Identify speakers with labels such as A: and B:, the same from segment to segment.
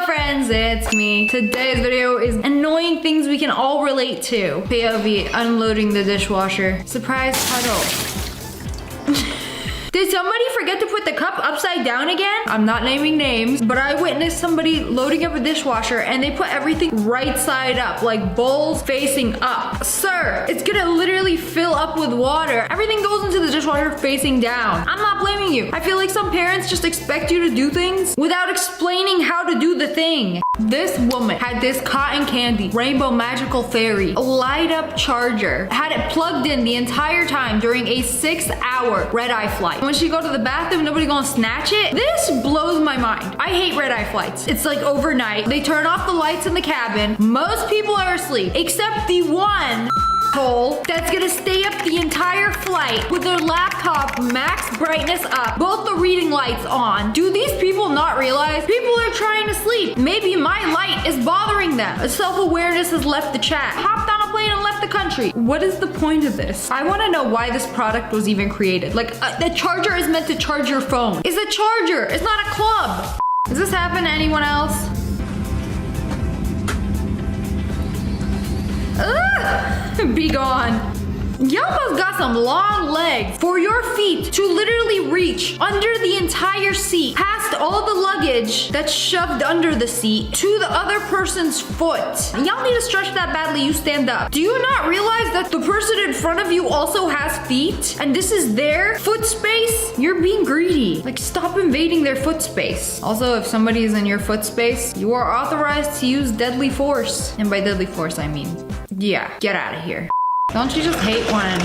A: friends, it's me. Today's video is annoying things we can all relate to. POV, unloading the dishwasher. Surprise puddle. Did somebody forget to put the cup upside down again? I'm not naming names, but I witnessed somebody loading up a dishwasher and they put everything right side up, like bowls facing up. Sir, it's gonna literally fill up with water. Everything goes into the dishwasher facing down. I'm not blaming you. I feel like some parents just expect you to do things without explaining how to do the thing. This woman had this cotton candy, rainbow magical fairy, light up charger, had it plugged in the entire time during a 6-hour red-eye flight. When she go to the bathroom, nobody gonna snatch it? This blows my mind. I hate red-eye flights. It's like overnight. They turn off the lights in the cabin. Most people are asleep, except the one hole that's gonna stay up the entire flight with their laptop max brightness up, both the reading lights on. Do these people not realize people are trying to sleep? Maybe my light is bothering them. Self-awareness has left the chat. Hopped on a plane and left the country. What is the point of this? I want to know why this product was even created. Like, the charger is meant to charge your phone. It's a charger. It's not a club. Does this happen to anyone else? Ugh, be gone. Y'all must got some long legs for your feet to literally reach under the entire seat, past all the luggage that's shoved under the seat to the other person's foot. Y'all need to stretch that badly, you stand up. Do you not realize that the person in front of you also has feet? And this is their foot space? You're being greedy. Like, stop invading their foot space. Also, if somebody is in your foot space, you are authorized to use deadly force. And by deadly force, I mean, yeah, get out of here. Don't you just hate one?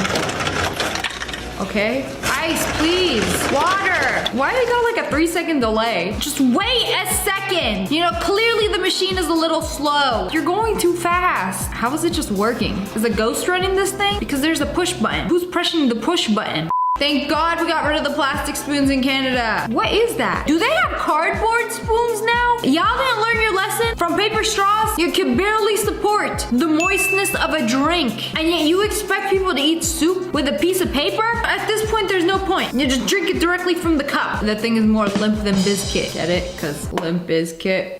A: Okay. Ice, please. Water. Why do you got like a 3-second delay? Just wait a second. You know, clearly the machine is a little slow. You're going too fast. How is it just working? Is a ghost running this thing? Because there's a push button. Who's pressing the push button? Thank God we got rid of the plastic spoons in Canada. What is that? Do they have cardboard spoons now? Y'all didn't learn your lesson from paper straws? You can barely support the moistness of a drink. And yet you expect people to eat soup with a piece of paper? At this point, there's no point. You just drink it directly from the cup. That thing is more limp than Bizkit. Get it? Because Limp Bizkit.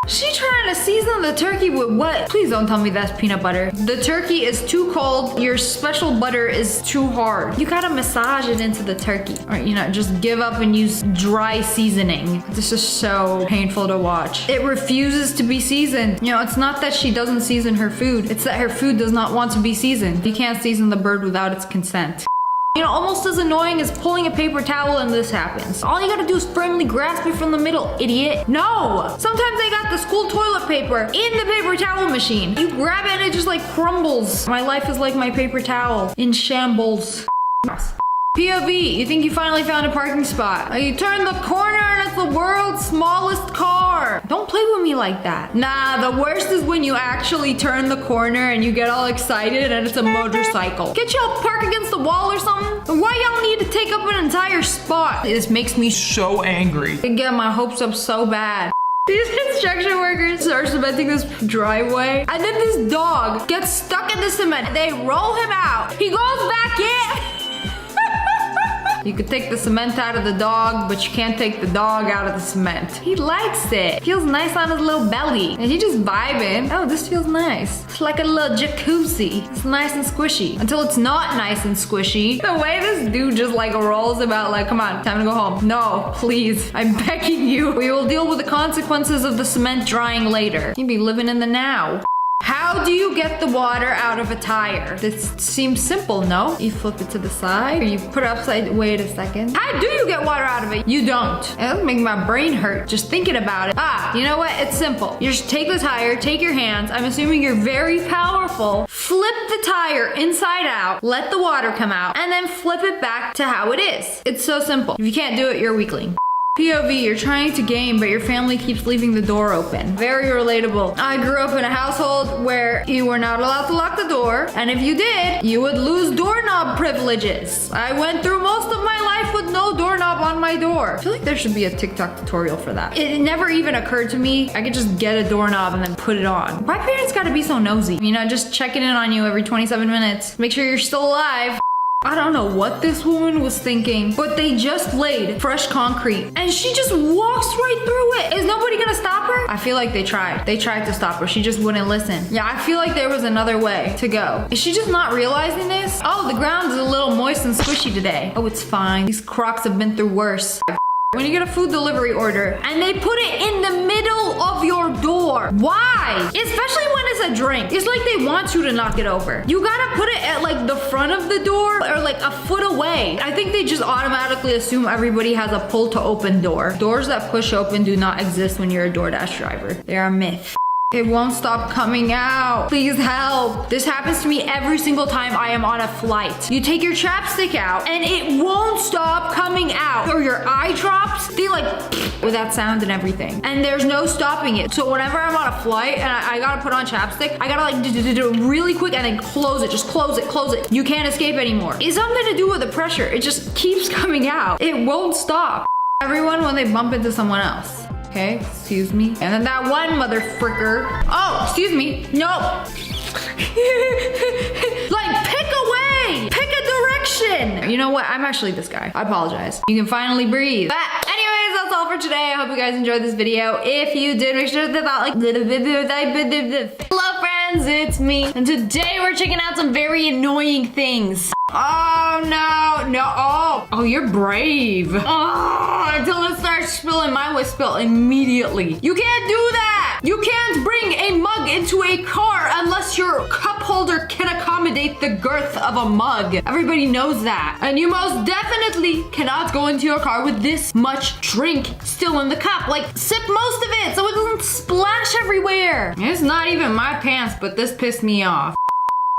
A: She trying to season the turkey with what? Please don't tell me that's peanut butter. The turkey is too cold. Your special butter is too hard. You gotta massage it into the turkey. Or, you know, just give up and use dry seasoning. This is so painful to watch. It refuses to be seasoned. You know, it's not that she doesn't season her food. It's that her food does not want to be seasoned. You can't season the bird without its consent. You know, almost as annoying as pulling a paper towel and this happens. All you gotta do is firmly grasp it from the middle, idiot. No! Sometimes they got the school toilet paper in the paper towel machine. You grab it and it just like crumbles. My life is like my paper towel in shambles. POV, you think you finally found a parking spot. You turn the corner and it's the world's smallest car. Don't play with me like that. Nah, the worst is when you actually turn the corner and you get all excited and it's a motorcycle. Get y'all park against the wall or something? Why y'all need to take up an entire spot? This makes me so angry. I get my hopes up so bad. These construction workers are cementing this driveway, and then this dog gets stuck in the cement. They roll him out. He goes back in. You could take the cement out of the dog, but you can't take the dog out of the cement. He likes it. Feels nice on his little belly. And he just vibing. Oh, this feels nice. It's like a little jacuzzi. It's nice and squishy. Until it's not nice and squishy. The way this dude just like rolls about like, come on, time to go home. No, please. I'm begging you. We will deal with the consequences of the cement drying later. You'd be living in the now. How do you get the water out of a tire? This seems simple, no? You flip it to the side, or you put it upside, wait a second. How do you get water out of it? You don't. It'll make my brain hurt just thinking about it. Ah, you know what? It's simple. You just take the tire, take your hands, I'm assuming you're very powerful, flip the tire inside out, let the water come out, and then flip it back to how it is. It's so simple. If you can't do it, you're a weakling. POV, you're trying to game, but your family keeps leaving the door open. Very relatable. I grew up in a household where you were not allowed to lock the door, and if you did, you would lose doorknob privileges. I went through most of my life with no doorknob on my door. I feel like there should be a TikTok tutorial for that. It never even occurred to me I could just get a doorknob and then put it on. My parents gotta be so nosy. You know, just checking in on you every 27 minutes. Make sure you're still alive. I don't know what this woman was thinking, but they just laid fresh concrete and she just walks right through it. I feel like they tried. They tried to stop her. She just wouldn't listen. Yeah, I feel like there was another way to go. Is she just not realizing this? Oh, the ground is a little moist and squishy today. Oh, it's fine. These Crocs have been through worse. When you get a food delivery order and they put it in the middle of your door. Why? Especially when it's a drink. It's like they want you to knock it over. You gotta put it at like the front of the door or like a foot away. I think they just automatically assume everybody has a pull to open door. Doors that push open do not exist when you're a DoorDash driver. They're a myth. It won't stop coming out. Please help. This happens to me every single time I am on a flight. You take your chapstick out and it won't stop coming out. Or your eye drops, they like with that sound and everything. And there's no stopping it. So whenever I'm on a flight and I gotta put on chapstick, I gotta like do it really quick and then close it. Just close it, close it. You can't escape anymore. It's something to do with the pressure. It just keeps coming out. It won't stop. Everyone when they bump into someone else. Okay, excuse me. And then that one mother fricker. Oh, excuse me. Nope. Like, pick away. Pick a direction. You know what? I'm actually this guy. I apologize. You can finally breathe. But anyways, that's all for today. I hope you guys enjoyed this video. If you did, make sure to hit that like. Hello, friends. It's me. And today we're checking out some very annoying things. Oh, no. Oh, you're brave. Oh, until it starts spilling, mine would spill immediately. You can't do that. You can't bring a mug into a car unless your cup holder can accommodate the girth of a mug. Everybody knows that. And you most definitely cannot go into your car with this much drink still in the cup. Like, sip most of it so it doesn't splash everywhere. It's not even my pants, but this pissed me off.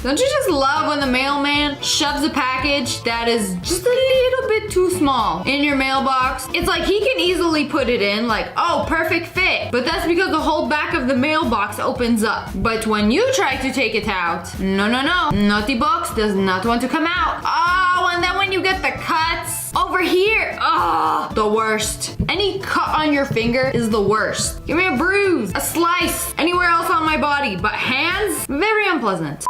A: Don't you just love when the mailman shoves a package that is just a little bit too small in your mailbox? It's like he can easily put it in like, oh, perfect fit. But that's because the whole back of the mailbox opens up. But when you try to take it out, no. Naughty box does not want to come out. Oh, and then when you get the cuts over here, oh, the worst. Any cut on your finger is the worst. Give me a bruise, a slice, anywhere else on my body. But hands, very unpleasant.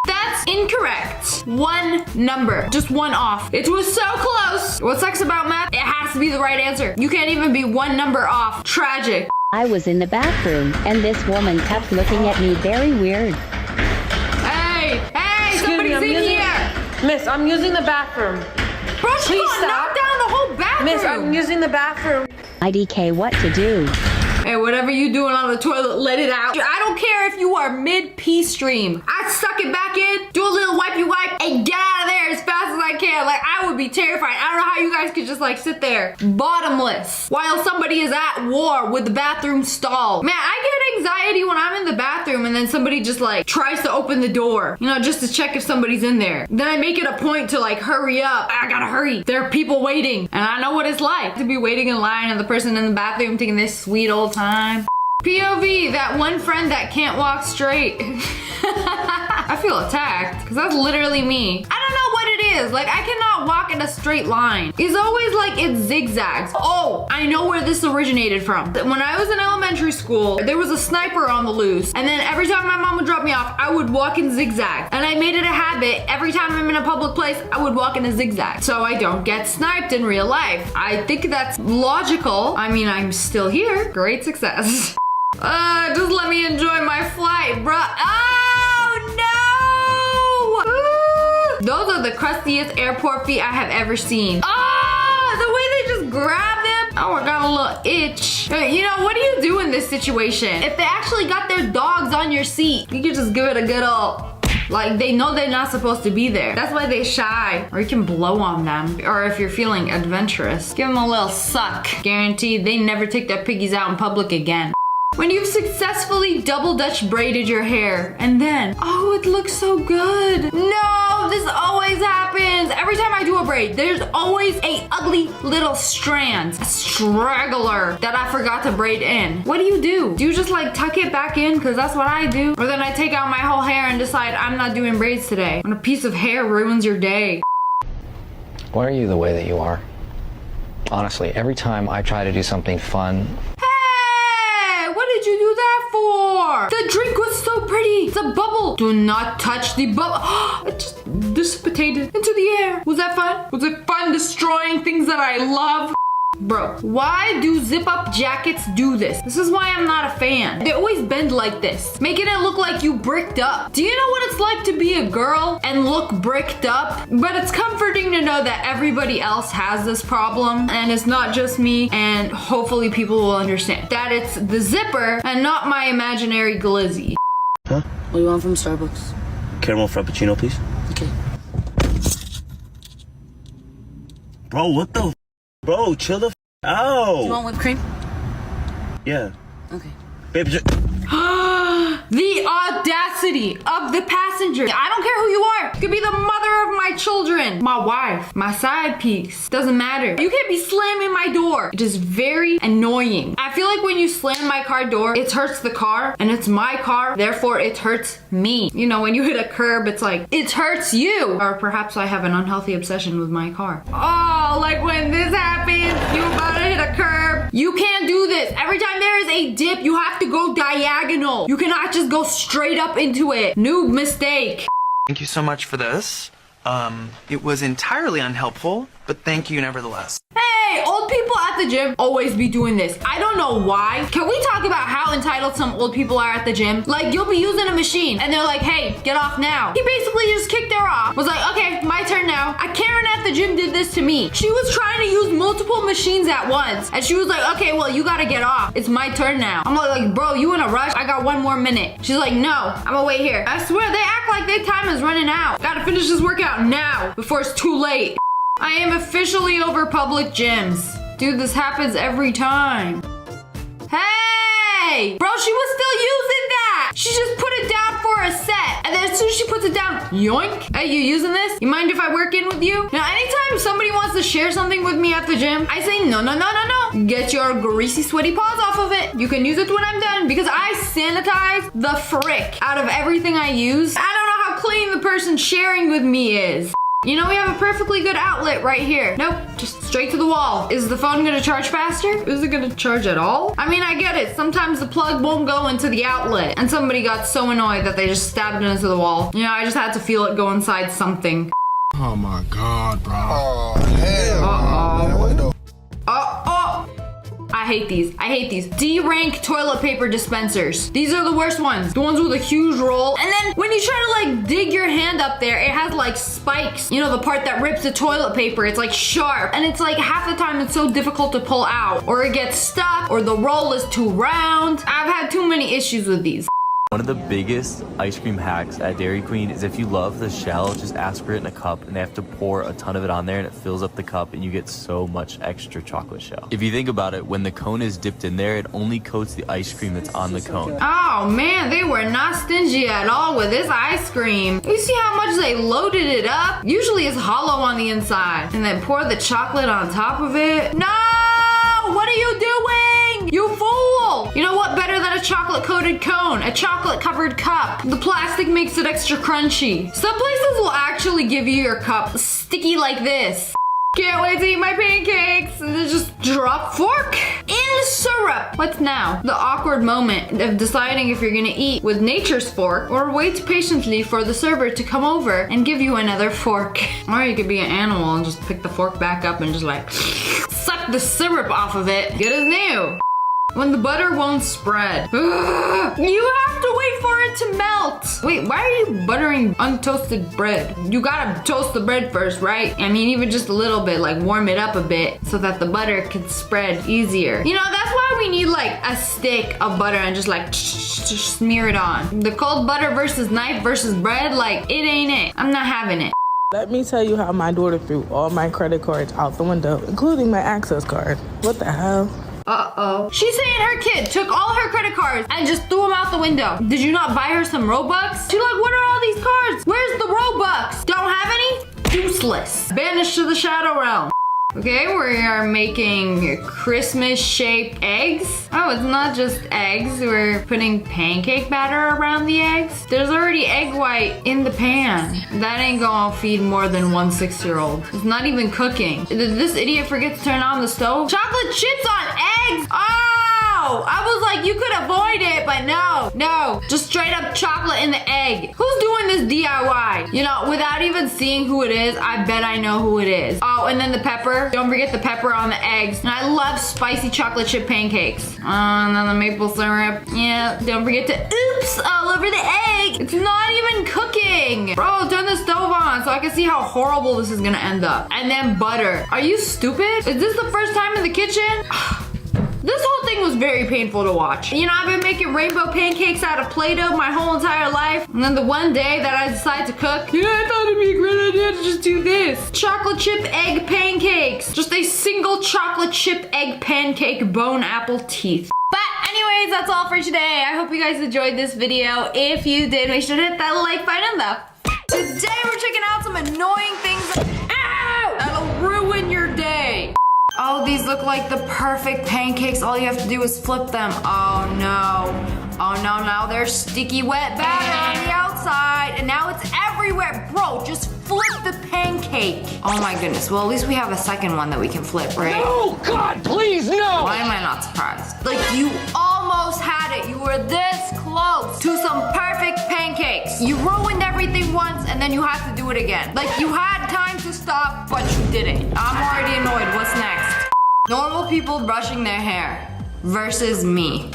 A: That's incorrect. One number, just one off. It was so close. What sucks about math? It has to be the right answer. You can't even be one number off. Tragic.
B: I was in the bathroom and this woman kept looking at me very weird.
A: Hey, somebody's in here.
C: Miss, I'm using the bathroom.
A: Bro,
C: Please
A: stop. Knock down the whole bathroom.
C: Miss, I'm using the bathroom.
B: IDK, what to do?
A: Hey, whatever you doing on the toilet, let it out. I don't care if you are mid-pee stream. I suck it back in, do a little wipey wipe, and get out of there as fast as I can. Like, I would be terrified. I don't know how you guys could just like sit there bottomless while somebody is at war with the bathroom stall. Man, I get anxiety when I'm in the bathroom and then somebody just like tries to open the door, you know, just to check if somebody's in there. Then I make it a point to like hurry up. I gotta hurry. There are people waiting and I know what it's like to be waiting in line and the person in the bathroom taking this sweet old time. POV, that one friend that can't walk straight. I feel attacked because that's literally me. I don't know what it is. Like, I cannot walk in a straight line. It's always like it zigzags. Oh, I know where this originated from. When I was in elementary school, there was a sniper on the loose. And then every time my mom would drop me off, I would walk in zigzag. And I made it a habit. Every time I'm in a public place, I would walk in a zigzag. So I don't get sniped in real life. I think that's logical. I mean, I'm still here. Great success. Just let me enjoy my flight, bruh. Oh, no! Those are the crustiest airport feet I have ever seen. The way they just grab them. Oh, I got a little itch. You know, what do you do in this situation? If they actually got their dogs on your seat, you could just give it a good old... Like, they know they're not supposed to be there. That's why they're shy. Or you can blow on them. Or if you're feeling adventurous, give them a little suck. Guaranteed they never take their piggies out in public again. When you've successfully double Dutch braided your hair and then, oh, it looks so good. No, this always happens. Every time I do a braid, there's always a ugly little strand, a straggler that I forgot to braid in. What do? Do you just like tuck it back in? Because that's what I do. Or then I take out my whole hair and decide I'm not doing braids today. When a piece of hair ruins your day.
D: Why are you the way that you are? Honestly, every time I try to do something fun,
A: what did you do that for? The drink was so pretty. It's a bubble. Do not touch the bubble. It just dissipated into the air. Was that fun? Was it fun destroying things that I love? Bro, why do zip-up jackets do this? This is why I'm not a fan. They always bend like this, making it look like you bricked up. Do you know what it's like to be a girl and look bricked up? But it's comforting to know that everybody else has this problem and it's not just me, and hopefully people will understand that it's the zipper and not my imaginary glizzy.
E: Huh?
F: What do you want from Starbucks?
E: Caramel frappuccino, please.
F: Okay.
E: Bro, what the? Bro, chill the out.
F: Do you want whipped cream?
E: Yeah.
F: Okay.
E: Baby,
A: The audacity of the passenger. I don't care who you are. You could be the mother of my children, my wife, my side piece. Doesn't matter. You can't be slamming my door. It is very annoying. I feel like when you slam my car door, it hurts the car and it's my car. Therefore, it hurts me. You know, when you hit a curb, it's like, it hurts you. Or perhaps I have an unhealthy obsession with my car. Oh, like when this happens, you about to hit a curb. You can't do this. Every time there is a dip, you have to go diagonal. You cannot just go straight up into it. Noob mistake.
G: Thank you so much for this. It was entirely unhelpful, but thank you nevertheless.
A: Hey, old people at the gym always be doing this. I don't know why. Can we talk about how entitled some old people are at the gym? Like, you'll be using a machine and they're like, hey, get off now. He basically just kicked her off. Was like, okay, my turn now. A Karen at the gym did this to me. She was trying to use multiple machines at once. And she was like, okay, well, you gotta get off. It's my turn now. I'm like, bro, you in a rush? I got 1 more minute. She's like, no, I'm gonna wait here. I swear, they act like their time is running out. Gotta finish this workout now before it's too late. I am officially over public gyms. Dude, this happens every time. Hey! Bro, she was still using that! She just put it down for a set. And then as soon as she puts it down, yoink. Hey, you using this? You mind if I work in with you? Now, anytime somebody wants to share something with me at the gym, I say, no, no, no, no, no. Get your greasy, sweaty paws off of it. You can use it when I'm done because I sanitize the frick out of everything I use. I don't know how clean the person sharing with me is. You know, we have a perfectly good outlet right here. Nope, just straight to the wall. Is the phone gonna charge faster? Is it gonna charge at all? I mean, I get it. Sometimes the plug won't go into the outlet. And somebody got so annoyed that they just stabbed it into the wall. You know, I just had to feel it go inside something.
H: Oh my God, bro.
I: Oh, hell.
A: Uh-oh. Uh-oh. I hate these. I hate these. D-rank toilet paper dispensers. These are the worst ones. The ones with a huge roll. And then when you try to like dig your hand up there, it has like spikes. You know, the part that rips the toilet paper. It's like sharp. And it's like half the time it's so difficult to pull out. Or it gets stuck. Or the roll is too round. I've had too many issues with these.
J: One of the biggest ice cream hacks at Dairy Queen is if you love the shell, just ask for it in a cup and they have to pour a ton of it on there and it fills up the cup and you get so much extra chocolate shell. If you think about it, when the cone is dipped in there, it only coats the ice cream that's on the cone.
A: Oh man, they were not stingy at all with this ice cream. You see how much they loaded it up? Usually it's hollow on the inside and then pour the chocolate on top of it. No! What are you doing? You fool! You know what? Better than a chocolate coated cone, a chocolate covered cup. The plastic makes it extra crunchy. Some places will actually give you your cup sticky like this. Can't wait to eat my pancakes. And then just drop fork in syrup. What's now? The awkward moment of deciding if you're gonna eat with nature's fork or wait patiently for the server to come over and give you another fork. Or you could be an animal and just pick the fork back up and just like suck the syrup off of it. Good as new. When the butter won't spread. Ugh, you have to wait for it to melt. Wait, why are you buttering untoasted bread? You gotta toast the bread first, right? I mean, even just a little bit, like warm it up a bit so that the butter can spread easier. You know, that's why we need like a stick of butter and just like smear it on. The cold butter versus knife versus bread, like it ain't it. I'm not having it.
K: Let me tell you how my daughter threw all my credit cards out the window, including my access card. What the hell?
A: Uh-oh. She's saying her kid took all her credit cards and just threw them out the window. Did you not buy her some Robux? She's like, what are all these cards? Where's the Robux? Don't have any? Useless. Banished to the Shadow Realm. Okay, we are making Christmas-shaped eggs. Oh, it's not just eggs. We're putting pancake batter around the eggs. There's already egg white in the pan. That ain't gonna feed more than one 6-year-old. It's not even cooking. Did this idiot forget to turn on the stove? Chocolate chips on eggs? Oh! I was like, you could avoid it, but no. Just straight up chocolate in the egg. Who's doing this DIY? You know, without even seeing who it is, I bet I know who it is. Oh, and then the pepper. Don't forget the pepper on the eggs. And I love spicy chocolate chip pancakes. And then the maple syrup. Yeah, don't forget to oops all over the egg. It's not even cooking. Bro, turn the stove on so I can see how horrible this is gonna end up. And then butter. Are you stupid? Is this the first time in the kitchen? This whole thing was very painful to watch. You know, I've been making rainbow pancakes out of Play-Doh my whole entire life. And then the one day that I decided to cook, you know, I thought it'd be a great idea to just do this. Chocolate chip egg pancakes. Just a single chocolate chip egg pancake, bone apple teeth. But anyways, that's all for today. I hope you guys enjoyed this video. If you did, make sure to hit that like button though. Today we're checking out some annoying things that'll ruin your day. Oh, these look like the perfect pancakes. All you have to do is flip them. Oh no. Oh no, now there's sticky wet batter on the outside and now it's everywhere. Bro, just flip the pancake. Oh my goodness. Well, at least we have a second one that we can flip, right?
E: No, God, please, no!
A: Why am I not surprised? Like, you almost had it. You were this close to some perfect pancakes. You ruined everything once and then you had to do it again. Like, you had time to stop, but you didn't. I'm already annoyed. What's next? Normal people brushing their hair versus me.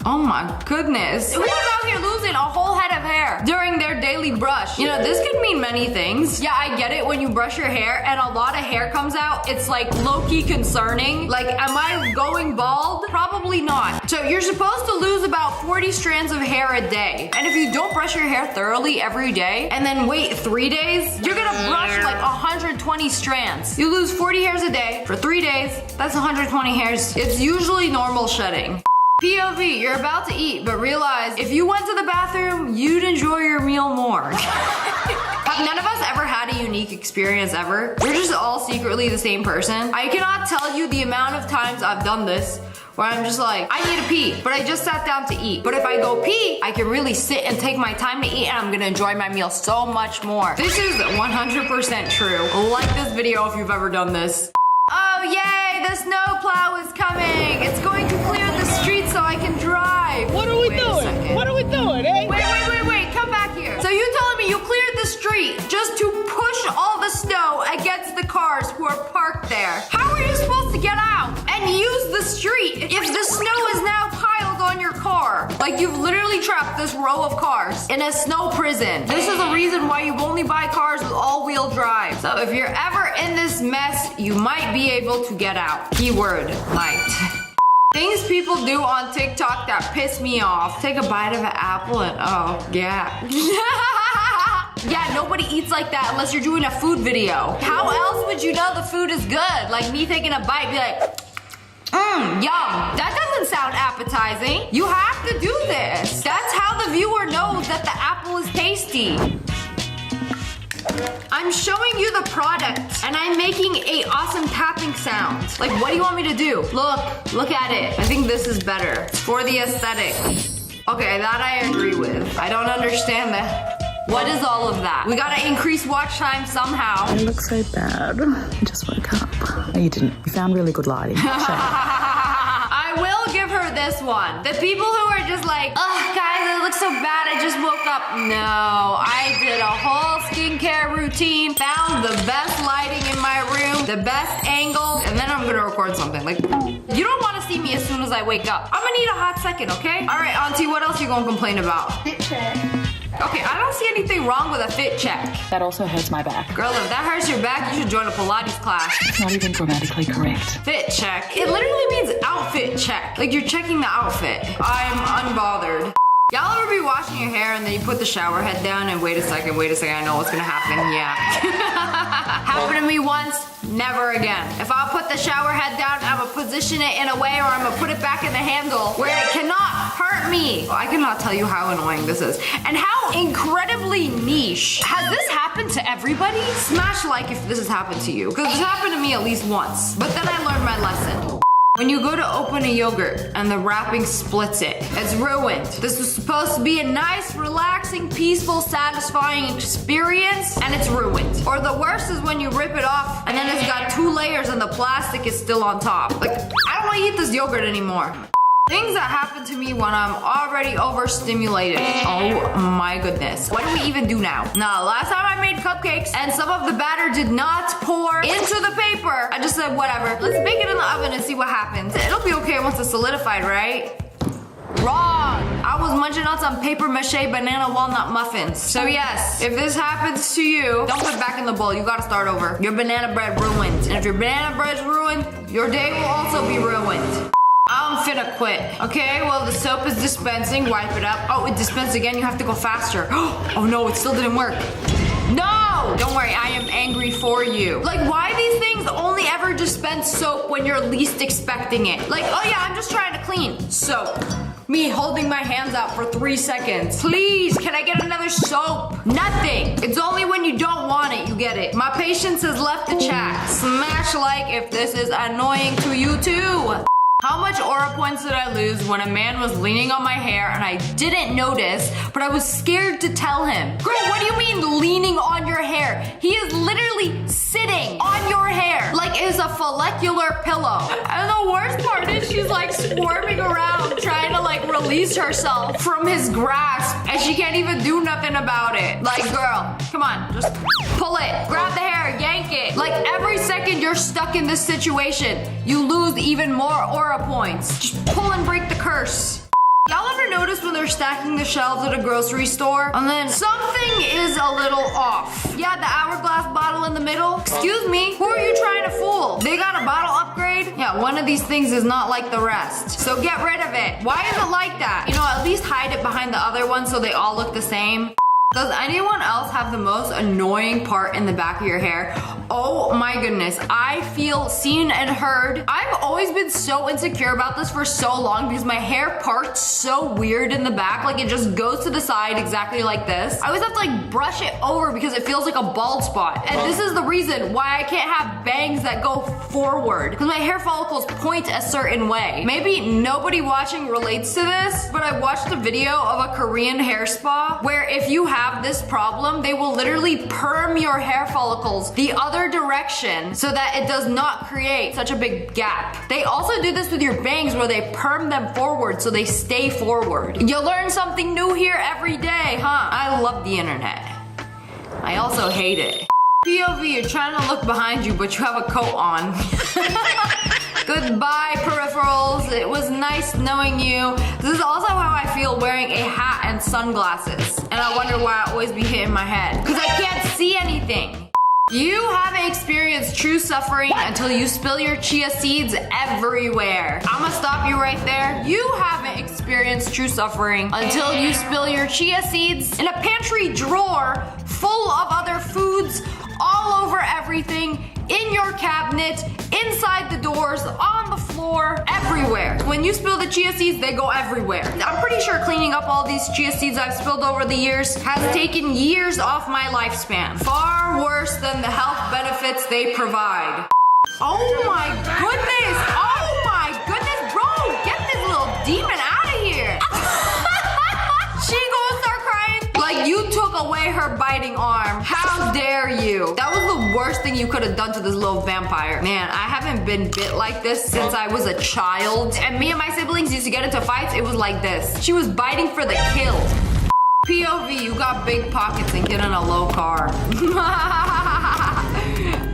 A: Oh my goodness. Who's out here losing a whole head of hair during their daily brush? You know, this could mean many things. Yeah, I get it when you brush your hair and a lot of hair comes out. It's like low-key concerning. Like, am I going bald? Probably not. So you're supposed to lose about 40 strands of hair a day. And if you don't brush your hair thoroughly every day and then wait 3 days, you're gonna brush like 120 strands. You lose 40 hairs a day for 3 days. That's 120 hairs. It's usually normal shedding. POV, you're about to eat, but realize if you went to the bathroom, you'd enjoy your meal more. Have none of us ever had a unique experience ever? We're just all secretly the same person. I cannot tell you the amount of times I've done this where I'm just like, I need to pee, but I just sat down to eat. But if I go pee, I can really sit and take my time to eat and I'm gonna enjoy my meal so much more. This is 100% true. Like this video if you've ever done this. Oh yay, the snow plow is coming. It's going to clear the street so I can drive.
E: What are we doing? What are we doing, eh?
A: Wait, come back here. So you telling me you cleared the street just to push all the snow against the cars who are parked there? How are you supposed to get out and use the street if the snow is now piled on your car? Like, you've literally trapped this row of cars in a snow prison. This is the reason why you only buy cars with all-wheel drive. So if you're ever in this mess, you might be able to get out. Keyword, might. Things people do on TikTok that piss me off. Take a bite of an apple and oh, yeah. Yeah, nobody eats like that unless you're doing a food video. How else would you know the food is good? Like me taking a bite, be like, yum. That doesn't sound appetizing. You have to do this. That's how the viewer knows that the apple is tasty. I'm showing you the product and I'm making a awesome tapping sound. Like, what do you want me to do? Look at it. I think this is better. It's for the aesthetic. Okay, that I agree with. I don't understand that. What is all of that? We gotta increase watch time somehow.
F: You look so bad. You just woke up. No, you didn't. You found really good lighting.
A: I will give her this one. The people who are just like, ugh, guys, it looks so bad, I just woke up. No, I did a whole skincare routine, found the best lighting in my room, the best angles, and then I'm gonna record something. Like, you don't wanna see me as soon as I wake up. I'm gonna need a hot second, okay? All right, Auntie, what else you gonna complain about? Fit check. Okay, I don't see anything wrong with a fit check.
F: That also hurts my back.
A: Girl, if that hurts your back, you should join a Pilates class.
F: It's not even grammatically correct.
A: Fit check. It literally means outfit check. Like, you're checking the outfit. I'm unbothered. Y'all ever be washing your hair and then you put the shower head down and wait a second, I know what's gonna happen. Yeah. Happened to me once, never again. If I put the shower head down, I'm gonna position it in a way or I'm gonna put it back in the handle where it cannot hurt me. I cannot tell you how annoying this is and how incredibly niche. Has this happened to everybody? Smash like if this has happened to you, because this happened to me at least once. But then I learned my lesson. When you go to open a yogurt and the wrapping splits it, it's ruined. This was supposed to be a nice, relaxing, peaceful, satisfying experience, and it's ruined. Or the worst is when you rip it off and then it's got 2 layers and the plastic is still on top. Like, I don't want to eat this yogurt anymore. Things that happen to me when I'm already overstimulated. Oh my goodness. What do we even do now? Now, last time I made cupcakes and some of the batter did not pour into the paper, I just said, whatever. Let's bake it in the oven and see what happens. It'll be okay once it's solidified, right? Wrong! I was munching on some paper mache banana walnut muffins. So yes, if this happens to you, don't put it back in the bowl. You gotta start over. Your banana bread ruined. And if your banana bread's ruined, your day will also be ruined. I'm finna quit. Okay, well the soap is dispensing. Wipe it up. Oh, it dispensed again. You have to go faster. Oh no, it still didn't work. No! Don't worry, I am angry for you. Like, why these things only ever dispense soap when you're least expecting it? Like, oh yeah, I'm just trying to clean. Soap. Me holding my hands out for 3 seconds. Please, can I get another soap? Nothing. It's only when you don't want it, you get it. My patience has left the chat. Smash like if this is annoying to you too. How much aura points did I lose when a man was leaning on my hair and I didn't notice, but I was scared to tell him? Girl, what do you mean leaning on your hair? He is literally sitting on your hair like it's a follicular pillow. And the worst part is she's like squirming around trying to like release herself from his grasp and she can't even do nothing about it. Like, girl, come on, just pull it, grab the hair, yank it. Like every second you're stuck in this situation, you lose even more aura points. Just pull and break the curse. Y'all ever notice when they're stacking the shelves at a grocery store and then something is a little off? Yeah, the hourglass bottle in the middle. Excuse me, who are you trying to fool? They got a bottle upgrade? Yeah, one of these things is not like the rest. So get rid of it. Why is it like that? You know, at least hide it behind the other one so they all look the same. Does anyone else have the most annoying part in the back of your hair? Oh my goodness, I feel seen and heard. I've always been so insecure about this for so long because my hair parts so weird in the back. Like it just goes to the side exactly like this. I always have to like brush it over because it feels like a bald spot. And this is the reason why I can't have bangs that go forward because my hair follicles point a certain way. Maybe nobody watching relates to this, but I watched a video of a Korean hair spa where if you have this problem, they will literally perm your hair follicles the other direction so that it does not create such a big gap. They also do this with your bangs where they perm them forward so they stay forward. You learn something new here every day, huh? I love the internet. I also hate it. POV, you're trying to look behind you, but you have a coat on. Goodbye, peripherals. It was nice knowing you. This is also how I feel wearing a hat and sunglasses. And I wonder why I always be hitting my head. Because I can't see anything. You haven't experienced true suffering until you spill your chia seeds everywhere. I'ma stop you right there. You haven't experienced true suffering until you spill your chia seeds in a pantry drawer full of other foods all over everything, in your cabinet, inside the doors, on the floor, everywhere. When you spill the chia seeds, they go everywhere. I'm pretty sure cleaning up all these chia seeds I've spilled over the years has taken years off my lifespan. Far worse than the health benefits they provide. Oh my goodness! Oh my goodness, bro! Get this little demon out of here! She gonna start crying like you took away her biting arm. How dare you? That was the worst thing you could have done to this little vampire. Man, I haven't been bit like this since I was a child. And me and my siblings used to get into fights. It was like this. She was biting for the kill. POV, you got big pockets and get in a low car.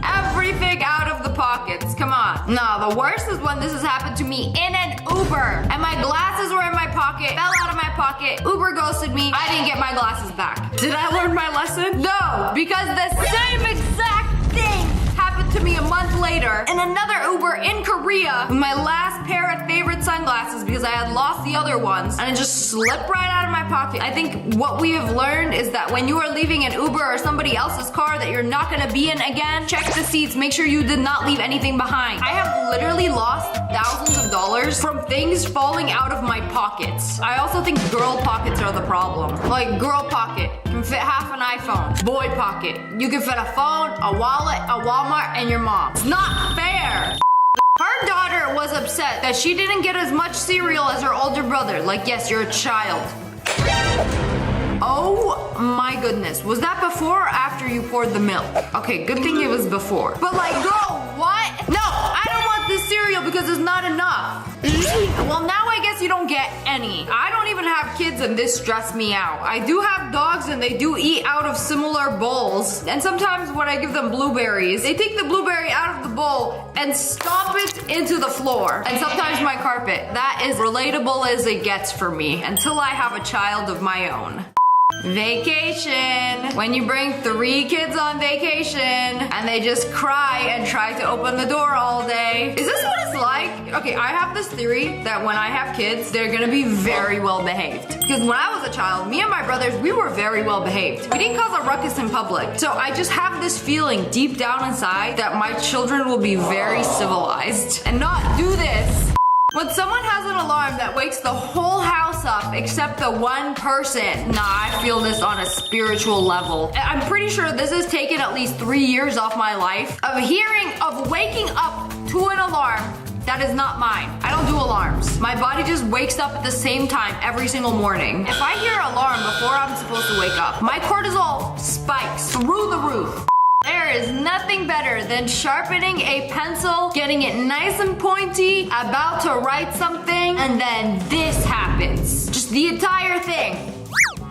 A: Everything out of the pockets. Come on. No, the worst is when this has happened to me in an Uber. And my glasses were in my pocket, fell out of my pocket. Uber ghosted me. I didn't get my glasses back. Did I learn my lesson? No, because the same exact thing happened to me a month later in another Uber in Korea with my last pair of favorite sunglasses because I had lost the other ones and it just slipped right out of my pocket. I think what we have learned is that when you are leaving an Uber or somebody else's car that you're not gonna be in again, check the seats, make sure you did not leave anything behind. I have literally lost thousands of dollars from things falling out of my pockets. I also think girl pockets are the problem. Like girl pocket can fit half an iPhone. Boy pocket, you can fit a phone, a wallet, a Walmart, and your mom. It's not fair. Her daughter was upset that she didn't get as much cereal as her older brother. Like, yes, you're a child. Oh my goodness. Was that before or after you poured the milk? Okay, good thing it was before. But like, girl, what? No, I don't want this cereal because it's not enough. Well, now I guess you don't get any. I don't even have kids and this stressed me out. I do have dogs and they do eat out of similar bowls. And sometimes when I give them blueberries, they take the blueberry out of the bowl and stomp it into the floor. And sometimes my carpet. That is relatable as it gets for me until I have a child of my own. Vacation. When you bring 3 kids on vacation and they just cry and try to open the door all day. Is this what it's like? Okay, I have this theory that when I have kids, they're gonna be very well behaved. Because when I was a child, me and my brothers, we were very well behaved. We didn't cause a ruckus in public. So I just have this feeling deep down inside that my children will be very civilized and not do this. When someone has an alarm that wakes the whole house up except the one person, nah, I feel this on a spiritual level. I'm pretty sure this has taken at least 3 years off my life of waking up to an alarm that is not mine. I don't do alarms. My body just wakes up at the same time every single morning. If I hear an alarm before I'm supposed to wake up, my cortisol spikes through the roof. There is nothing better than sharpening a pencil, getting it nice and pointy, about to write something, and then this happens. Just the entire thing.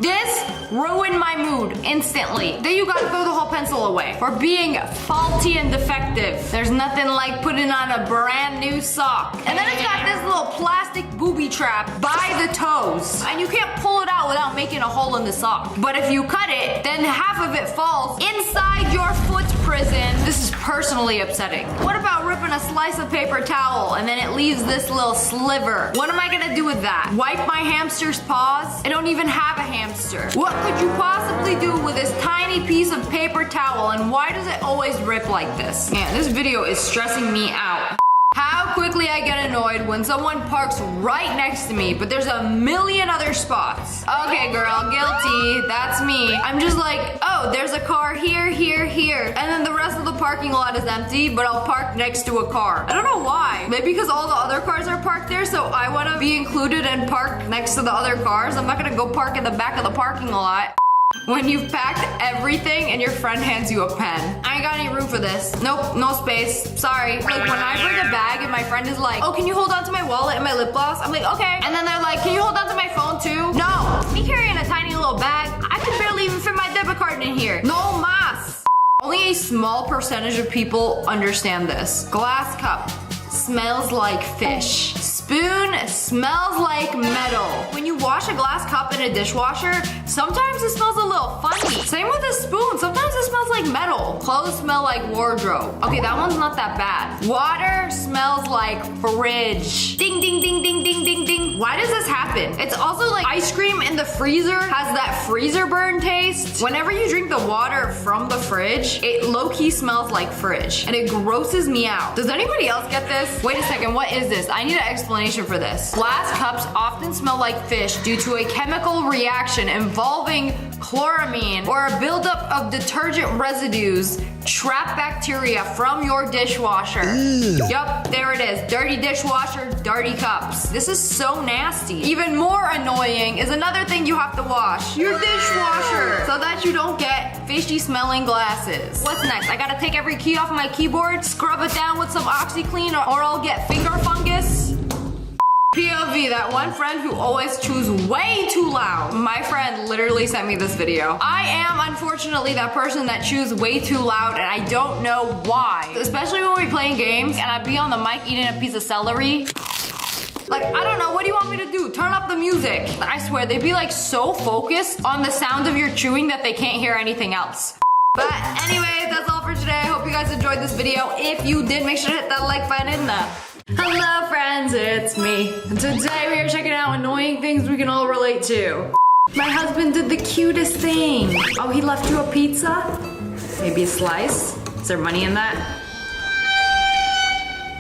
A: This ruined my mood instantly. Then you gotta throw the whole pencil away for being faulty and defective. There's nothing like putting on a brand new sock. And then it's got this little plastic booby trap by the toes. And you can't pull it out without making a hole in the sock. But if you cut it, then half of it falls inside your foot prison. This is personally upsetting. What about ripping a slice of paper towel and then it leaves this little sliver? What am I gonna do with that? Wipe my hamster's paws? I don't even have a hamster. What could you possibly do with this tiny piece of paper towel, and why does it always rip like this? Man, this video is stressing me out. How quickly I get annoyed when someone parks right next to me, but there's a million other spots. Okay, girl, guilty. That's me. I'm just like, oh, there's a car here, here, here. And then the rest of the parking lot is empty, but I'll park next to a car. I don't know why. Maybe because all the other cars are parked there, so I want to be included and park next to the other cars. I'm not going to go park in the back of the parking lot. When you've packed everything and your friend hands you a pen. I ain't got any room for this. Nope, no space. Sorry. Like when I bring a bag and my friend is like, oh, can you hold on to my wallet and my lip gloss? I'm like, okay. And then they're like, can you hold on to my phone too? No. Me carrying a tiny little bag, I can barely even fit my debit card in here. No mas. Only a small percentage of people understand this. Glass cup smells like fish. Spoon smells like metal. When you wash a glass cup in a dishwasher, sometimes it smells a little funny. Same with a spoon. Sometimes it smells like metal. Clothes smell like wardrobe. Okay, that one's not that bad. Water smells like fridge. Ding, ding, ding, ding, ding, ding, ding. Why does this happen? It's also like ice cream in the freezer has that freezer burn taste. Whenever you drink the water from the fridge, it low-key smells like fridge. And it grosses me out. Does anybody else get this? Wait a second, what is this? I need an explanation for this. Glass cups often smell like fish due to a chemical reaction involving chloramine or a buildup of detergent residues trap bacteria from your dishwasher. Yup, there it is. Dirty dishwasher, dirty cups. This is so nasty. Even more annoying is another thing you have to wash. Your dishwasher. So that you don't get fishy smelling glasses. What's next? I gotta take every key off my keyboard, scrub it down with some OxyClean or I'll get finger fungus. POV, that one friend who always chews way too loud. My friend literally sent me this video. I am unfortunately that person that chews way too loud and I don't know why. Especially when we're playing games and I'd be on the mic eating a piece of celery. Like, I don't know, what do you want me to do? Turn up the music. I swear, they'd be like so focused on the sound of your chewing that they can't hear anything else. But anyway, that's all for today. I hope you guys enjoyed this video. If you did, make sure to hit that like button. Hello friends, it's me. And today we are checking out annoying things we can all relate to. My husband did the cutest thing. Oh, he left you a pizza? Maybe a slice? Is there money in that?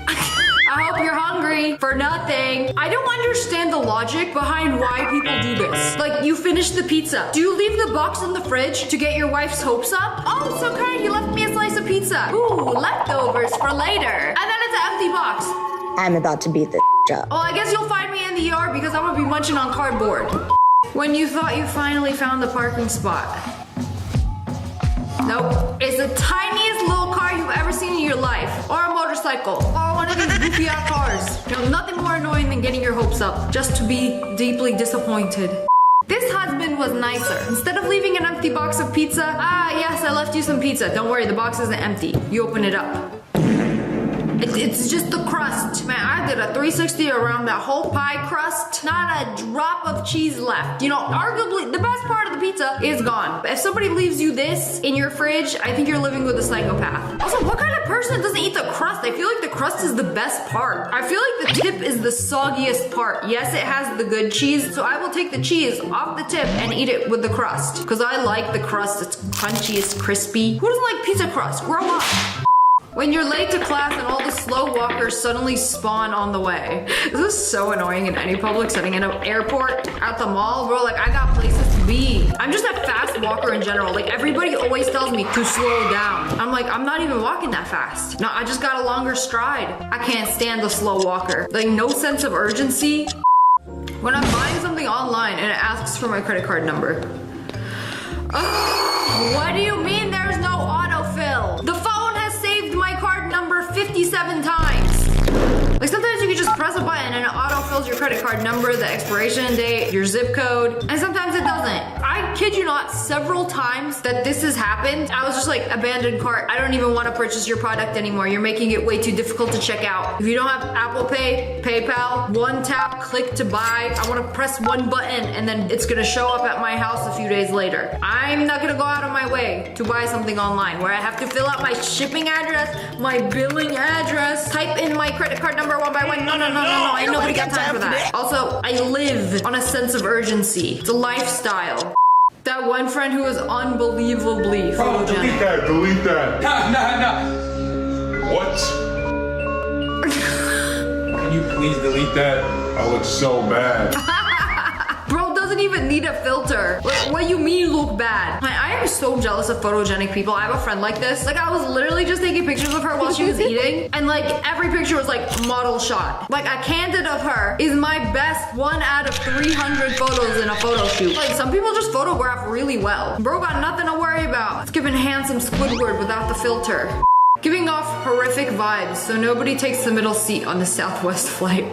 A: I hope you're hungry for nothing. I don't understand the logic behind why people do this. Like, you finish the pizza. Do you leave the box in the fridge to get your wife's hopes up? Oh, so kind, you left me a slice of pizza. Ooh, leftovers for later. And then it's an empty box.
I: I'm about to beat this up.
A: Well, I guess you'll find me in the ER because I'm gonna be munching on cardboard. When you thought you finally found the parking spot. Nope. It's the tiniest little car you've ever seen in your life. Or a motorcycle. Or one of these goofy ass cars. You know, nothing more annoying than getting your hopes up just to be deeply disappointed. This husband was nicer. Instead of leaving an empty box of pizza, yes, I left you some pizza. Don't worry, the box isn't empty. You open it up. It's just the crust. Man, I did a 360 around that whole pie crust. Not a drop of cheese left. You know, arguably, the best part of the pizza is gone. If somebody leaves you this in your fridge, I think you're living with a psychopath. Also, what kind of person doesn't eat the crust? I feel like the crust is the best part. I feel like the tip is the soggiest part. Yes, it has the good cheese, so I will take the cheese off the tip and eat it with the crust. Because I like the crust. It's crunchy, it's crispy. Who doesn't like pizza crust? Grow up. When you're late to class and all the slow walkers suddenly spawn on the way. This is so annoying in any public setting. In an airport, at the mall, bro, like I got places to be. I'm just a fast walker in general. Like everybody always tells me to slow down. I'm like, I'm not even walking that fast. No, I just got a longer stride. I can't stand the slow walker. Like no sense of urgency. When I'm buying something online and it asks for my credit card number. What do you mean there's no autofill? The phone has saved my card number 57 times. Like sometimes you can just press a button and it autofills your credit card number, the expiration date, your zip code, and sometimes it doesn't. I kid you not, several times that this has happened, I was just like, abandoned cart. I don't even want to purchase your product anymore. You're making it way too difficult to check out. If you don't have Apple Pay, PayPal, one tap, click to buy. I want to press one button and then it's gonna show up at my house a few days later. I'm not gonna go out of my way to buy something online where I have to fill out my shipping address, my billing address, type in my credit card number one by one. No. Ain't nobody got time for that. Also, I live on a sense of urgency. It's a lifestyle. That one friend who was unbelievably photogenic.
H: Delete that. Nah. What? Can you please delete that? I look so bad.
A: Bro doesn't even need a filter. What do you mean look bad? I am so jealous of photogenic people. I have a friend like this. Like I was literally just taking pictures of her while she was eating and like every picture was like model shot. Like a candid of her is my best 1 out of 300 photos in a photo shoot. Like some people just photograph really well. Bro got nothing to worry about. It's giving handsome Squidward without the filter. Giving off horrific vibes, so nobody takes the middle seat on the Southwest flight.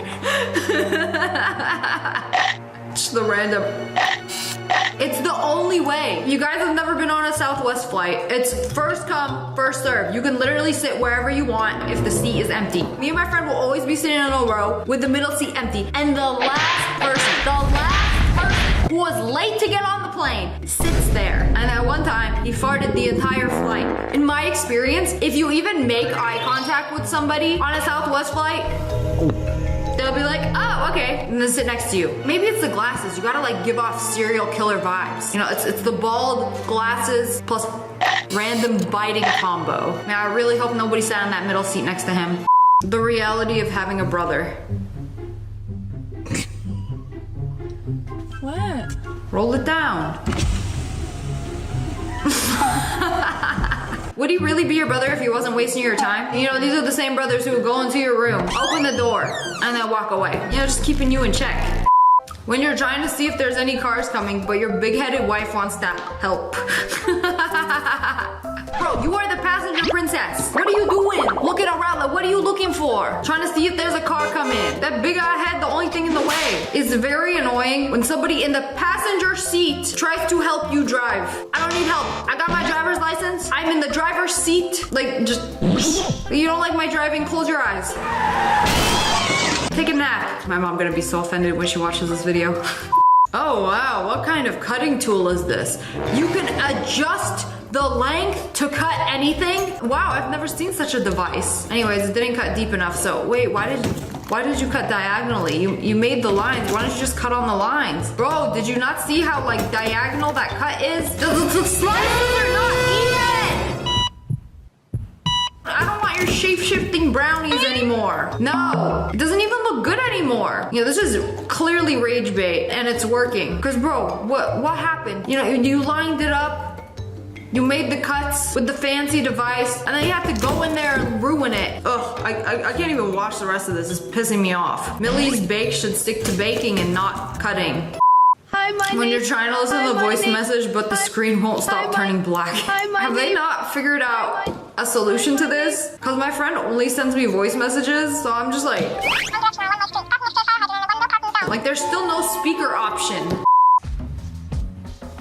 A: Just the random. It's the only way. You guys have never been on a Southwest flight. It's first come, first serve. You can literally sit wherever you want if the seat is empty. Me and my friend will always be sitting in a row with the middle seat empty. And the last person who was late to get on the plane sits there. And at one time, he farted the entire flight. In my experience, if you even make eye contact with somebody on a Southwest flight, they'll be like, oh, okay, and then sit next to you. Maybe it's the glasses. You gotta like give off serial killer vibes. You know, it's the bald glasses plus random biting combo. Man, I really hope nobody sat in that middle seat next to him. The reality of having a brother.
K: What?
A: Roll it down. Would he really be your brother if he wasn't wasting your time? You know, these are the same brothers who would go into your room, open the door, and then walk away. You know, just keeping you in check. When you're trying to see if there's any cars coming, but your big-headed wife wants to help. Bro, you are the passenger princess. What are you doing? Looking around, like, what are you looking for? Trying to see if there's a car coming. That big eye head, the only thing in the way. It's very annoying when somebody in the passenger seat tries to help you drive. I don't need help. I got my driver's license. I'm in the driver's seat. Like, just, you don't like my driving? Close your eyes. Take a nap. My mom gonna be so offended when she watches this video. Oh wow, what kind of cutting tool is this? You can adjust the length to cut anything? Wow, I've never seen such a device. Anyways, it didn't cut deep enough, so wait, why did you cut diagonally? You made the lines, why don't you just cut on the lines? Bro, did you not see how like diagonal that cut is? The slices are not even! I don't want your shape-shifting brownies anymore. No, it doesn't even look good anymore. You know, this is clearly rage bait and it's working. Cause bro, what happened? You know, you lined it up, you made the cuts with the fancy device, and then you have to go in there and ruin it. Ugh, I can't even watch the rest of this. It's pissing me off. Millie's Bake should stick to baking and not cutting. Hi When you're trying to listen to the voice message, but the screen won't stop turning black. Have they not figured out a solution to this? Because my friend only sends me voice messages, so I'm just like there's still no speaker option.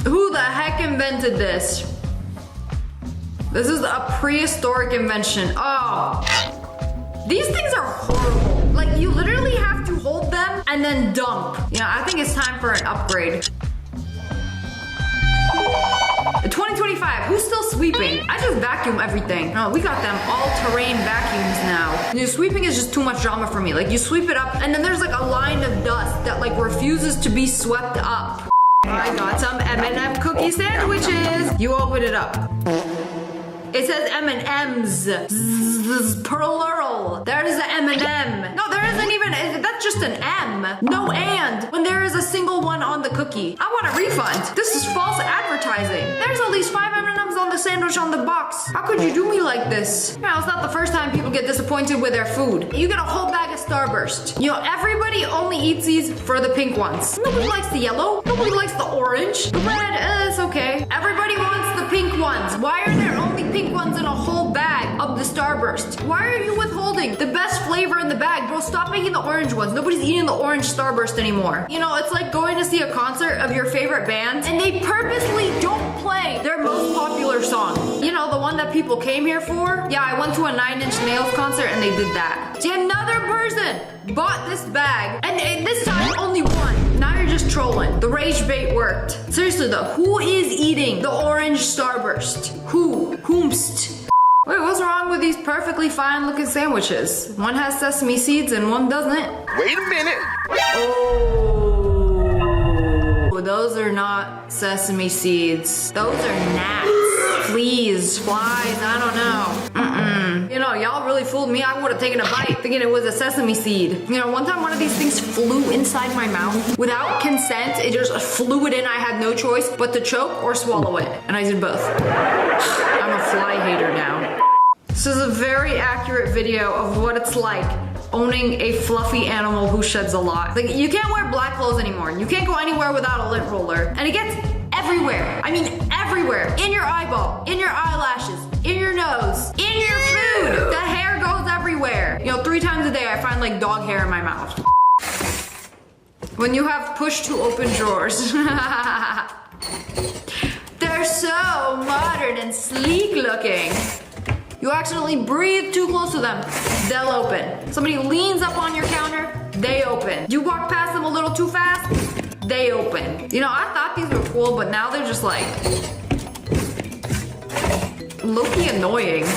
A: Who the heck invented this? This is a prehistoric invention. Oh, these things are horrible. Like, you literally have to hold them and then dump. You know, I think it's time for an upgrade. 2025, who's still sweeping? I just vacuum everything. No, we got them all-terrain vacuums now. You know, sweeping is just too much drama for me. Like, you sweep it up and then there's like a line of dust that like refuses to be swept up. I got some M&M cookie sandwiches. You open it up. It says M&M's. Plural. There is an M&M. No, there isn't even. That's just an M. No and. When there is a single one on the cookie. I want a refund. This is false advertising. There's at least 5 M&Ms on the sandwich on the box. How could you do me like this? You know, it's not the first time people get disappointed with their food. You get a whole bag of Starburst. You know, everybody only eats these for the pink ones. Nobody likes the yellow. Nobody likes the orange. The red, it's okay. Everybody wants the pink ones. Why are there only pink ones in a whole bag of the Starburst? Why are you withholding the best flavor in the bag? Bro, stop making the orange ones. Nobody's eating the orange Starburst anymore. You know, it's like going to see a concert of your favorite band and they purposely don't play their most popular song. You know, the one that people came here for? Yeah, I went to a 9 Inch Nails concert and they did that. See, another person bought this bag and this time only one. Now you're just trolling. The rage bait worked. Seriously though, who is eating the orange Starburst? Who? Whomst? Wait, what's wrong with these perfectly fine looking sandwiches? One has sesame seeds and one doesn't.
G: Wait a minute.
A: Oh, those are not sesame seeds. Those are gnats. Fleas, flies, I don't know. You know, y'all really fooled me. I would have taken a bite thinking it was a sesame seed. You know, one time one of these things flew inside my mouth without consent. It just flew it in. I had no choice but to choke or swallow it. And I did both. I'm a fly hater now. This is a very accurate video of what it's like owning a fluffy animal who sheds a lot. Like, you can't wear black clothes anymore. You can't go anywhere without a lint roller. And it gets everywhere. I mean, everywhere. In your eyeball, in your eyelashes, in your nose, in your food. The hair goes everywhere. You know, 3 times a day I find like dog hair in my mouth. When you have push to open drawers. They're so modern and sleek looking. You accidentally breathe too close to them, they'll open. Somebody leans up on your counter, they open. You walk past them a little too fast, they open. You know, I thought these were cool, but now they're just like low-key annoying.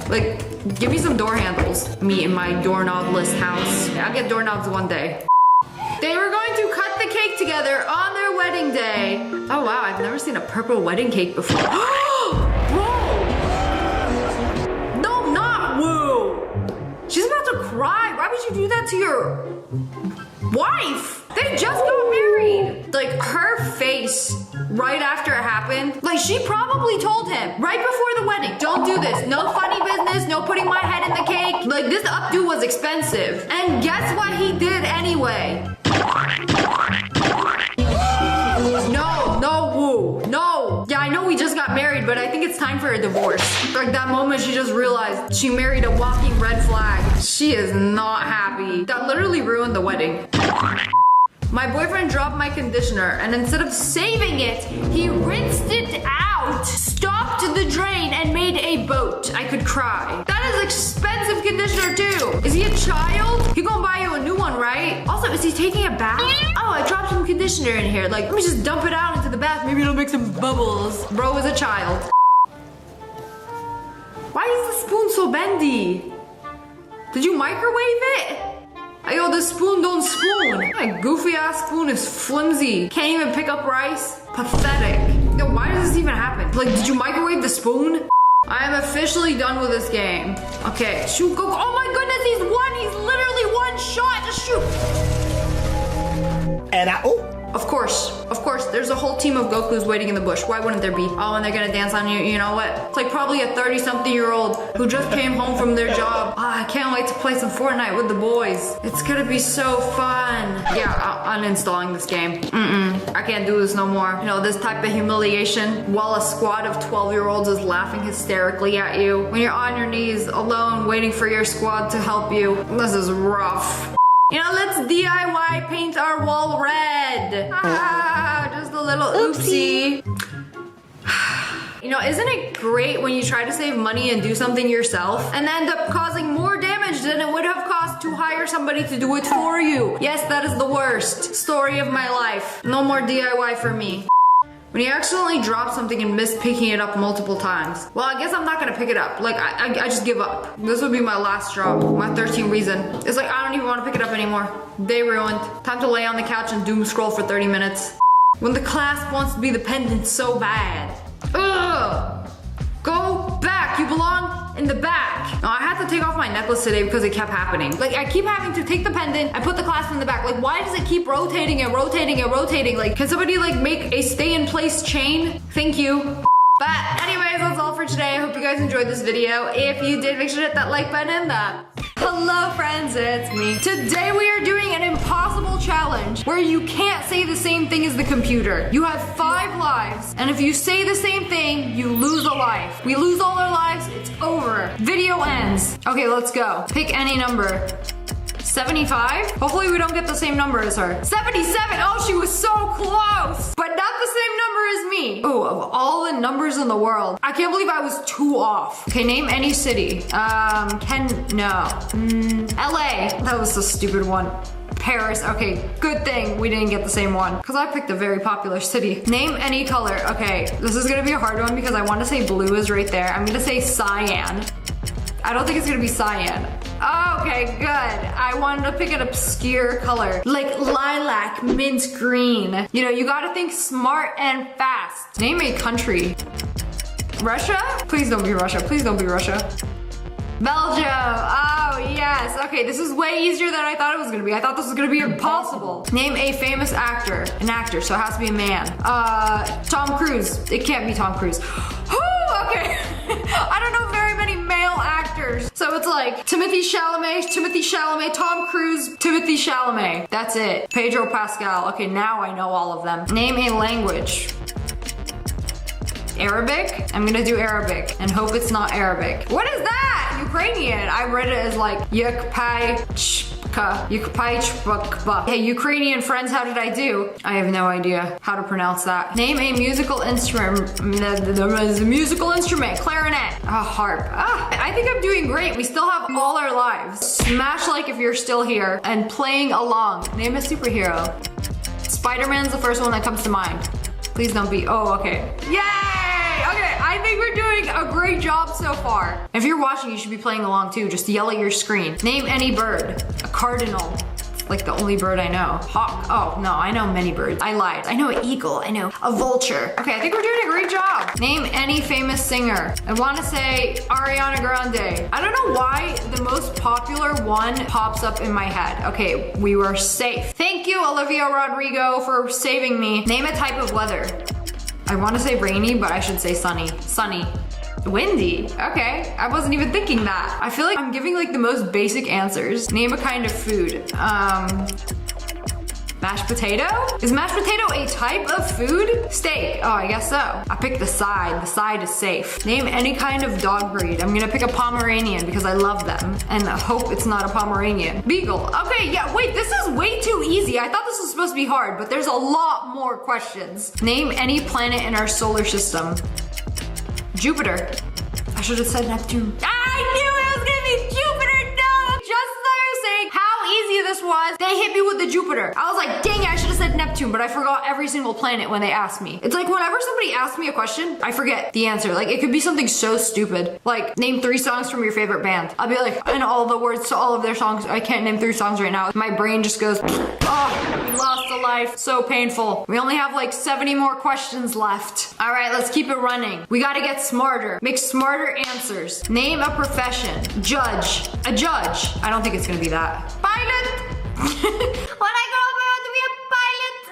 A: Like, give me some door handles. Me in my doorknobless house. I'll get doorknobs one day. They were going to cut the cake together on their wedding day. Oh wow, I've never seen a purple wedding cake before. She's about to cry. Why would you do that to your wife? They just got married. Like, her face right after it happened, like, she probably told him right before the wedding, don't do this. No funny business, no putting my head in the cake. Like, this updo was expensive. And guess what he did anyway? No, woo, no. Yeah, I know we just got married, but I think it's time for a divorce. Like, that moment she just realized she married a walking red flag. She is not happy. That literally ruined the wedding. My boyfriend dropped my conditioner, and instead of saving it, he rinsed it out, stopped the drain, and made a boat. I could cry. That is expensive conditioner too. Is he a child? He gonna buy you a new one, right? Also, is he taking a bath? Oh, I dropped some conditioner in here. Like, let me just dump it out into the bath. Maybe it'll make some bubbles. Bro is a child. Why is the spoon so bendy? Did you microwave it? Yo, the spoon don't spoon. My goofy ass spoon is flimsy. Can't even pick up rice. Pathetic. Yo, why does this even happen? Like, did you microwave the spoon? I am officially done with this game. Okay, shoot, go. Oh my goodness, he's literally one shot. Just shoot.
E: And
A: Of course, there's a whole team of Gokus waiting in the bush. Why wouldn't there be? Oh, and they're gonna dance on you. You know what? It's like probably a 30-something-year-old who just came home from their job. I can't wait to play some Fortnite with the boys. It's gonna be so fun. Yeah, I'm uninstalling this game. I can't do this no more. You know, this type of humiliation while a squad of 12-year-olds is laughing hysterically at you. When you're on your knees, alone, waiting for your squad to help you. This is rough. You know, let's DIY paint our wall red. Just a little oopsie. You know, isn't it great when you try to save money and do something yourself and end up causing more damage than it would have cost to hire somebody to do it for you? Yes, that is the worst story of my life. No more DIY for me. When you accidentally drop something and miss picking it up multiple times. Well, I guess I'm not gonna pick it up. Like, I just give up. This would be my last drop. My 13th reason. It's like, I don't even want to pick it up anymore. Day ruined. Time to lay on the couch and doom scroll for 30 minutes. When the clasp wants to be the pendant so bad. Ugh! Go back! You belong in the back. No, I had to take off my necklace today because it kept happening. Like, I keep having to take the pendant and put the clasp in the back. Like, why does it keep rotating and rotating and rotating? Like, can somebody like make a stay in place chain? Thank you. But anyways, that's all for today. I hope you guys enjoyed this video. If you did, make sure to hit that like button and that. Hello friends, it's me. Today we are doing an impossible challenge where you can't say the same thing as the computer. You have 5 lives, and if you say the same thing, you lose a life. We lose all our lives, it's over. Video ends. Okay, let's go. Pick any number. 75? Hopefully we don't get the same number as her. 77! Oh, she was so close! But not the same number as me. Oh, of all the numbers in the world, I can't believe I was 2 off. Okay, name any city. LA. That was a stupid one. Paris. Okay, good thing we didn't get the same one because I picked a very popular city. Name any color. Okay, this is gonna be a hard one because I want to say blue is right there. I'm gonna say cyan. I don't think it's gonna be cyan. Okay, good. I wanted to pick an obscure color, like lilac, mint green. You know, you gotta think smart and fast. Name a country. Russia? Please don't be Russia. Please don't be Russia. Belgium. Oh, yes. Okay, this is way easier than I thought it was gonna be. I thought this was gonna be impossible. Name a famous actor. An actor, so it has to be a man. Tom Cruise. It can't be Tom Cruise. Okay. I don't know very many male actors. So it's like Timothée Chalamet, Tom Cruise, Timothée Chalamet. That's it. Pedro Pascal. Okay, now I know all of them. Name a language. Arabic? I'm gonna do Arabic and hope it's not Arabic. What is that? Ukrainian. I read it as like Yukpaichpaka. Hey, Ukrainian friends, how did I do? I have no idea how to pronounce that. Name a musical instrument. Musical instrument. Clarinet. A harp. I think I'm doing great. We still have all our lives. Smash like if you're still here and playing along. Name a superhero. Spider-Man's the first one that comes to mind. Please don't be. Oh, okay. Yay! Okay, I think we're doing a great job so far. If you're watching, you should be playing along too. Just yell at your screen. Name any bird. A cardinal. Like the only bird I know. Hawk. Oh, no, I know many birds. I lied. I know an eagle. I know a vulture. Okay, I think we're doing a great job. Name any famous singer. I want to say Ariana Grande. I don't know why the most popular one pops up in my head. Okay, we were safe. Thank you, Olivia Rodrigo, for saving me. Name a type of weather. I want to say rainy, but I should say sunny. Sunny. Windy. Okay, I wasn't even thinking that. I feel like I'm giving like the most basic answers. Name a kind of food. Mashed potato? Is mashed potato a type of food? Steak. Oh, I guess so. I picked the side. The side is safe. Name any kind of dog breed. I'm gonna pick a Pomeranian because I love them. And I hope it's not a Pomeranian. Beagle. Okay, yeah, wait, this is way too easy. I thought this was supposed to be hard, but there's a lot more questions. Name any planet in our solar system. Jupiter. I should have said Neptune. I knew it was gonna be Jupiter. No, just as I was saying how easy this was, they hit me with the Jupiter. I was like, dang it, I should have said Neptune, but I forgot every single planet when they asked me. It's like whenever somebody asks me a question, I forget the answer. Like it could be something so stupid. Like name 3 songs from your favorite band. I'll be like, and all the words to all of their songs. I can't name 3 songs right now. My brain just goes, oh, we lost a life. So painful. We only have like 70 more questions left. All right, let's keep it running. We gotta get smarter. Make smarter answers. Name a profession. Judge. A judge. I don't think it's gonna be that. Pilot. When I grow up, I want to be a pilot.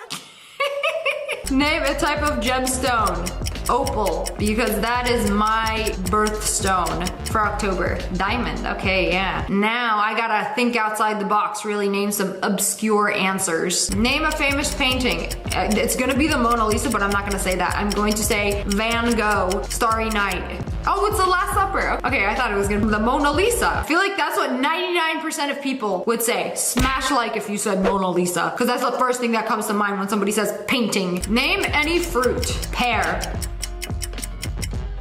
A: Name a type of gemstone. Opal, because that is my birthstone for October. Diamond, okay, yeah. Now I gotta think outside the box, really name some obscure answers. Name a famous painting. It's gonna be the Mona Lisa, but I'm not gonna say that. I'm going to say Van Gogh, Starry Night. Oh, it's the Last Supper. Okay, I thought it was gonna be the Mona Lisa. I feel like that's what 99% of people would say. Smash like if you said Mona Lisa, because that's the first thing that comes to mind when somebody says painting. Name any fruit. Pear.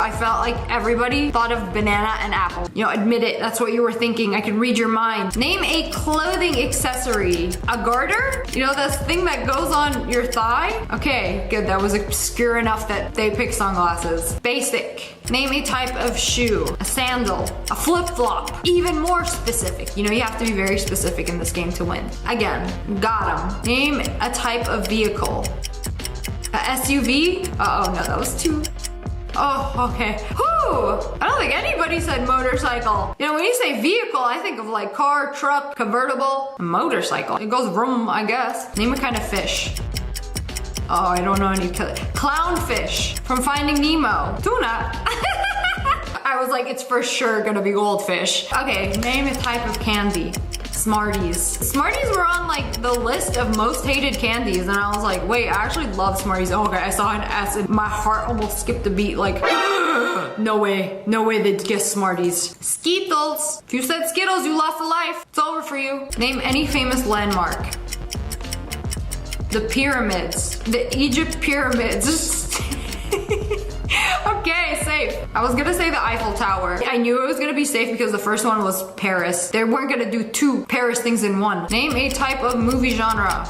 A: I felt like everybody thought of banana and apple. You know, admit it, that's what you were thinking. I could read your mind. Name a clothing accessory. A garter? You know, this thing that goes on your thigh? Okay, good, that was obscure enough that they picked sunglasses. Basic. Name a type of shoe. A sandal. A flip-flop. Even more specific. You know, you have to be very specific in this game to win. Again, got 'em. Name a type of vehicle. A SUV? Uh-oh, no, that was too... Oh, okay. Whew! I don't think anybody said motorcycle. You know, when you say vehicle, I think of like car, truck, convertible, motorcycle. It goes vroom, I guess. Name a kind of fish. Oh, I don't know any. Clownfish from Finding Nemo. Tuna. I was like, it's for sure gonna be goldfish. Okay, name a type of candy. Smarties. Smarties were on like the list of most hated candies, and I was like, wait, I actually love Smarties. Oh, okay, I saw an S and my heart almost skipped a beat. Like, no way they'd guess Smarties. Skittles. If you said Skittles, you lost a life. It's over for you. Name any famous landmark. The pyramids. The Egypt pyramids. Okay, safe. I was gonna say the Eiffel Tower. I knew it was gonna be safe because the first one was Paris. They weren't gonna do two Paris things in one. Name a type of movie genre.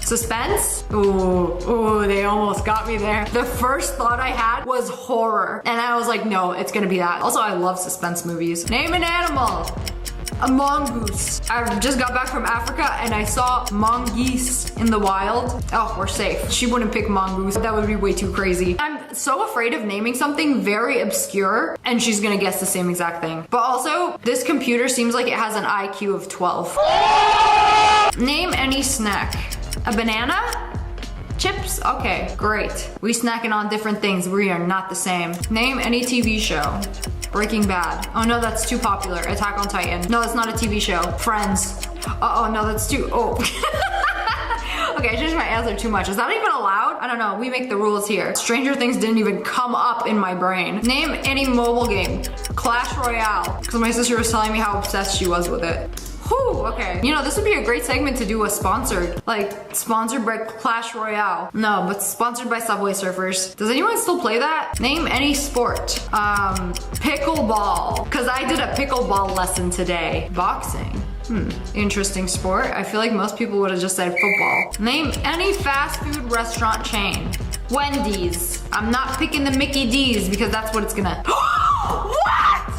A: Suspense? Ooh, they almost got me there. The first thought I had was horror. And I was like, no, it's gonna be that. Also, I love suspense movies. Name an animal. A mongoose. I just got back from Africa and I saw mongoose in the wild. Oh, we're safe. She wouldn't pick mongoose. That would be way too crazy. I'm so afraid of naming something very obscure and she's gonna guess the same exact thing. But also, this computer seems like it has an IQ of 12. Name any snack. A banana? Chips? Okay, great. We snacking on different things. We are not the same. Name any TV show. Breaking Bad. Oh no, that's too popular. Attack on Titan. No, that's not a TV show. Friends. Uh-oh, no, that's too... Oh. Okay, I changed my answer too much. Is that even allowed? I don't know. We make the rules here. Stranger Things didn't even come up in my brain. Name any mobile game. Clash Royale. Because my sister was telling me how obsessed she was with it. Whew, okay. You know, this would be a great segment to do a sponsored. Like, sponsored by Clash Royale. No, but sponsored by Subway Surfers. Does anyone still play that? Name any sport. Pickleball. Because I did a pickleball lesson today. Boxing. Interesting sport. I feel like most people would have just said football. Name any fast food restaurant chain. Wendy's. I'm not picking the Mickey D's because that's what it's gonna... What?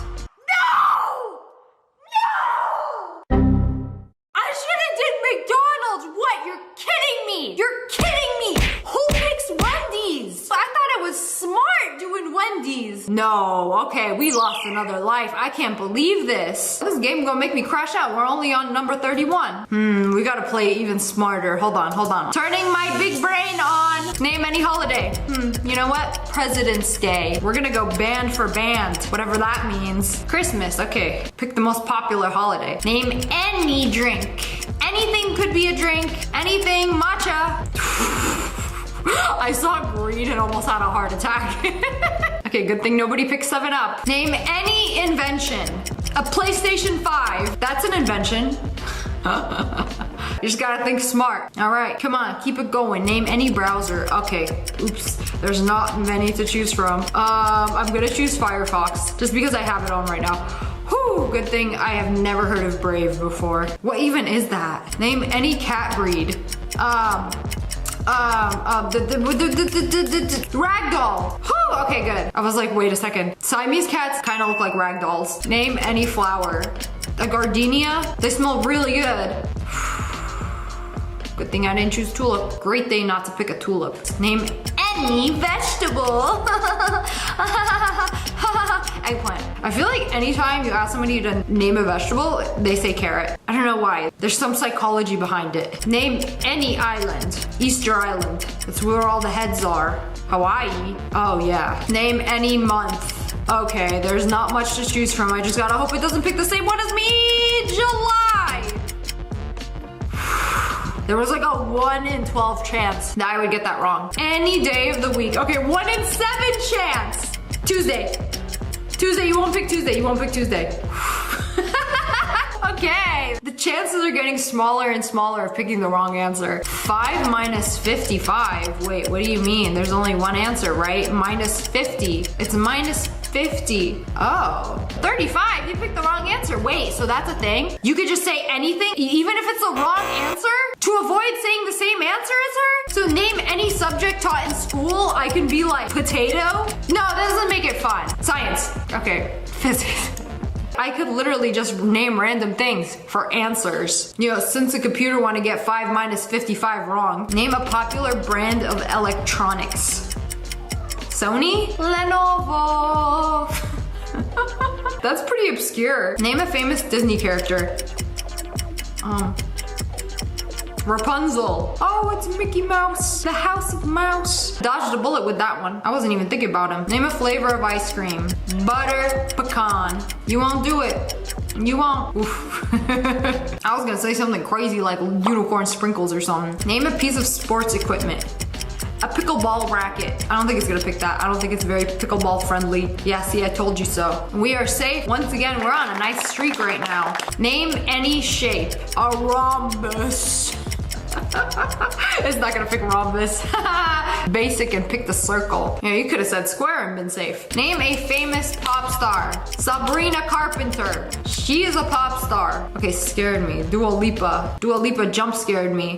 A: What? You're kidding me! You're kidding me! Who picks Wendy's? I thought I was smart doing Wendy's. No, okay, we lost another life. I can't believe this. This game gonna make me crash out. We're only on number 31. We gotta play even smarter. Hold on. Turning my big brain on. Name any holiday. You know what? President's Day. We're gonna go band for band, whatever that means. Christmas, okay. Pick the most popular holiday. Name any drink. Anything could be a drink. Anything. Matcha. I saw green and almost had a heart attack. Okay, good thing nobody picked 7-Up. Name any invention. A PlayStation 5. That's an invention. You just gotta think smart. All right, come on, keep it going. Name any browser. Okay, oops, there's not many to choose from. I'm gonna choose Firefox just because I have it on right now. Whew, good thing I have never heard of Brave before. What even is that? Name any cat breed. Ragdoll. Whew, okay, good. I was like, wait a second. Siamese cats kind of look like ragdolls. Name any flower. A gardenia. They smell really good. Good thing I didn't choose tulip. Great day not to pick a tulip. Name any vegetable. Eggplant. I feel like anytime you ask somebody to name a vegetable, they say carrot. I don't know why. There's some psychology behind it. Name any island. Easter Island. That's where all the heads are. Hawaii. Oh yeah. Name any month. Okay, there's not much to choose from. I just gotta hope it doesn't pick the same one as me. July. There was like a 1 in 12 chance that I would get that wrong. Any day of the week. Okay, 1 in 7 chance. Tuesday. Tuesday, you won't pick Tuesday. You won't pick Tuesday. Okay, the chances are getting smaller and smaller of picking the wrong answer. 5 minus 55. Wait, what do you mean? There's only one answer, right? Minus 50. It's minus 50. Oh, 35. You picked the wrong answer. Wait, so that's a thing? You could just say anything, even if it's the wrong answer, to avoid saying the same answer as her? So name any subject taught in school. I can be like potato. No, that doesn't make it fun. Science. Okay, physics. I could literally just name random things for answers. You know, since the computer want to get 5 minus 55 wrong. Name a popular brand of electronics. Sony? Lenovo. That's pretty obscure. Name a famous Disney character. Rapunzel. Oh, it's Mickey Mouse. The House of Mouse. Dodged a bullet with that one. I wasn't even thinking about him. Name a flavor of ice cream. Butter pecan. You won't do it. You won't. Oof. I was gonna say something crazy like unicorn sprinkles or something. Name a piece of sports equipment. A pickleball racket. I don't think it's gonna pick that. I don't think it's very pickleball friendly. Yeah, see, I told you so. We are safe. Once again, we're on a nice streak right now. Name any shape. A rhombus. It's not gonna pick rhombus. Basic and pick the circle. Yeah, you could have said square and been safe. Name a famous pop star. Sabrina Carpenter. She is a pop star. Okay, scared me. Dua Lipa. Dua Lipa jump scared me.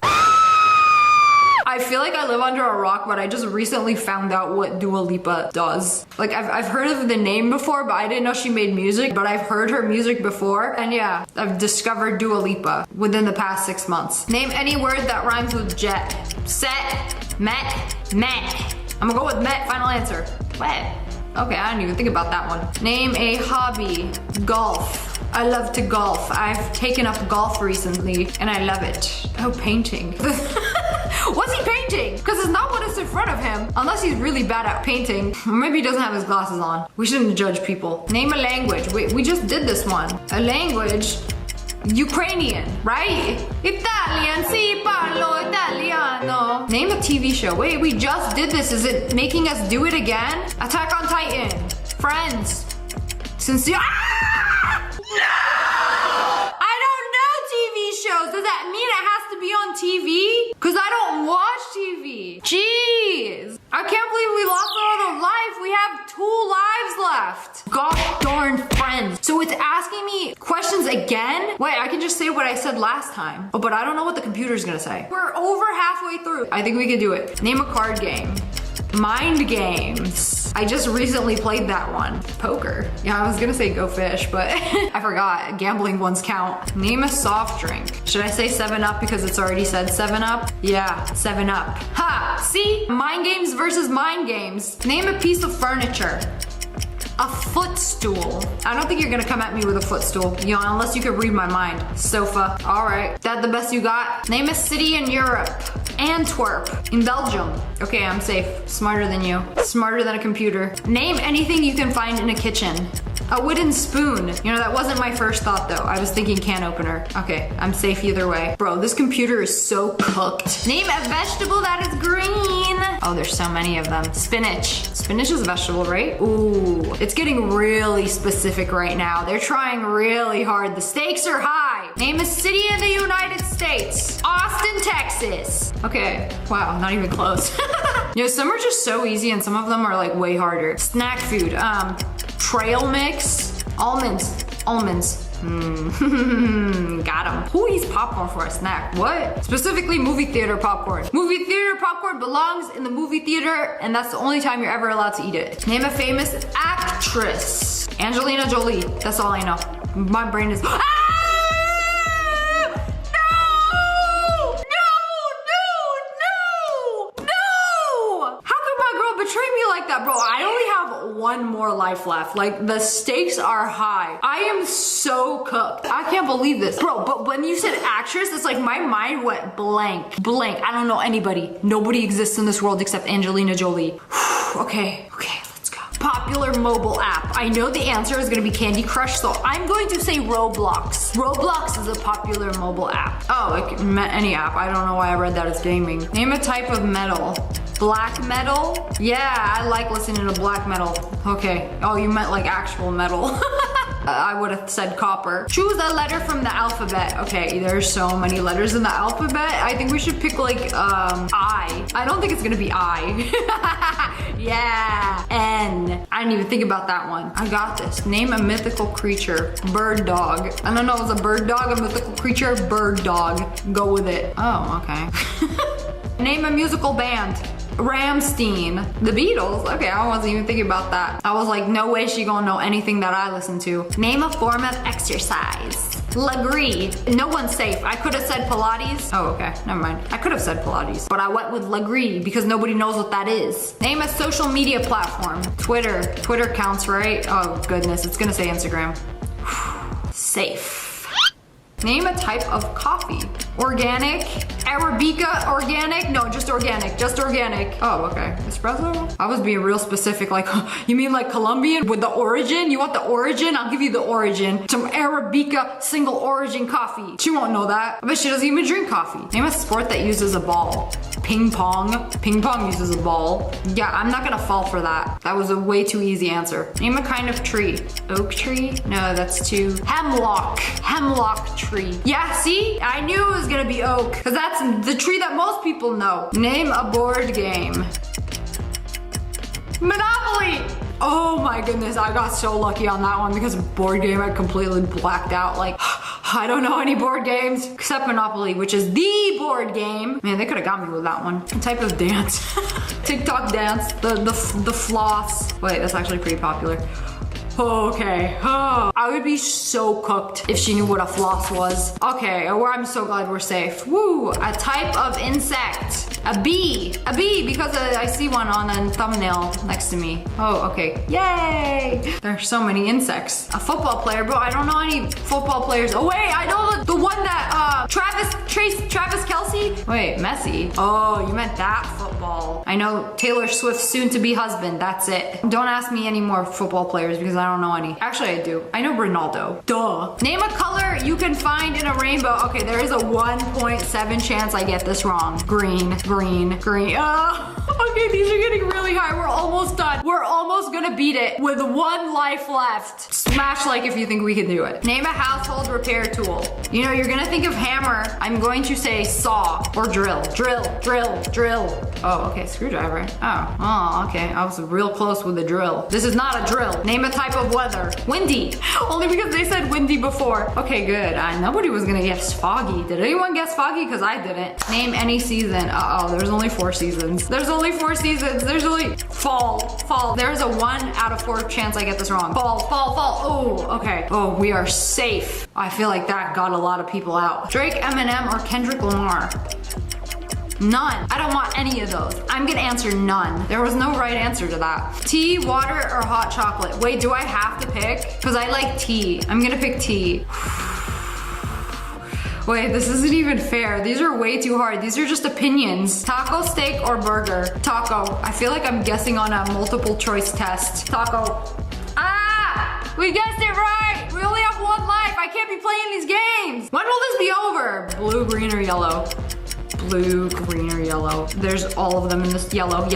A: I feel like I live under a rock, but I just recently found out what Dua Lipa does. Like, I've heard of the name before, but I didn't know she made music, but I've heard her music before. And yeah, I've discovered Dua Lipa within the past 6 months. Name any word that rhymes with jet. Set, met, met. I'm gonna go with met, final answer. What? Okay, I didn't even think about that one. Name a hobby. Golf. I love to golf. I've taken up golf recently and I love it. Oh, painting. What's he painting? Because it's not what is in front of him. Unless he's really bad at painting. Or maybe he doesn't have his glasses on. We shouldn't judge people. Name a language. We just did this one. A language. Ukrainian, right? Italian, si parlo italiano. Name a TV show. Wait, we just did this. Is it making us do it again? Attack on Titan. Friends. Sincere. I don't know TV shows. Does that mean it has to be on TV? Because I don't watch TV. Jeez. I can't believe we lost another life. We have 2 lives left. God darn Friends. So it's asking me questions again? Wait, I can just say what I said last time. Oh, but I don't know what the computer's gonna say. We're over halfway through. I think we can do it. Name a card game. Mind games. I just recently played that one. Poker. Yeah, I was gonna say Go Fish, but I forgot. Gambling ones count. Name a soft drink. Should I say 7-Up because it's already said 7-Up? Yeah, 7-Up. Ha! See? Mind games versus mind games. Name a piece of furniture. A footstool. I don't think you're gonna come at me with a footstool, you know, unless you could read my mind. Sofa. All right. That the best you got? Name a city in Europe. Antwerp. In Belgium. Okay, I'm safe. Smarter than you. Smarter than a computer. Name anything you can find in a kitchen. A wooden spoon. You know, that wasn't my first thought though. I was thinking can opener. Okay, I'm safe either way. Bro, this computer is so cooked. Name a vegetable that is green. Oh, there's so many of them. Spinach. Spinach is a vegetable, right? Ooh, it's getting really specific right now. They're trying really hard. The stakes are high. Name a city in the United States. Austin, Texas. Okay, wow, not even close. You know, some are just so easy and some of them are like way harder. Snack food, trail mix, almonds. Got him. Who eats popcorn for a snack? What? Specifically movie theater popcorn. Movie theater popcorn belongs in the movie theater and that's the only time you're ever allowed to eat it. Name a famous actress. Angelina Jolie. That's all I know. My brain is... Ah! No! How could my girl betray me like that, bro. I only have one more life left. Like, the stakes are high. I am so cooked. I can't believe this. Bro, but when you said actress, it's like my mind went blank. Blank. I don't know anybody. Nobody exists in this world except Angelina Jolie. Okay, let's go. Popular mobile app. I know the answer is gonna be Candy Crush, so I'm going to say Roblox. Roblox is a popular mobile app. Oh, it meant any app. I don't know why I read that as gaming. Name a type of metal. Black metal? Yeah, I like listening to black metal. Okay. Oh, you meant like actual metal. I would have said copper. Choose a letter from the alphabet. Okay, there's so many letters in the alphabet. I think we should pick like I. I don't think it's gonna be I. Yeah. N. I didn't even think about that one. I got this. Name a mythical creature. Bird dog. I don't know if it's a bird dog, a mythical creature. Bird dog. Go with it. Oh, okay. Name a musical band. Ramstein. The Beatles? Okay, I wasn't even thinking about that. I was like, no way she gonna know anything that I listen to. Name a form of exercise. Legree. No one's safe. I could have said Pilates. Oh, okay. Never mind. I could have said Pilates, but I went with Legree because nobody knows what that is. Name a social media platform. Twitter. Twitter counts, right? Oh, goodness. It's gonna say Instagram. Safe. Name a type of coffee. Organic, Arabica, organic? No, just organic, just organic. Oh, okay. Espresso? I was being real specific, like, you mean like Colombian with the origin? You want the origin? I'll give you the origin. Some Arabica single origin coffee. She won't know that. I bet she doesn't even drink coffee. Name a sport that uses a ball. Ping pong. Ping pong uses a ball. Yeah, I'm not gonna fall for that. That was a way too easy answer. Name a kind of tree. Oak tree? No, that's too. Hemlock. Hemlock tree. Yeah, see? I knew it was gonna be oak, because that's the tree that most people know. Name a board game. Monopoly! Oh my goodness, I got so lucky on that one because board game I completely blacked out. Like, I don't know any board games except Monopoly, which is the board game. Man, they could have got me with that one. A type of dance. TikTok dance, the floss. Wait, that's actually pretty popular. Okay, I would be so cooked if she knew what a floss was. Okay, well, I'm so glad we're safe. Woo, a type of insect. A bee, because I see one on a thumbnail next to me. Oh, okay, yay. There's so many insects. A football player, bro, I don't know any football players. Oh wait, I know the one that, Travis Kelce? Wait, Messi. Oh, you meant that football. I know Taylor Swift's soon-to-be husband, that's it. Don't ask me any more football players because I don't know any. Actually, I do. I know Ronaldo. Duh. Name a color you can find in a rainbow. Okay, there is a 1.7 chance I get this wrong. Green, green, green. Okay, these are getting really high. We're almost done. We're almost gonna beat it with one life left. Smash like if you think we can do it. Name a household repair tool. You know, you're gonna think of hammer. I'm going to say saw or drill. Drill, drill, drill. Oh, okay, screwdriver. Oh, okay. I was real close with the drill. This is not a drill. Name a type of weather. Windy. Only because they said windy before. Okay, good. Nobody was gonna guess foggy. Did anyone guess foggy? Because I didn't. Name any season. Uh-oh, there's only 4 seasons. There's only 4 seasons. There's only fall. There's a 1 out of 4 chance I get this wrong. Fall. Oh, okay. Oh, we are safe. I feel like that got a lot of people out. Drake, Eminem, or Kendrick Lamar? None. I don't want any of those. I'm gonna answer none. There was no right answer to that. Tea, water, or hot chocolate? Wait, do I have to pick? Because I like tea. I'm gonna pick tea. Wait, this isn't even fair. These are way too hard. These are just opinions. Taco, steak, or burger? Taco. I feel like I'm guessing on a multiple choice test. Taco. Ah! We guessed it right! We only have 1 life. I can't be playing these games. When will this be over? Blue, green, or yellow? Blue, green, or yellow. There's all of them in this yellow. No!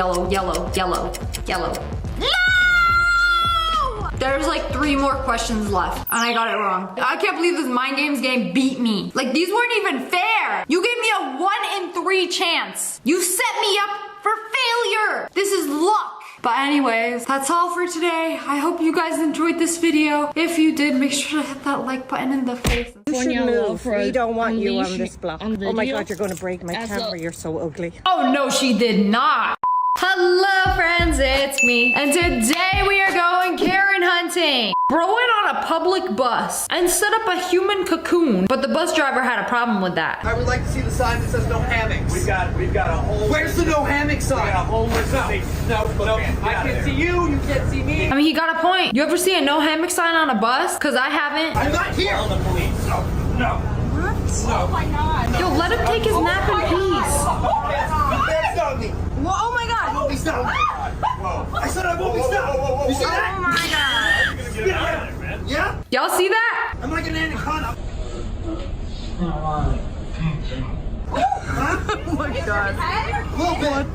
A: There's like 3 more questions left, and I got it wrong. I can't believe this mind games game beat me. Like, these weren't even fair. You gave me a 1 in 3 chance. You set me up for failure. This is luck. But anyways, that's all for today. I hope you guys enjoyed this video. If you did, make sure to hit that like button in the face.
I: You should move. We don't want you on this block. Oh my god, you're going to break my camera. You're so ugly.
A: Oh no, she did not. Hello friends, it's me. And today we are going Karen hunting. Bro went on a public bus and set up a human cocoon, but the bus driver had a problem with that.
G: I would like to see the sign that says no hammocks. We've got a whole... Where's the no hammock sign? We got a whole list of things. No, I can't see you can't see me.
A: I mean, he got a point. You ever see a no hammock sign on a bus? Cause I haven't.
G: I'm not here. Call the police. No.
A: What? Oh my God. Yo, let him take his nap in peace.
G: That's not me.
C: Well, oh my God.
G: I won't be stopped. Whoa. I said I won't be stopped. You see that?
C: Oh my God.
G: Yeah?
A: Y'all see that?
G: I'm like an anaconda.
C: Oh my God.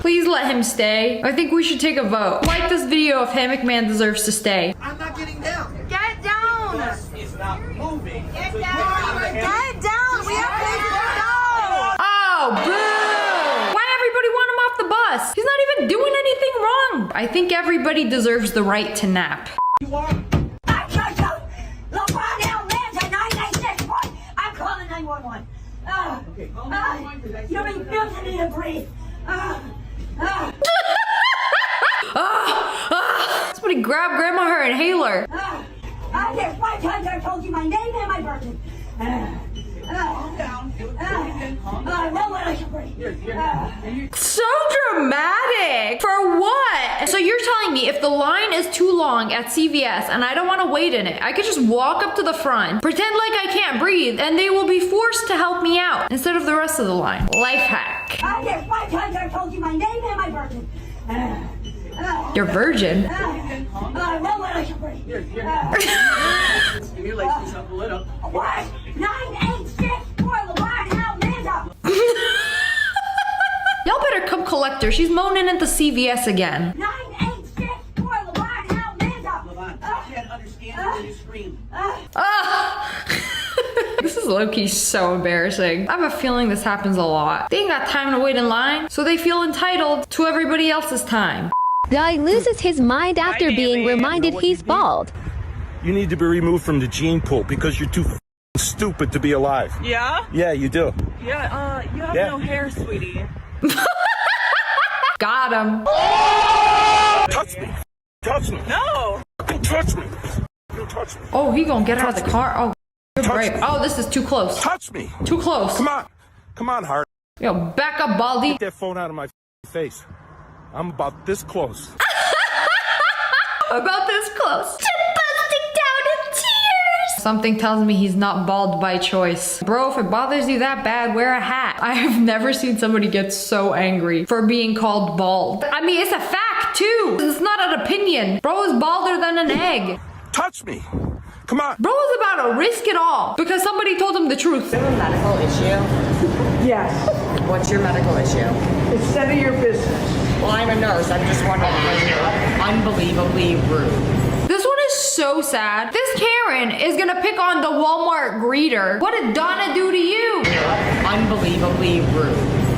A: Please let him stay. I think we should take a vote. Like this video if Hammock Man deserves to stay.
G: I'm not getting down.
C: Get down.
G: It's not moving.
C: Get down. Get down. We have places to go.
A: Oh, boo! Why everybody want him off the bus? He's not even doing anything wrong. I think everybody deserves the right to nap.
G: You are.
C: I'm calling 911.
G: Okay, call 911.
C: You ain't nothing to breathe.
A: Somebody grab Grandma her inhaler.
C: There's 5 times I told you my name and my birthday.
G: Calm down.
C: No one I can breathe.
A: So dramatic. For what? So you're telling me if the line is too long at CVS and I don't want to wait in it, I could just walk up to the front, pretend like I can't breathe, and they will be forced to help me out instead of the rest of the line. Life hack.
C: There's 5 times I told you my name and my birthday.
A: You're virgin.
C: No one I can breathe.
G: Your license up a little.
C: What? 986 for the White House Linda.
A: Y'all better come collect her. She's moaning at the CVS again.
C: 986 for the White House Linda.
G: I can't understand when you scream.
A: This is low-key so embarrassing. I have a feeling this happens a lot. They ain't got time to wait in line, so they feel entitled to everybody else's time.
B: Guy loses his mind after being reminded he's bald.
E: You need to be removed from the gene pool because you're too stupid to be alive.
I: Yeah?
E: Yeah, you do.
I: Yeah, you have
E: Yeah.
I: no hair, sweetie.
A: Got him.
E: Touch me. Touch me.
I: No!
E: Don't touch me. Don't touch me.
A: Oh, he gonna get out of the car. Oh, good
E: Touch
A: break.
E: me.
A: Oh, this is too close.
E: Touch me.
A: Too close.
E: Come on. Come on, Hart.
A: Yo, back up, Baldy.
E: Get that phone out of my face. I'm about this close.
A: About this close to busting down in tears. Something tells me he's not bald by choice. Bro, if it bothers you that bad, wear a hat. I have never seen somebody get so angry for being called bald. I mean, it's a fact too. It's not an opinion. Bro is balder than an egg.
E: Touch me. Come on.
A: Bro is about to risk it all because somebody told him the truth.
I: You have a medical issue?
L: Yes,
I: What's your medical issue?
L: it's none of your business.
I: Well, I'm a nurse. I'm just wondering because you're unbelievably rude.
A: This one is so sad. This Karen is gonna pick on the Walmart greeter. What did Donna do to you?
I: Unbelievably rude.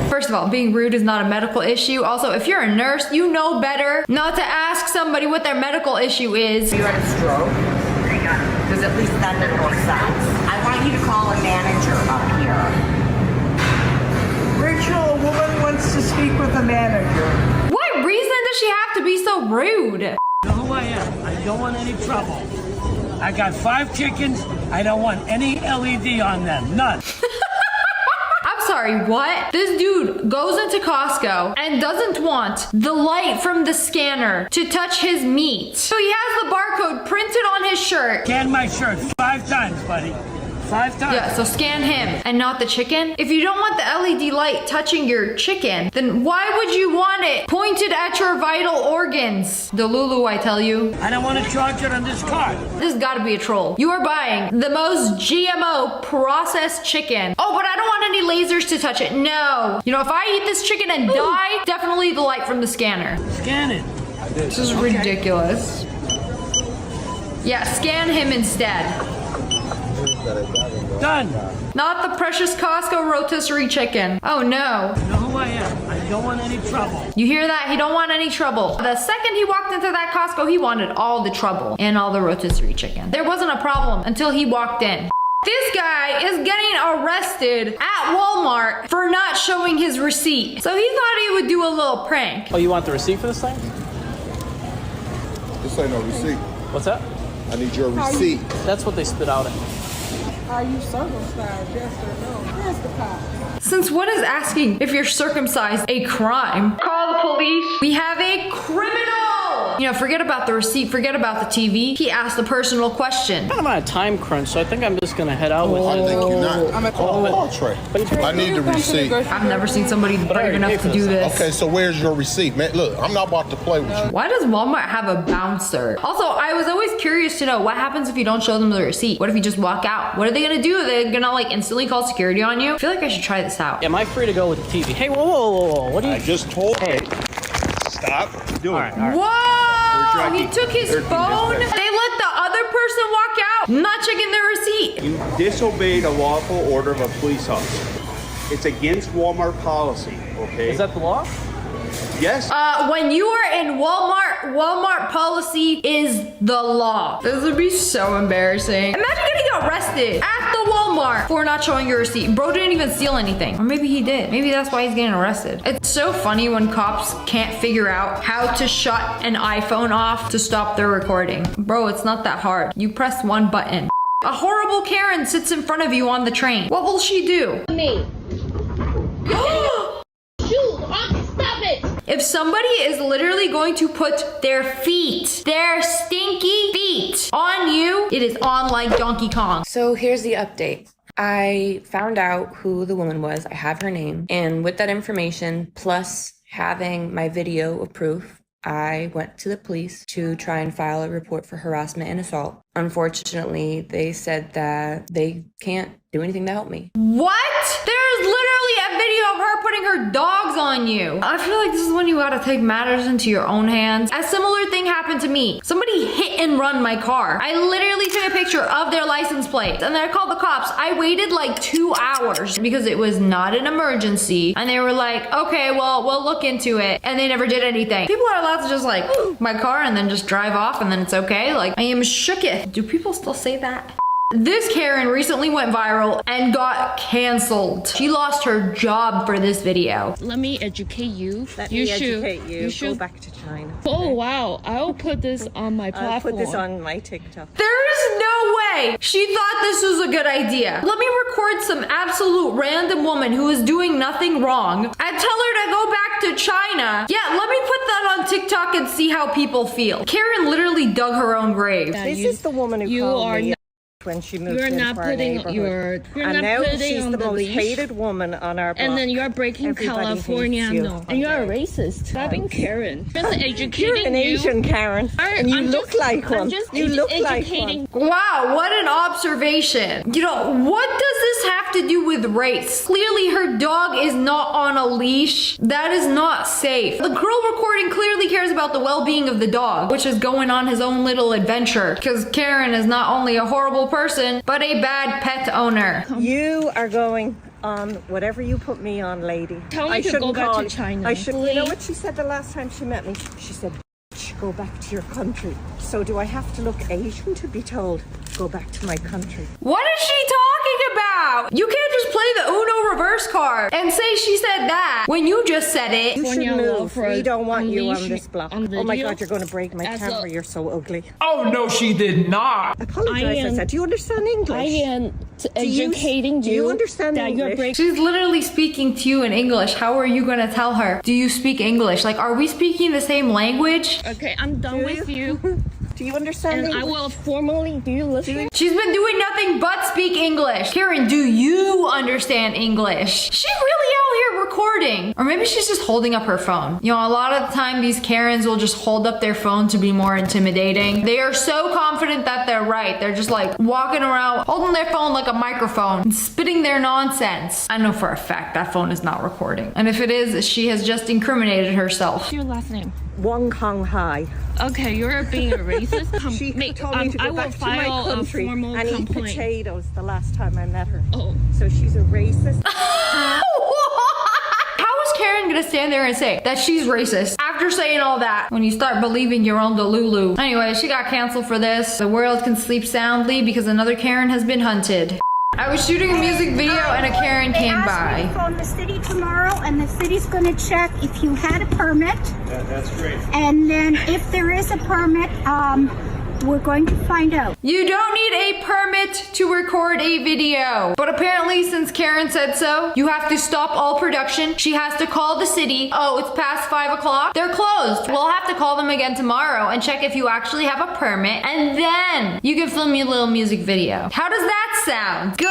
A: First of all, being rude is not a medical issue. Also, if you're a nurse, you know better not to ask somebody what their medical issue is.
I: You had a stroke? Because at least that makes more sense. I want you to call a manager up here.
L: Rachel, a woman wants to speak with a manager.
A: What reason does she have to be so rude?
M: You know who I am. I don't want any trouble. I got 5 chickens. I don't want any LED on them. None.
A: I'm sorry, what? This dude goes into Costco and doesn't want the light from the scanner to touch his meat. So he has the barcode printed on his shirt.
M: Scan my shirt 5 times, buddy. 5 times.
A: Yeah, so scan him and not the chicken. If you don't want the LED light touching your chicken, then why would you want it pointed at your vital organs? Delulu, I tell you.
M: I don't want to charge it on this card.
A: This has got to be a troll. You are buying the most GMO processed chicken. Oh, but I don't want any lasers to touch it. No. You know, if I eat this chicken and die, definitely the light from the scanner.
M: Scan it.
A: This is ridiculous. Yeah, scan him instead.
M: Done.
A: Not the precious Costco rotisserie chicken. Oh no.
M: You know who I am. I don't want any trouble.
A: You hear that? He don't want any trouble. The second he walked into that Costco, he wanted all the trouble and all the rotisserie chicken. There wasn't a problem until he walked in. This guy is getting arrested at Walmart for not showing his receipt. So he thought he would do a little prank.
N: Oh, you want the receipt for this thing?
O: This ain't no receipt.
N: What's that?
O: I need your receipt.
N: That's what they spit out at.
L: Are you circumcised? Yes or no? Where's the cop?
A: Since what is asking if you're circumcised a crime? Call the police. We have a criminal. You know, forget about the receipt, forget about the TV. He asked a personal question.
N: I'm on a time crunch, so I think I'm just gonna head out with
O: I think you're not.
L: I'm at
O: Trey. I need the receipt.
A: I've never seen somebody brave enough to do this.
O: Okay, so where's your receipt, man? Look, I'm not about to play with you.
A: Why does Walmart have a bouncer? Also, I was always curious to know what happens if you don't show them the receipt. What if you just walk out? What are they gonna do? Are they gonna like instantly call security on you? I feel like I should try this out.
N: Am I free to go with the TV? Hey, whoa. What are you?
O: I just told you. Stop doing it.
A: Whoa! He took his phone. They let the other person walk out, not checking their receipt.
P: You disobeyed a lawful order of a police officer. It's against Walmart policy, okay?
N: Is that the law?
P: Yes.
A: When you are in Walmart policy is the law. This would be so embarrassing. Imagine getting arrested at the Walmart for not showing your receipt. Bro didn't even steal anything. Or maybe he did. Maybe that's why he's getting arrested. It's so funny when cops can't figure out how to shut an iPhone off to stop their recording. Bro, it's not that hard. You press one button. A horrible Karen sits in front of you on the train. What will she do?
Q: Me.
A: If somebody is literally going to put their stinky feet on you, it is on like Donkey Kong.
R: So here's the update. I found out who the woman was. I have her name. And with that information, plus having my video of proof, I went to the police to try and file a report for harassment and assault. Unfortunately, they said that they can't do anything to help me.
A: What? There's literally a video of her putting her dogs on you. I feel like this is when you gotta take matters into your own hands. A similar thing happened to me. Somebody hit and run my car. I literally took a picture of their license plate and then I called the cops. I waited like 2 hours because it was not an emergency. And they were like, okay, well, we'll look into it. And they never did anything. People are allowed to just like, my car and then just drive off and then it's okay. Like, I am shooketh. Do people still say that? This Karen recently went viral and got canceled. She lost her job for this video.
Q: Let me educate you.
S: Let me educate you. Go back to China.
Q: Oh wow, I'll put this on my platform.
S: I'll put this on my TikTok.
A: There is no way she thought this was a good idea. Let me record some absolute random woman who is doing nothing wrong and tell her to go back to China. Yeah, let me put that on TikTok and see how people feel. Karen literally dug her own grave.
S: This is the woman who called me when she moved into our neighborhood. And now she's the most hated woman on our block.
Q: And then you're breaking California law. And you're a racist. Stop being Karen. Just educating
S: you're an Asian Karen. And you look like one. You look like one.
A: Wow, what an observation. You know, what does this have to do with race? Clearly her dog is not on a leash. That is not safe. The girl recording clearly cares about the well-being of the dog, which is going on his own little adventure. Because Karen is not only a horrible person, but a bad pet owner.
S: You are going on whatever you put me on, lady.
Q: Tell me to go back to China.
S: I should. You know what she said the last time she met me? She said, go back to your country. So do I have to look Asian to be told, go back to my country?
A: What is she talking about? You can't just play the Uno reverse card and say she said that when you just said it.
S: You should move. We don't want you on this block. Oh my God, you're going to break my camera. You're so ugly.
M: Oh no, she did not.
S: I apologize. I said, do you understand English?
Q: I am educating you.
S: Do you understand English?
A: She's literally speaking to you in English. How are you going to tell her? Do you speak English? Like, are we speaking the same language?
Q: Okay, I'm done with you.
S: Do you understand
Q: English? I will formally, do you listen?
A: She's been doing nothing but speak English. Karen, do you understand English? She's really out here recording. Or maybe she's just holding up her phone. You know, a lot of the time these Karens will just hold up their phone to be more intimidating. They are so confident that they're right. They're just like walking around holding their phone like a microphone and spitting their nonsense. I know for a fact that phone is not recording. And if it is, she has just incriminated herself.
Q: What's your last name?
S: Wong Kong Hai.
Q: Okay, you're being a racist.
S: She told me to go back to my country and eat potatoes the last time I met her.
Q: Oh.
S: So she's a racist.
A: How is Karen gonna stand there and say that she's racist after saying all that when you start believing your own Delulu? Anyway, she got canceled for this. The world can sleep soundly because another Karen has been hunted. I was shooting a music video and a Karen came by.
T: To phone the city tomorrow, and the city's going to check if you had a permit.
P: That's great.
T: And then if there is a permit, we're going to find out.
A: You don't need a permit to record a video. But apparently, since Karen said so, you have to stop all production. She has to call the city. Oh, it's past 5 o'clock. They're closed. We'll have to call them again tomorrow and check if you actually have a permit. And then you can film your little music video. How does that sound? Good?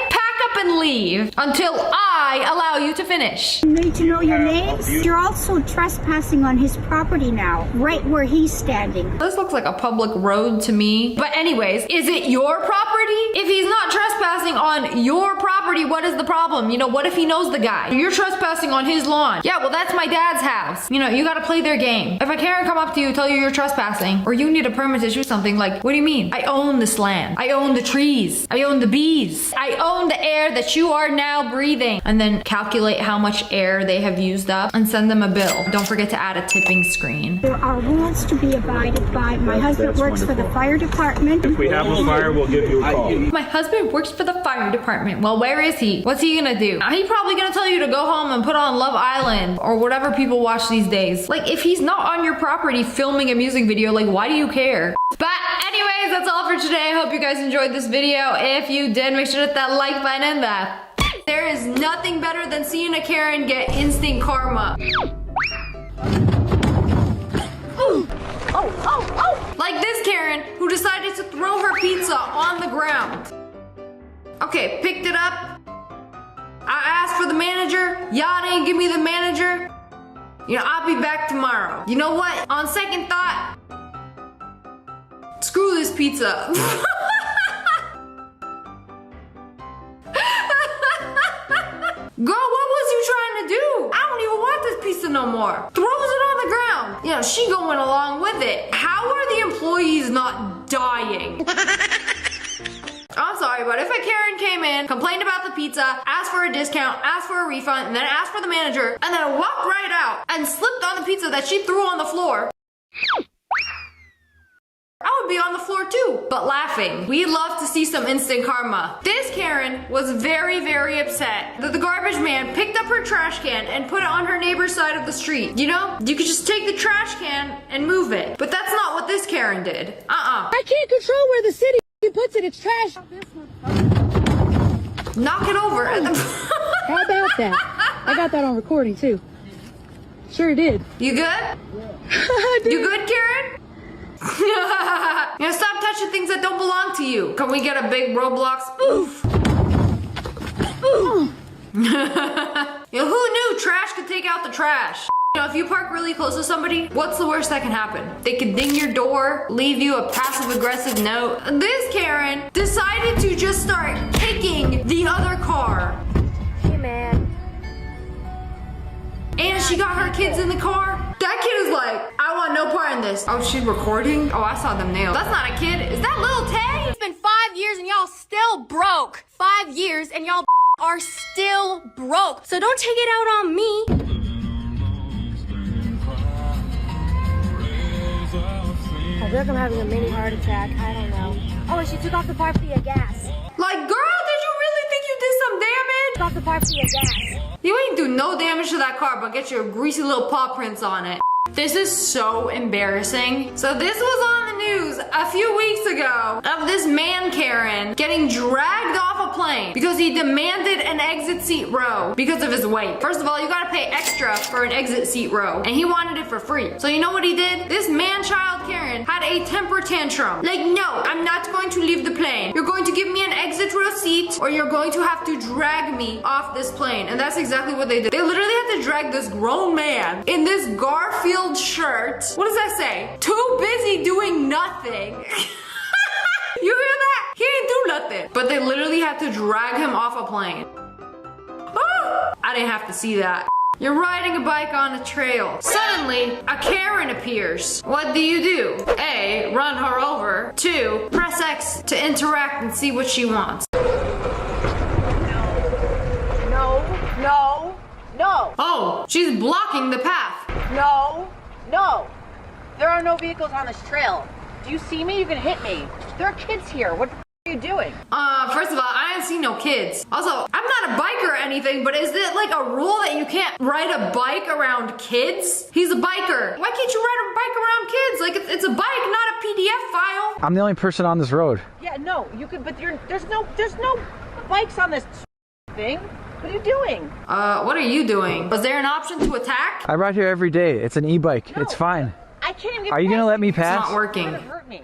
A: Pack up and leave until I allow you to finish.
T: You need to know your names. You're also trespassing on his property now, right where he's standing.
A: This looks like a public road to me. But anyways, is it your property? If he's not trespassing on your property, what is the problem? You know, what if he knows the guy? You're trespassing on his lawn. Yeah, well, that's my dad's house. You know, you gotta play their game. If a Karen come up to you, tell you you're trespassing, or you need a permit to shoot something, like, what do you mean? I own this land. I own the trees. I own the bees. I own the air that you are now breathing. And then calculate how much air they have used up and send them a bill. Don't forget to add a tipping screen.
T: There are rules to be abided by. My husband works for the fire department.
P: If we have a fire, we'll give you a call.
A: My husband works for the fire department. Well, where is he? What's he gonna do? He's probably gonna tell you to go home and put on Love Island or whatever people watch these days. Like, if he's not on your property filming a music video, like, why do you care? But anyways, that's all for today. I hope you guys enjoyed this video. If you did, make sure to hit that like button and that. There is nothing better than seeing a Karen get instant karma. Like this Karen who decided to throw her pizza on the ground. Okay, picked it up. I asked for the manager. Y'all didn't give me the manager. You know, I'll be back tomorrow. You know what? On second thought, screw this pizza. Girl, what was you trying to do? I don't even want this pizza no more. Throws it on the ground. You know, she going along with it. How are the employees not dying? I'm sorry, but if a Karen came in, complained about the pizza, asked for a discount, asked for a refund, and then asked for the manager, and then walked right out and slipped on the pizza that she threw on the floor, I would be on the floor too, but laughing. We love to see some instant karma. This Karen was very, very upset that the garbage man picked up her trash can and put it on her neighbor's side of the street. You know, you could just take the trash can and move it. But that's not what this Karen did.
L: I can't control where the city puts it. It's trash.
A: Knock it over.
L: How about that? I got that on recording too. Sure did.
A: You good? You good, Karen? You know, stop touching things that don't belong to you. Can we get a big Roblox? Oof. You know, who knew trash could take out the trash? You know, if you park really close to somebody, what's the worst that can happen? They could ding your door, leave you a passive-aggressive note. This Karen decided to just start kicking the other car.
T: Hey, man.
A: And she got her kids in the car. That kid is like, I want no part in this. Oh, she's recording? Oh, I saw them nails. That's not a kid. Is that little Tay?
U: It's been 5 years and y'all still broke. 5 years and y'all are still broke. So don't take it out on me.
T: I feel like I'm having a mini heart attack. I don't know. Oh, and she took off the part for your gas.
A: Like, girl, did you really think you did some damage?
T: Took off the part for your gas.
A: You ain't do no damage to that car, but get your greasy little paw prints on it. This is so embarrassing. So this was on the news a few weeks ago of this man Karen getting dragged off a plane because he demanded an exit seat row because of his weight. First of all, you gotta pay extra for an exit seat row, and he wanted it for free. So you know what he did? This man-child Karen had a temper tantrum. Like, no, I'm not going to leave the plane. You're going to give me an exit row seat, or you're going to have to drag me off this plane. And that's exactly what they did. They literally had to drag this grown man in this Garfield shirt. What does that say? Too busy doing nothing. You hear that? He ain't do nothing. But they literally had to drag him off a plane. Oh, I didn't have to see that. You're riding a bike on a trail. Suddenly, a Karen appears. What do? A, run her over. 2, press X to interact and see what she wants.
C: No.
A: Oh, she's blocking the path.
C: No. There are no vehicles on this trail. Do you see me? You can hit me. There are kids here. What the f are
D: are you doing?
A: First of all, I ain't seen no kids. Also, I'm not a biker or anything, but is it like a rule that you can't ride a bike around kids? He's a biker. Why can't you ride a bike around kids? Like, it's a bike, not a PDF file.
V: I'm the only person on this road.
D: Yeah, no, you could, but there's no bikes on this thing. What are you doing?
A: What are you doing? Was there an option to attack?
V: I ride here every day. It's an e-bike. No, it's fine.
D: I can't even get
V: Are you gonna let me pass?
A: It's not working.
D: You're gonna hurt me.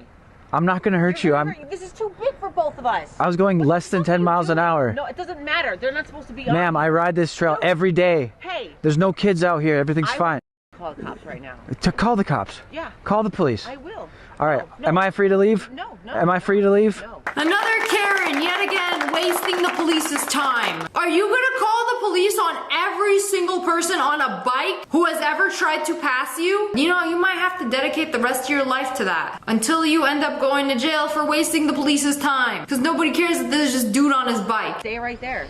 V: I'm not gonna hurt you.
D: This is too big for both of us.
V: I was going less than 10 miles an hour.
D: No, it doesn't matter. They're not supposed to be on.
V: Ma'am, I ride this trail every day.
D: Hey.
V: There's no kids out here. Everything's fine.
D: Call the cops right now.
V: To call the cops?
D: Yeah.
V: Call the police.
D: I will.
V: All right.
D: No.
V: Am I free to leave?
D: No.
V: Am I free to leave?
D: No.
A: Another Karen, yet again, wasting the police's time. Are you gonna call the police on every single person on a bike who has ever tried to pass you? You know, you might have to dedicate the rest of your life to that until you end up going to jail for wasting the police's time. Because nobody cares that there's just dude on his bike.
D: Stay right there.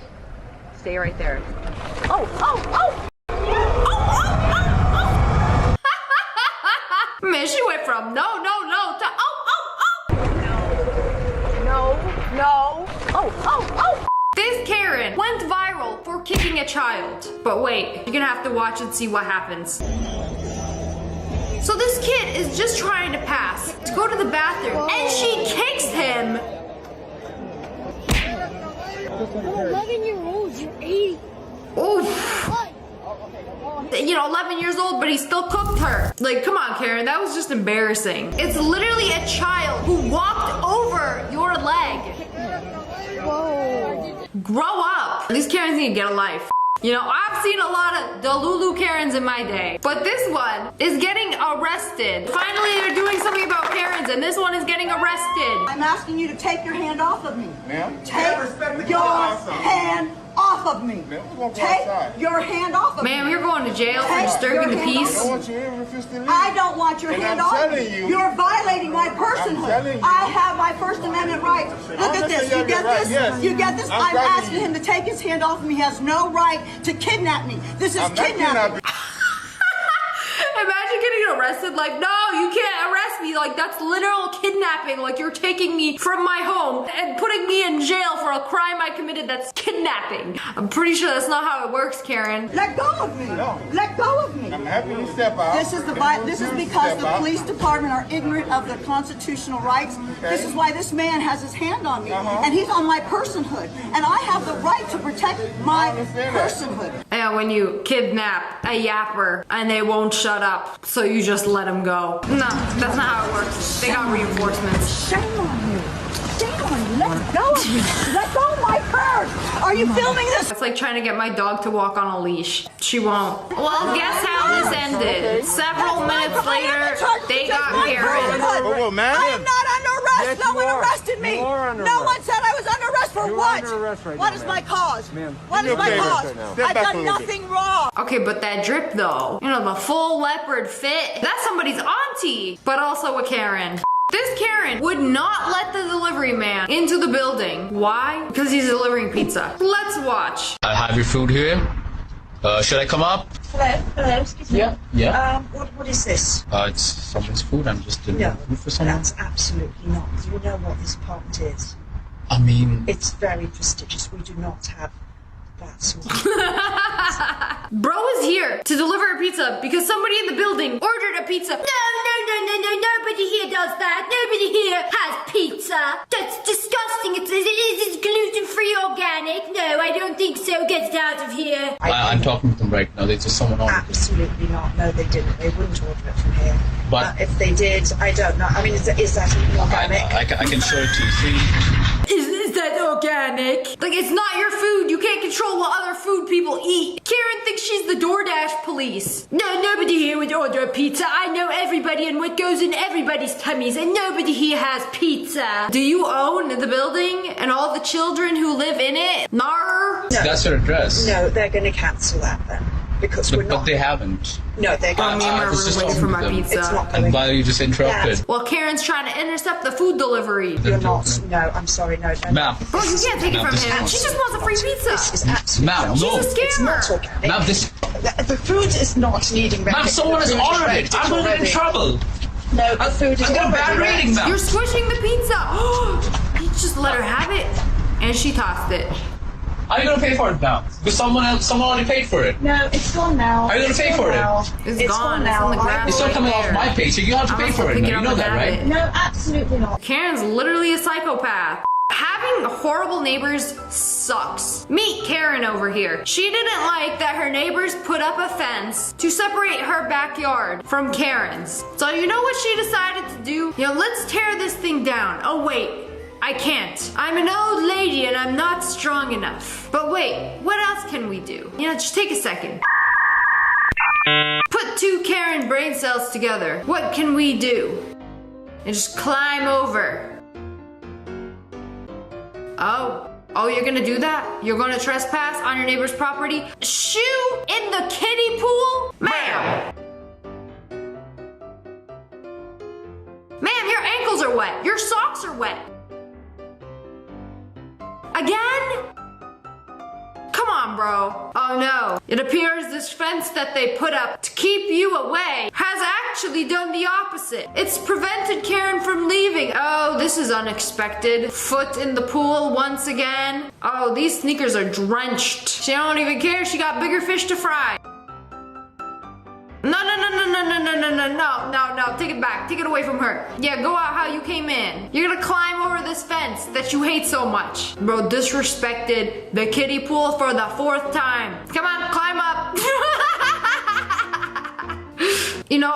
D: Stay right there. Oh!
A: Man, she went from no to
D: No. Oh.
A: This Karen went viral for kicking a child. But wait, you're gonna have to watch and see what happens. So this kid is just trying to pass, to go to the bathroom, and she kicks him.
Q: You're 11-year-old, you're 8.
A: Oof. You know, 11 years old, but he still cooked her. Like, come on, Karen, that was just embarrassing. It's literally a child who walked over your leg.
Q: Whoa.
A: Grow up. These Karens need to get a life. You know, I've seen a lot of Delulu Karens in my day, but this one is getting arrested. Finally, they're doing something about Karens, and this one is getting arrested.
C: I'm asking you to take your hand off of me.
O: Ma'am?
C: Take your hand off of me. Take your hand off of me.
A: Ma'am, you're going to jail for disturbing the peace.
C: I don't want your hand off me. You're violating my personhood. I have my First Amendment rights. Look at this. You get this? You get this? I'm asking him to take his hand off of me. He has no right to kidnap me. This is kidnapping.
A: Imagine getting arrested like, no, you can't arrest me. Like, that's literal kidnapping. Like, you're taking me from my home and putting me in jail for a crime I committed. That's kidnapping. I'm pretty sure that's not how it works, Karen.
C: Let go of me. No. Let go of me.
O: I'm happy you step out.
C: This is because the police department are ignorant of the constitutional rights. Okay. This is why this man has his hand on me. And he's on my personhood. And I have the right to protect my personhood.
A: And when you kidnap a yapper and they won't shut up, so you just let him go. No, that's not how it works. They got reinforcements.
C: Shame on you. Shame on you. Let go of me. Let go of my purse. Are you filming this?
A: It's like trying to get my dog to walk on a leash. She won't. Well, guess how this ended. Several minutes later, they got Karen.
C: I am not under arrest.
O: Yes,
C: no one
O: are.
C: arrested me.
O: You are under
C: no
O: arrest.
C: one said I was under arrest for
O: You're
C: what?
O: under arrest right
C: what
O: now,
C: is
O: ma'am.
C: my cause?
O: Ma'am,
C: what is my cause?
O: right now.
C: I've done nothing wrong.
A: Okay, but that drip though, you know, the full leopard fit, that's somebody's auntie, but also a Karen. This Karen would not let the delivery man into the building. Why? Because he's delivering pizza. Let's watch.
W: I have your food here. Should I come up?
S: Hello, excuse me.
W: Yeah.
S: What is this?
W: It's someone's food. I'm just delivering food for someone.
S: That's absolutely not. Do you know what this apartment is?
W: I mean,
S: it's very prestigious. We do not have that sort of
A: Bro is here to deliver a pizza because somebody in the building ordered a pizza. No, nobody here does that. Nobody here has pizza. That's disgusting. It's gluten-free organic. No, I don't think so. Get out of here.
W: I'm talking to them right now. There's just someone on.
S: Absolutely not. No, they didn't. They wouldn't order it from here.
W: But
S: if they did, I don't know. I mean, is that organic?
W: I can show it to you. See?
A: Is that organic? Like, it's not your food. You can't control what other food people eat. Karen thinks she's the DoorDash police. No, nobody here would order a pizza. I know everybody and what goes in everybody's tummies, and nobody here has pizza. Do you own the building and all the children who live in it? Nar?
W: No. That's your address.
S: No, they're going to cancel that then. Because we're not.
W: But they haven't.
S: No, they're going to
A: cancel. Waiting for my pizza.
S: It's not
W: and why are you just interrupted?
A: Well, Karen's trying to intercept the food delivery.
S: You're not. No, I'm sorry. No.
W: Ma'am.
A: Bro, you can't take it from him. She just wants a free pizza.
S: This is absolutely.
W: Ma'am, no.
A: She's a scammer.
S: It's not organic.
W: Ma'am, this.
S: The food is not needing.
W: Ma'am, someone has ordered it. I'm going to get in trouble.
S: No, the food is.
W: I'm getting a bad rating, ma'am.
A: You're squishing the pizza. Be just let her have it, and she tossed it.
W: Are you gonna pay for it now? Because someone already paid for it.
S: No, it's gone now.
W: Are you gonna pay for it?
A: It's gone. It's on the ground.
W: It's still coming off my pay, so you have to pay for it now. You know that, right?
S: No, absolutely not.
A: Karen's literally a psychopath. Having horrible neighbors sucks. Meet Karen over here. She didn't like that her neighbors put up a fence to separate her backyard from Karen's. So you know what she decided to do? Let's tear this thing down. Oh wait, I can't. I'm an old lady and I'm not strong enough. But wait, what else can we do? Just take a second. Put two Karen brain cells together. What can we do? And just climb over. Oh, you're gonna do that? You're gonna trespass on your neighbor's property? Shoe in the kiddie pool? Ma'am! Ma'am, your ankles are wet. Your socks are wet. Again? Come on, bro. Oh no. It appears this fence that they put up to keep you away has actually done the opposite. It's prevented Karen from leaving. Oh, this is unexpected. Foot in the pool once again. Oh, these sneakers are drenched. She don't even care. She got bigger fish to fry. No. Take it back. Take it away from her. Yeah, go out how you came in. You're gonna climb over this fence that you hate so much. Bro, disrespected the kiddie pool for the 4th time. Come on, climb up.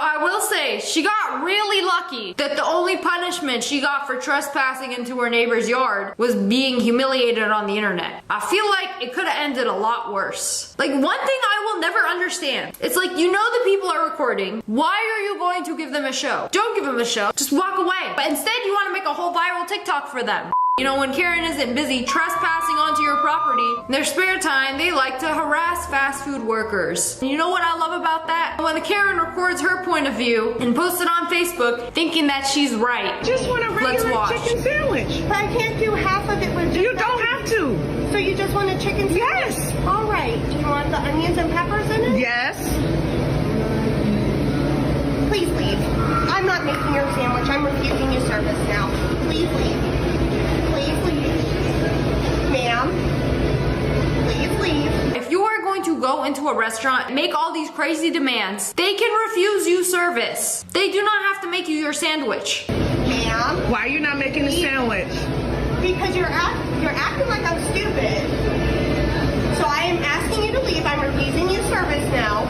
A: I will say, she got really lucky that the only punishment she got for trespassing into her neighbor's yard was being humiliated on the internet. I feel like it could have ended a lot worse. Like, one thing I will never understand. It's like, the people are recording. Why are you going to give them a show? Don't give them a show. Just walk away. But instead, you want to make a whole viral TikTok for them. When Karen isn't busy trespassing onto your property, in their spare time, they like to harass fast food workers. And you know what I love about that? When the Karen records her point of view and posts it on Facebook, thinking that she's right.
S: Just want a regular chicken sandwich. But I can't do half of it with just You don't have to. So you just want a chicken sandwich? Yes. All right. Do you want the onions and peppers in it? Yes. Please leave. I'm not making your sandwich. I'm refusing your service now. Please leave. Ma'am, please leave.
A: If you are going to go into a restaurant and make all these crazy demands, they can refuse you service. They do not have to make you your sandwich.
S: Ma'am. Why are you not making the sandwich? Because you're acting like I'm stupid. So I am asking you to leave. I'm refusing you service now.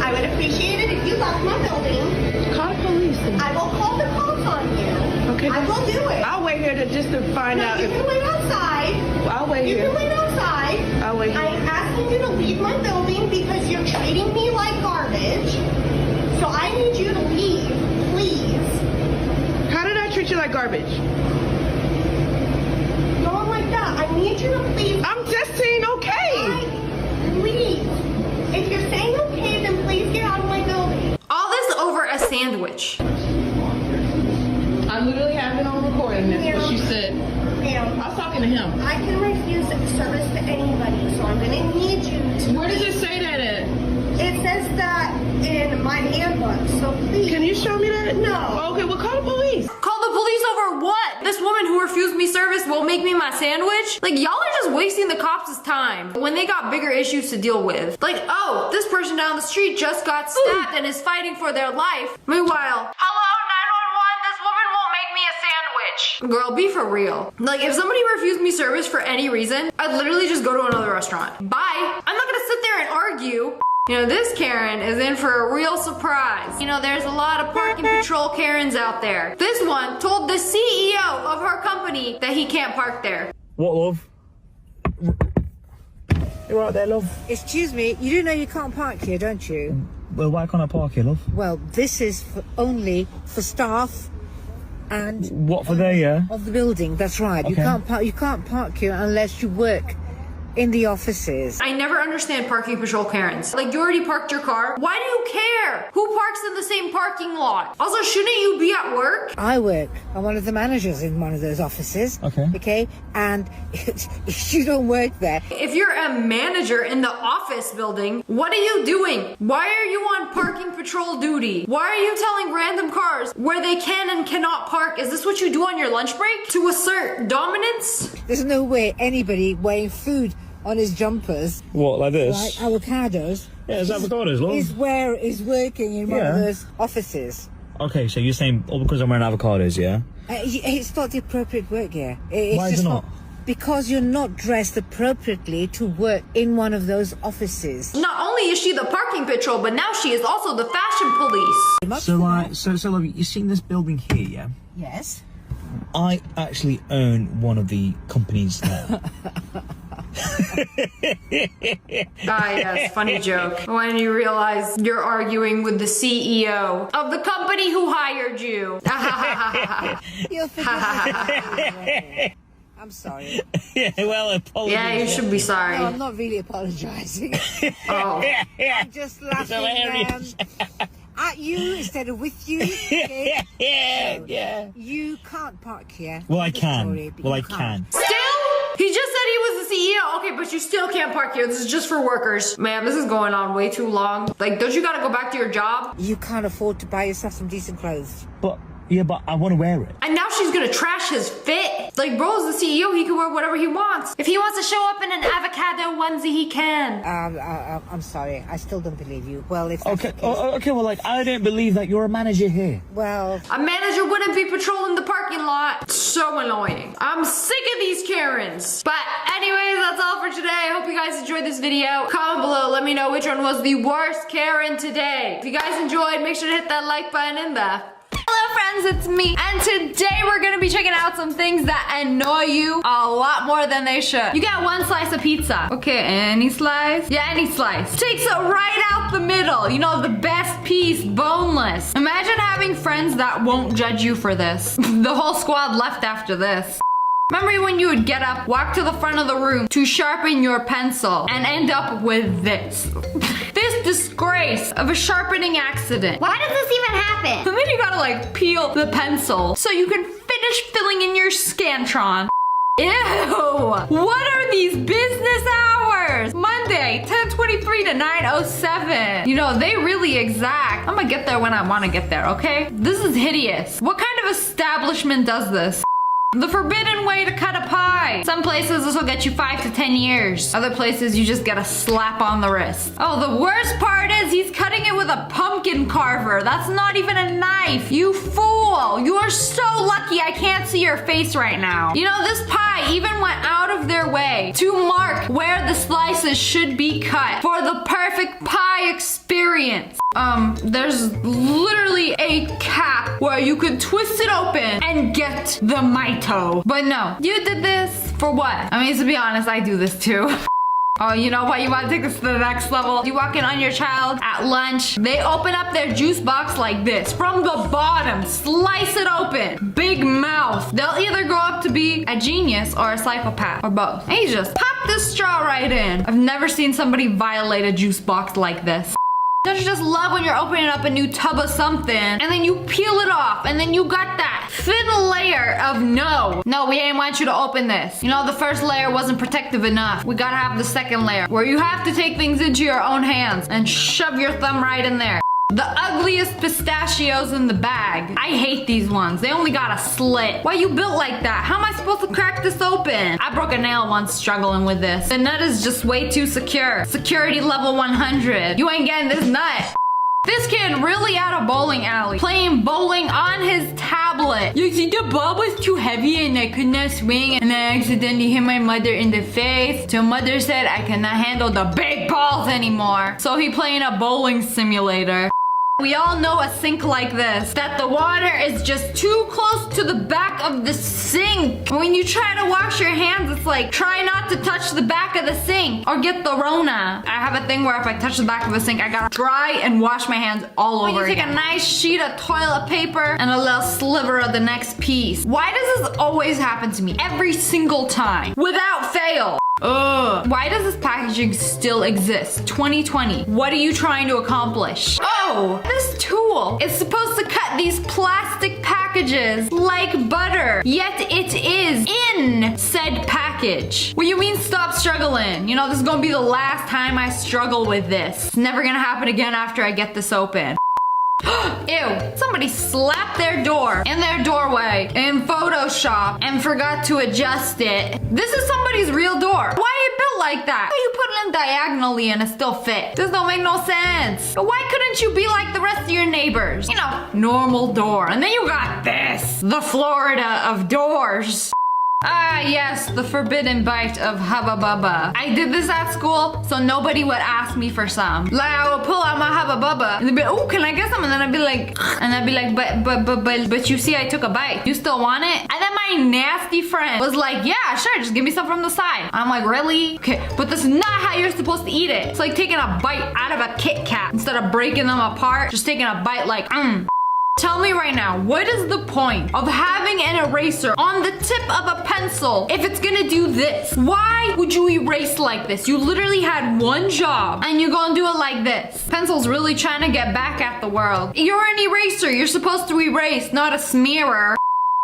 S: I would appreciate it if you left my building. Call the police. I will call the cops on you. Okay. I will do it. I'll wait here to find out. You can wait outside. I'll wait here. You can wait outside. I'll wait here. I'm asking you to leave my building because you're treating me like garbage. So I need you to leave, please. How did I treat you like garbage? Don't like that. I need you to leave. I'm just saying okay. Please. If you're saying okay, then please get out of my building.
A: All this over a sandwich.
L: I literally have it on recording. That's what she said.
S: Ma'am.
L: I was talking to him.
S: I can refuse service to anybody, so I'm gonna need you to.
L: Where does it say that at?
S: It says that in my handbook, so please. Can you show me that? No. Okay, well call the police.
A: Call the police over what? This woman who refused me service will make me my sandwich? Like, y'all are just wasting the cops' time when they got bigger issues to deal with. Like, oh, this person down the street just got stabbed and is fighting for their life. Meanwhile, hello, 911, this woman won't make me a sandwich. Girl, be for real. Like, if somebody refused me service for any reason, I'd literally just go to another restaurant. Bye. I'm not gonna sit there and argue. This Karen is in for a real surprise. There's a lot of parking patrol Karens out there. This one told the CEO of her company that he can't park there.
E: What, love? You right there, love?
F: Excuse me, you do know you can't park here, don't you?
E: Well, why can't I park here, love?
F: Well, this is only for staff and
E: what for there, yeah?
F: Of the building. That's right.
E: Okay.
F: You can't park here unless you work in the offices.
A: I never understand parking patrol Karens. Like, you already parked your car. Why do you care? Who parks in the same parking lot? Also, shouldn't you be at work?
F: I work. I'm one of the managers in one of those offices.
V: Okay.
F: Okay? And you don't work there.
A: If you're a manager in the office building, what are you doing? Why are you on parking patrol duty? Why are you telling random cars where they can and cannot park? Is this what you do on your lunch break? To assert dominance?
F: There's no way anybody wearing food on his jumpers,
E: What, like this?
F: like avocados,
E: Yeah, it's avocados, look.
F: is working in one of those offices.
E: Okay, so you're saying all because I'm wearing avocados, yeah?
F: It's not the appropriate work here. It's
E: Why is
F: just
E: it not?
F: Because you're not dressed appropriately to work in one of those offices.
A: Not only is she the parking patrol, but now she is also the fashion police.
E: So like, you seen this building here, yeah?
F: Yes.
E: I actually own one of the companies there.
A: Yes, funny joke. When you realize you're arguing with the CEO of the company who hired you.
F: You'll forget. I'm sorry.
E: Yeah, well, apologies.
A: Yeah, you should be sorry.
F: No, I'm not really apologizing.
A: Oh.
F: I'm just laughing at you instead of with you. Okay?
E: Yeah.
F: You can't park here.
E: Well, I can.
F: Sorry,
E: Well, I
F: you
E: can.
A: Still? He just said he was the CEO. Okay, but you still can't park here. This is just for workers. Man, this is going on way too long. Like, don't you gotta go back to your job?
F: You can't afford to buy yourself some decent clothes.
E: But I want to wear it.
A: And now she's gonna trash his fit. Like, bro's the CEO. He can wear whatever he wants. If he wants to show up in an avocado onesie, he can.
F: I'm sorry. I still don't believe you. Well, if that's
E: Okay,
F: the case,
E: okay, well, like, I don't believe that you're a manager here.
F: well,
A: A manager wouldn't be patrolling the parking lot. So annoying. I'm sick of these Karens. But anyways, that's all for today. I hope you guys enjoyed this video. Comment below. Let me know which one was the worst Karen today. If you guys enjoyed, make sure to hit that like button in the... Hello friends, it's me, and today we're gonna be checking out some things that annoy you a lot more than they should. You get one slice of pizza. Okay, any slice? Yeah, any slice. Takes it right out the middle. You know, the best piece, boneless. Imagine having friends that won't judge you for this. The whole squad left after this. Remember when you would get up, walk to the front of the room to sharpen your pencil, and end up with this? This disgrace of a sharpening accident. Why does this even happen? And then you gotta like peel the pencil so you can finish filling in your Scantron. Ew! What are these business hours? Monday, 10:23 to 9:07. You know, they really exact. I'm gonna get there when I wanna get there, okay? This is hideous. What kind of establishment does this? The forbidden way to cut a pie. Some places this will get you 5 to 10 years. Other places you just get a slap on the wrist. Oh, the worst part is he's cutting it with a pumpkin carver. That's not even a knife. You fool. You are so lucky I can't see your face right now. You know, this pie even went out of their way to mark where the slices should be cut for the perfect pie experience. There's literally a cap where you could twist it open and get the mito. But no, you did this for what? I mean, to be honest, I do this too. Oh, you know what? You want to take this to the next level? You walk in on your child at lunch. They open up their juice box like this. From the bottom, slice it open. Big mouth. They'll either grow up to be a genius or a psychopath, or both. And you just pop this straw right in. I've never seen somebody violate a juice box like this. Don't you just love when you're opening up a new tub of something and then you peel it off and then you got that thin layer of no, we ain't want you to open this. You know, the first layer wasn't protective enough. We gotta have the second layer where you have to take things into your own hands and shove your thumb right in there. The ugliest pistachios in the bag. I hate these ones. They only got a slit. Why you built like that? How am I supposed to crack this open? I broke a nail once struggling with this. The nut is just way too secure. Security level 100. You ain't getting this nut. This kid really at a bowling alley, playing bowling on his tablet. You see, the ball was too heavy and I could not swing, and I accidentally hit my mother in the face. So mother said I cannot handle the big balls anymore. So he playing a bowling simulator. We all know a sink like this, that the water is just too close to the back of the sink. When you try to wash your hands, it's like, try not to touch the back of the sink or get the Rona. I have a thing where if I touch the back of the sink, I gotta dry and wash my hands all over again. You take a nice sheet of toilet paper and a little sliver of the next piece. Why does this always happen to me? Every single time, without fail. Ugh. Why does this packaging still exist? 2020. What are you trying to accomplish? Oh, this tool is supposed to cut these plastic packages like butter, yet it is in said package. What do you mean stop struggling? You know, this is gonna be the last time I struggle with this. It's never gonna happen again after I get this open. Ew, somebody slapped their door in their doorway in Photoshop and forgot to adjust it. This is somebody's real door. Why are you built like that? How you put it in diagonally and it still fit? This don't make no sense. But why couldn't you be like the rest of your neighbors? You know, normal door. And then you got this, the Florida of doors. Ah, yes, the forbidden bite of Hubba Bubba. I did this at school, so nobody would ask me for some. Like, I would pull out my Hubba Bubba, and they'd be like, oh, can I get some? And then I'd be like, but you see, I took a bite. You still want it? And then my nasty friend was like, yeah, sure, just give me some from the side. I'm like, really? Okay, but this is not how you're supposed to eat it. It's like taking a bite out of a Kit Kat. Instead of breaking them apart, just taking a bite like, Tell me right now, what is the point of having an eraser on the tip of a pencil if it's gonna do this? Why would you erase like this? You literally had one job and you're gonna do it like this. Pencil's really trying to get back at the world. You're an eraser, you're supposed to erase, not a smearer.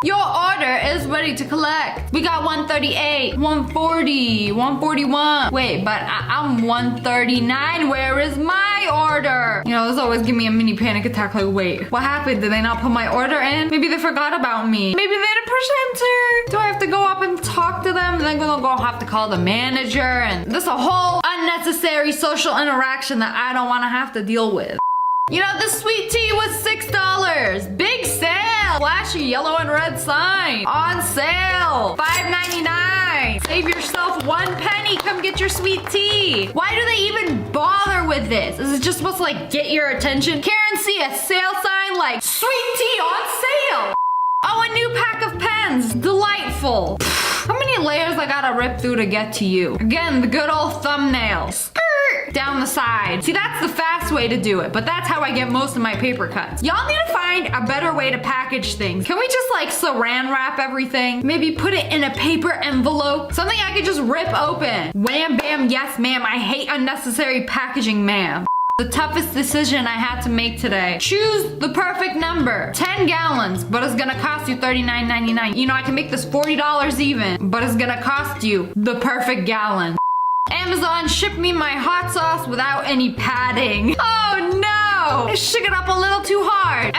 A: Your order is ready to collect. We got 138, 140, 141. Wait, but I'm 139. Where is my order? You know, this always give me a mini panic attack like, wait, what happened? Did they not put my order in? Maybe they forgot about me. Maybe they didn't push enter. Do I have to go up and talk to them? Then I'm gonna go have to call the manager and this a whole unnecessary social interaction that I don't wanna have to deal with. You know, this sweet tea was $6. Big sale. Flashy yellow and red sign. On sale. $5.99. Save yourself 1 penny. Come get your sweet tea. Why do they even bother with this? Is it just supposed to like get your attention? Karen, see a sale sign like sweet tea on sale. Oh, a new pack of pens. Delightful. How many layers I gotta rip through to get to you? Again, the good old thumbnails. Down the side. See, that's the fast way to do it, but that's how I get most of my paper cuts. Y'all need to find a better way to package things. Can we just like saran wrap everything? Maybe put it in a paper envelope? Something I could just rip open. Wham, bam, yes, ma'am. I hate unnecessary packaging, ma'am. The toughest decision I had to make today. Choose the perfect number. 10 gallons, but it's gonna cost you $39.99. You know, I can make this $40 even, but it's gonna cost you the perfect gallon. Amazon, ship me my hot sauce without any padding. Oh no! I shook it up a little too hard.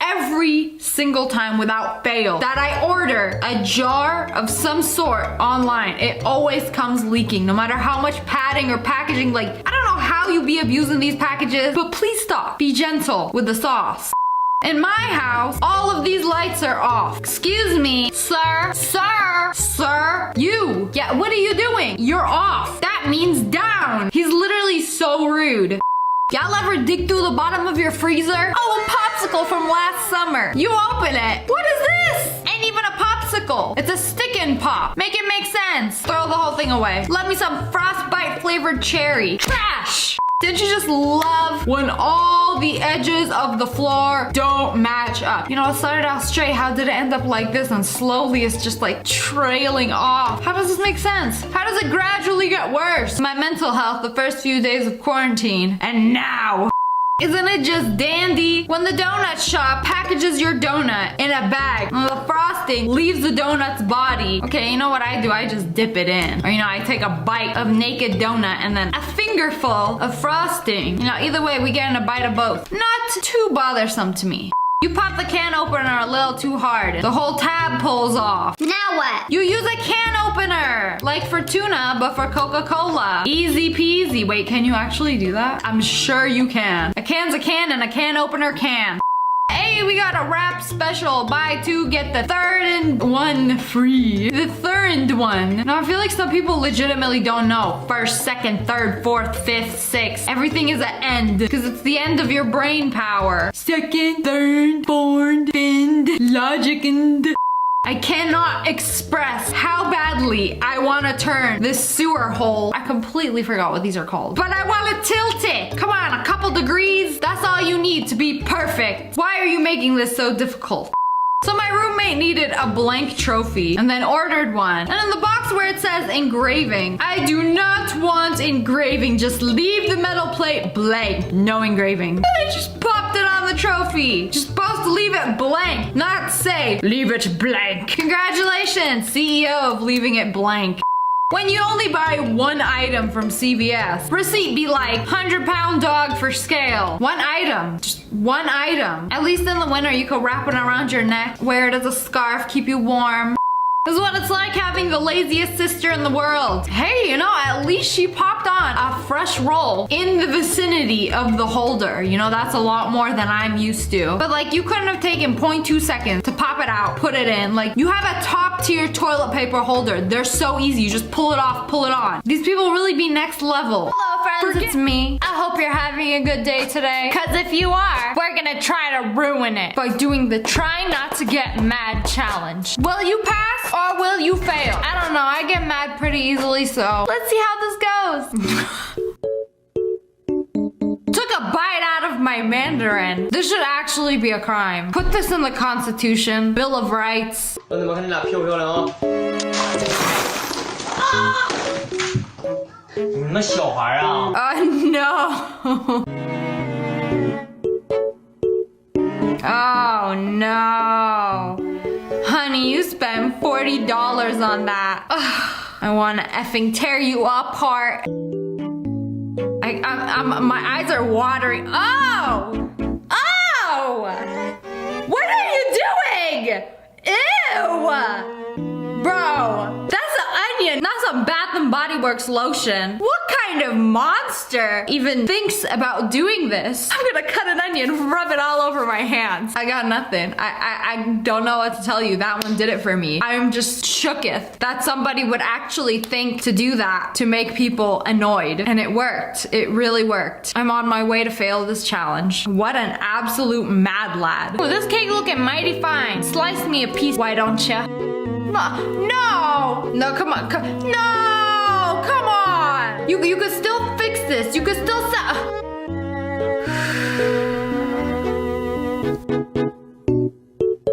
A: Every single time without fail that I order a jar of some sort online, it always comes leaking, no matter how much padding or packaging. Like, I don't know how you be abusing these packages, but please stop. Be gentle with the sauce. In my house, all of these lights are off. Excuse me, sir, you. Yeah, what are you doing? You're off. That means down. He's literally so rude. Y'all ever dig through the bottom of your freezer? Oh, a popsicle from last summer. You open it. What is this? Ain't even a popsicle. It's a stick-in pop. Make it make sense. Throw the whole thing away. Let me some frostbite flavored cherry. Trash. Didn't you just love when all the edges of the floor don't match up? You know, it started out straight. How did it end up like this? And slowly it's just like trailing off. How does this make sense? How does it gradually get worse? My mental health the first few days of quarantine. And now. Isn't it just dandy when the donut shop packages your donut in a bag and the frosting leaves the donut's body? Okay, you know what I do? I just dip it in. Or, you know, I take a bite of naked donut and then a fingerful of frosting. You know, either way, we get in a bite of both. Not too bothersome to me. You pop the can opener a little too hard. The whole tab pulls off. Now what? You use a can opener. Like for tuna, but for Coca-Cola. Easy peasy. Wait, can you actually do that? I'm sure you can. A can's a can and a can opener can. Hey, we got a wrap special. Buy two, get the third and one free. The third one. Now, I feel like some people legitimately don't know. First, second, third, fourth, fifth, sixth. Everything is an end. Because it's the end of your brain power. Second, third, fourth, fifth, logic and... I cannot express how badly I want to turn this sewer hole. I completely forgot what these are called. But I want to tilt it. Come on, a couple degrees. That's all you need to be perfect. Why are you making this so difficult? So my roommate roommate needed a blank trophy and then ordered one. And in the box where it says engraving, I do not want engraving. Just leave the metal plate blank. No engraving. And I just popped it on the trophy. Just supposed to leave it blank, not say leave it blank. Congratulations, CEO of leaving it blank. When you only buy one item from CVS, receipt be like 100-pound dog for scale. One item, just one item. At least in the winter you could wrap it around your neck, wear it as a scarf, keep you warm. This is what it's like having the laziest sister in the world. Hey, you know, at least she popped on a fresh roll in the vicinity of the holder. You know, that's a lot more than I'm used to. But like, you couldn't have taken 0.2 seconds to pop it out, put it in. Like, you have a top tier toilet paper holder. They're so easy. You just pull it off, pull it on. These people really be next level. Hello friends, it's me. I hope you're having a good day today. Cause if you are, we're gonna try to ruin it by doing the try not to get mad challenge. Will you pass? Or will you fail? I don't know, I get mad pretty easily, so let's see how this goes. Took a bite out of my Mandarin. This should actually be a crime. Put this in the Constitution, Bill of Rights.
W: Oh
A: no. Oh no. Honey, you spent $40 on that. Ugh, I want to effing tear you apart. My eyes are watering. Oh! Oh! What are you doing? Ew! Bro, that's an onion, not some Bath and Body Works lotion. What kind of monster even thinks about doing this? I'm gonna cut an onion, rub it all over my hands. I got nothing. I don't know what to tell you. That one did it for me. I'm just shooketh that somebody would actually think to do that to make people annoyed. And it worked. It really worked. I'm on my way to fail this challenge. What an absolute mad lad. Ooh, this cake looking mighty fine. Slice me a piece, why don't ya? No, come on, no, come on. You could still fix this. You could still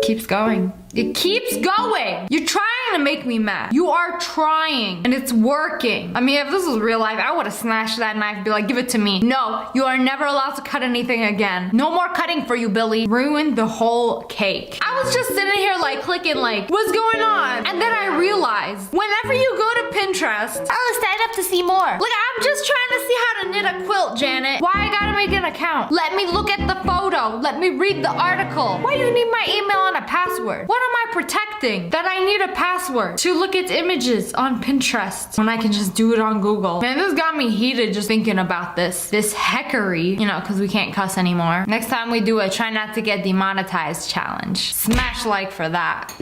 A: keeps going. It keeps going. You're trying to make me mad. You are trying, and it's working. I mean, if this was real life, I would have snatched that knife and be like, give it to me. No, you are never allowed to cut anything again. No more cutting for you, Billy. Ruined the whole cake. I was just sitting here like clicking like, what's going on? And then I realized, whenever you go to Pinterest, oh, sign up to see more. Like, I'm just trying to see how to knit a quilt, Janet. Why I gotta make an account? Let me look at the photo. Let me read the article. Why do you need my email and a password? What am I protecting? That I need a password to look at images on Pinterest when I can just do it on Google. Man, this got me heated just thinking about this heckery, you know, because we can't cuss anymore. Next time we do a try not to get demonetized challenge. Smash like for that.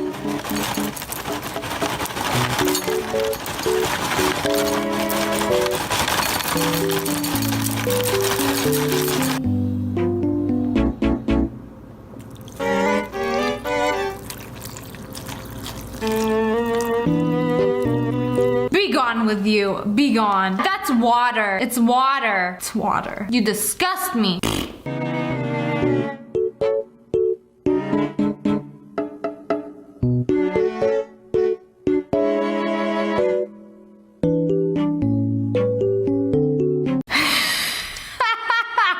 A: Be gone with you. Be gone. That's water. It's water. It's water. You disgust me.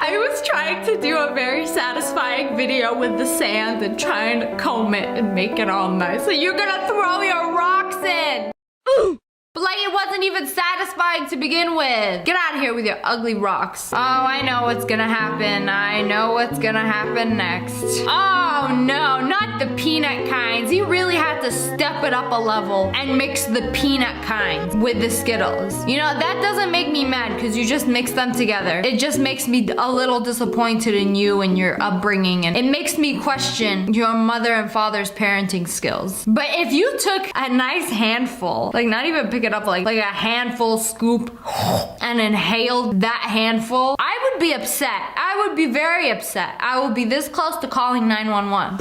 A: I was trying to do a very satisfying video with the sand and trying to comb it and make it all nice. So you're gonna throw your rocks in. Ooh. But like it wasn't even satisfying to begin with. Get out of here with your ugly rocks. Oh, I know what's gonna happen. I know what's gonna happen next. Oh no, not the peanut kinds. You really have to step it up a level and mix the peanut kinds with the Skittles. You know, that doesn't make me mad because you just mix them together. It just makes me a little disappointed in you and your upbringing, and it makes me question your mother and father's parenting skills. But if you took a nice handful, like not even pick it up like a handful scoop and inhaled that handful, I would be upset. I would be very upset. I would be this close to calling 911.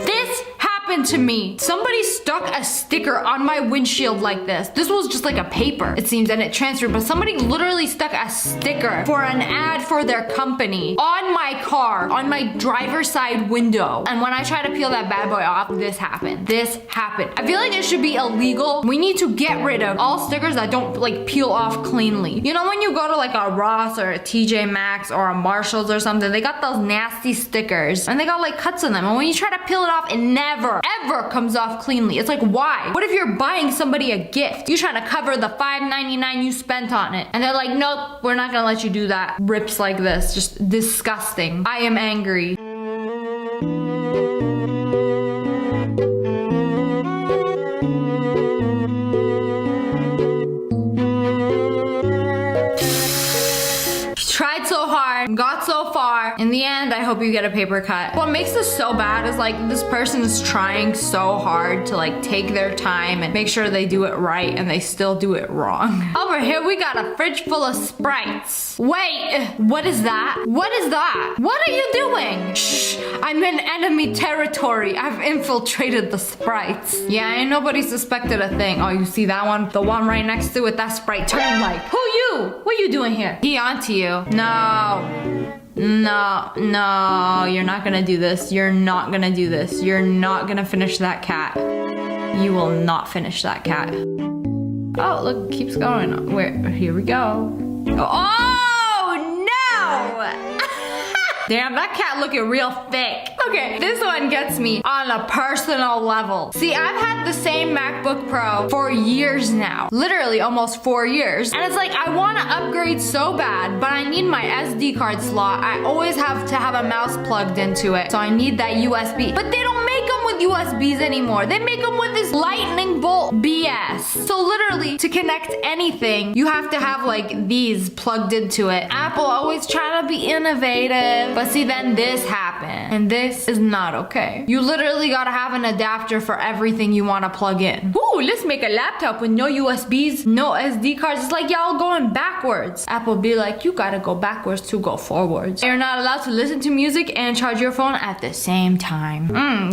A: This happened happened to me. Somebody stuck a sticker on my windshield like this. This was just like a paper, it seems, and it transferred, but somebody literally stuck a sticker for an ad for their company on my car, on my driver's side window. And when I tried to peel that bad boy off, this happened. This happened. I feel like it should be illegal. We need to get rid of all stickers that don't like peel off cleanly. You know, when you go to like a Ross or a TJ Maxx or a Marshalls or something, they got those nasty stickers and they got like cuts in them. And when you try to peel it off, it never, ever comes off cleanly. It's like, why? What if you're buying somebody a gift? You're trying to cover the $5.99 you spent on it. And they're like, nope, we're not gonna let you do that. Rips like this, just disgusting. I am angry. Tried so hard, got so far. In the end, I hope you get a paper cut. What makes this so bad is like this person is trying so hard to like take their time and make sure they do it right, and they still do it wrong. Over here, we got a fridge full of Sprites. Wait, what is that? What is that? What are you doing? Shh, I'm in enemy territory. I've infiltrated the Sprites. Yeah, ain't nobody suspected a thing. Oh, you see that one? The one right next to it, that Sprite turned like, who you? What you doing here? He onto you. No. No, no, you're not gonna do this. You're not gonna do this. You're not gonna finish that cat. You will not finish that cat. Oh, look, it keeps going. Where? Here we go. Oh, no! Damn, that cat looking real thick. Okay, this one gets me on a personal level. See, I've had the same MacBook Pro for years now. Literally almost 4 years. And it's like, I want to upgrade so bad, but I need my SD card slot. I always have to have a mouse plugged into it, so I need that USB. But they don't make them with USBs anymore. They make them with this lightning bolt BS. So literally, to connect anything, you have to have like these plugged into it. Apple always trying to be innovative. But see, then this happened, and this is not okay. You literally gotta have an adapter for everything you wanna plug in. Ooh, let's make a laptop with no USBs, no SD cards. It's like y'all going backwards. Apple be like, you gotta go backwards to go forwards. You're not allowed to listen to music and charge your phone at the same time.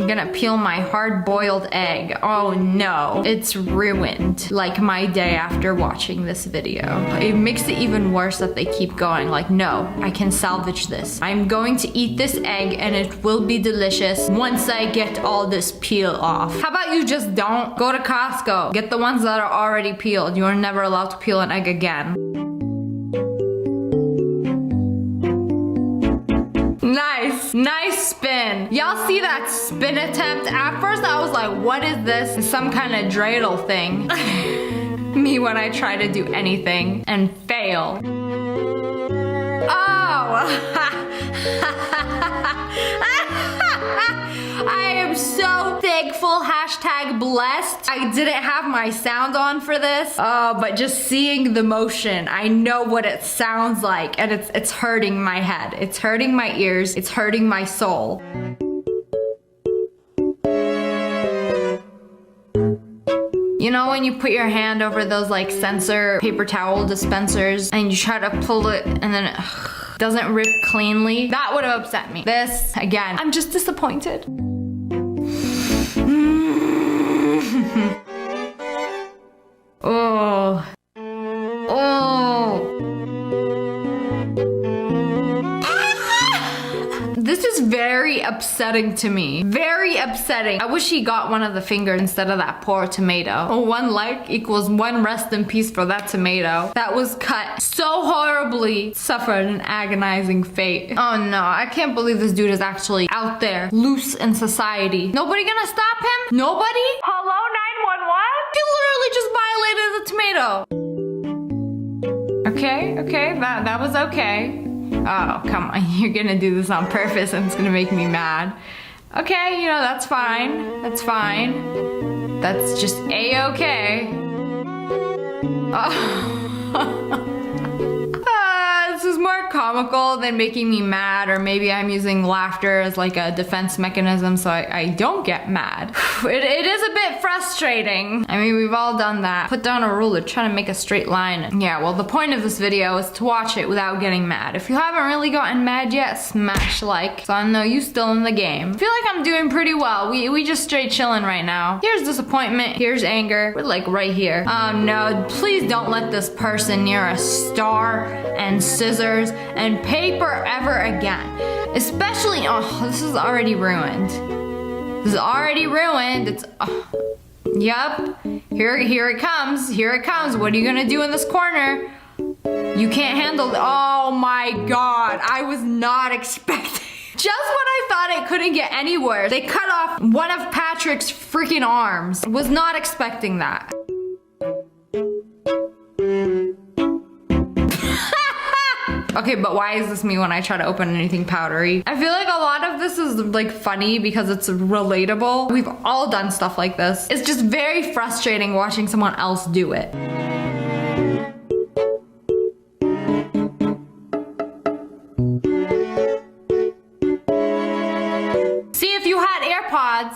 A: Gonna peel my hard-boiled egg. Oh no, it's ruined. Like my day after watching this video. It makes it even worse that they keep going. Like, no, I can salvage this. I'm going to eat this egg and it will be delicious once I get all this peel off. How about you just don't? Go to Costco. Get the ones that are already peeled. You are never allowed to peel an egg again. Nice, nice spin. Y'all see that spin attempt? At first I was like, what is this? It's some kind of dreidel thing. Me when I try to do anything and fail. Oh! I am so thankful, hashtag blessed. I didn't have my sound on for this, but just seeing the motion, I know what it sounds like, and it's hurting my head. It's hurting my ears. It's hurting my soul. You know when you put your hand over those like sensor paper towel dispensers and you try to pull it and then it doesn't rip cleanly? That would have upset me. This, again, I'm just disappointed. Oh. Oh. This is very upsetting to me. Very upsetting. I wish he got one of the fingers instead of that poor tomato. Oh, one leg equals one rest in peace for that tomato. That was cut so horribly, suffered an agonizing fate. Oh no, I can't believe this dude is actually out there, loose in society. Nobody gonna stop him? Nobody? Hello, 911? He literally just violated the tomato. Okay, that was okay. Oh, come on, you're gonna do this on purpose and it's gonna make me mad. Okay, you know, that's fine. That's fine. That's just A-okay. Oh. This is more comical than making me mad, or maybe I'm using laughter as like a defense mechanism so I don't get mad. It is a bit frustrating. I mean, we've all done that. Put down a ruler, trying to make a straight line. Yeah, well, the point of this video is to watch it without getting mad. If you haven't really gotten mad yet, smash like, so I know you still in the game. I feel like I'm doing pretty well. We just straight chilling right now. Here's disappointment, here's anger. We're like right here. Oh no, please don't let this person near a star and scissors and paper ever again. Especially, oh, this is already ruined. This is already ruined. It's, yup. Here it comes. Here it comes. What are you gonna do in this corner? You can't handle it. Oh my god. I was not expecting. Just when I thought it couldn't get anywhere, they cut off one of Patrick's freaking arms. Was not expecting that. Okay, but why is this me when I try to open anything powdery? I feel like a lot of this is like funny because it's relatable. We've all done stuff like this. It's just very frustrating watching someone else do it.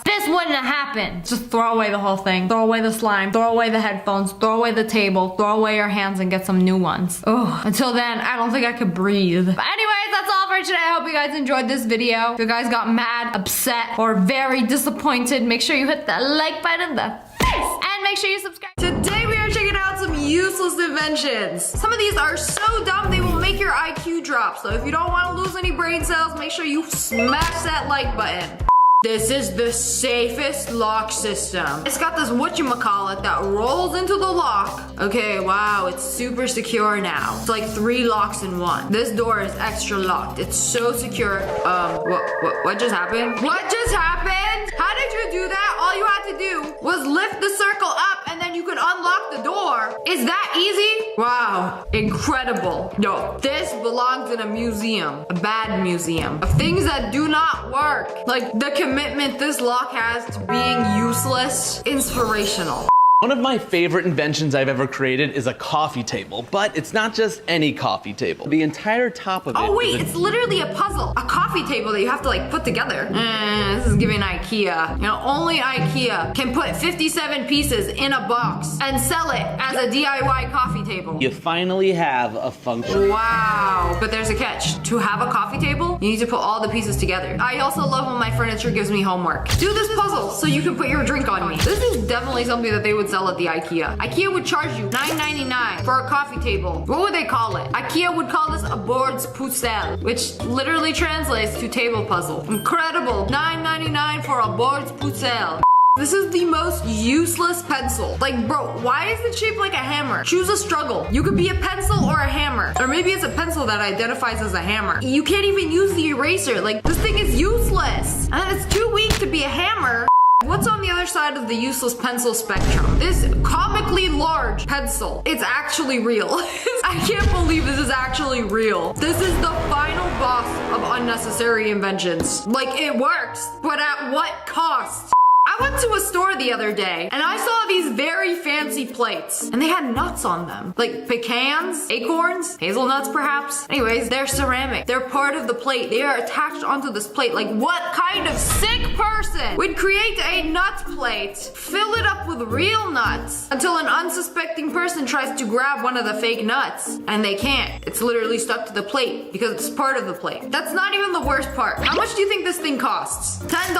A: This wouldn't have happened. Just throw away the whole thing. Throw away the slime. Throw away the headphones. Throw away the table. Throw away your hands and get some new ones. Oh, until then, I don't think I could breathe. But anyways, that's all for today. I hope you guys enjoyed this video. If you guys got mad, upset, or very disappointed, make sure you hit that like button in the face. And make sure you subscribe. Today we are checking out some useless inventions. Some of these are so dumb they will make your IQ drop. So if you don't want to lose any brain cells, make sure you smash that like button. This is the safest lock system. It's got this whatchamacallit that rolls into the lock. Okay, wow, it's super secure now. It's like 3 locks in one. This door is extra locked. It's so secure. What just happened? What just happened? How did you do that? All you had to do was lift the circle up and then you could unlock the door. Is that easy? Wow, incredible. No, this belongs in a museum. A bad museum. Of things that do not work. Like the commitment this lock has to being useless, inspirational.
H: One of my favorite inventions I've ever created is a coffee table, but it's not just any coffee table. The entire top of it.
A: Oh wait, it's literally a puzzle. A coffee table that you have to like put together. This is giving IKEA. You know, only IKEA can put 57 pieces in a box and sell it as a DIY coffee table.
H: You finally have a function.
A: Wow, but there's a catch. To have a coffee table, you need to put all the pieces together. I also love when my furniture gives me homework. Do this puzzle so you can put your drink on me. This is definitely something that they would sell at the IKEA. IKEA would charge you $9.99 for a coffee table. What would they call it? IKEA would call this a bordspuzzle, which literally translates to table puzzle. Incredible. $9.99 for a bordspuzzle. This is the most useless pencil. Like, bro, why is it shaped like a hammer? Choose a struggle. You could be a pencil or a hammer. Or maybe it's a pencil that identifies as a hammer. You can't even use the eraser. Like, this thing is useless. And it's too weak to be a hammer. What's on the other side of the useless pencil spectrum? This comically large pencil. It's actually real. I can't believe this is actually real. This is the final boss of unnecessary inventions. Like, it works, but at what cost? I went to a store the other day and I saw these very fancy plates and they had nuts on them. Like pecans, acorns, hazelnuts perhaps. Anyways, they're ceramic. They're part of the plate. They are attached onto this plate. Like what kind of sick person would create a nut plate, fill it up with real nuts until an unsuspecting person tries to grab one of the fake nuts and they can't. It's literally stuck to the plate because it's part of the plate. That's not even the worst part. How much do you think this thing costs? $10,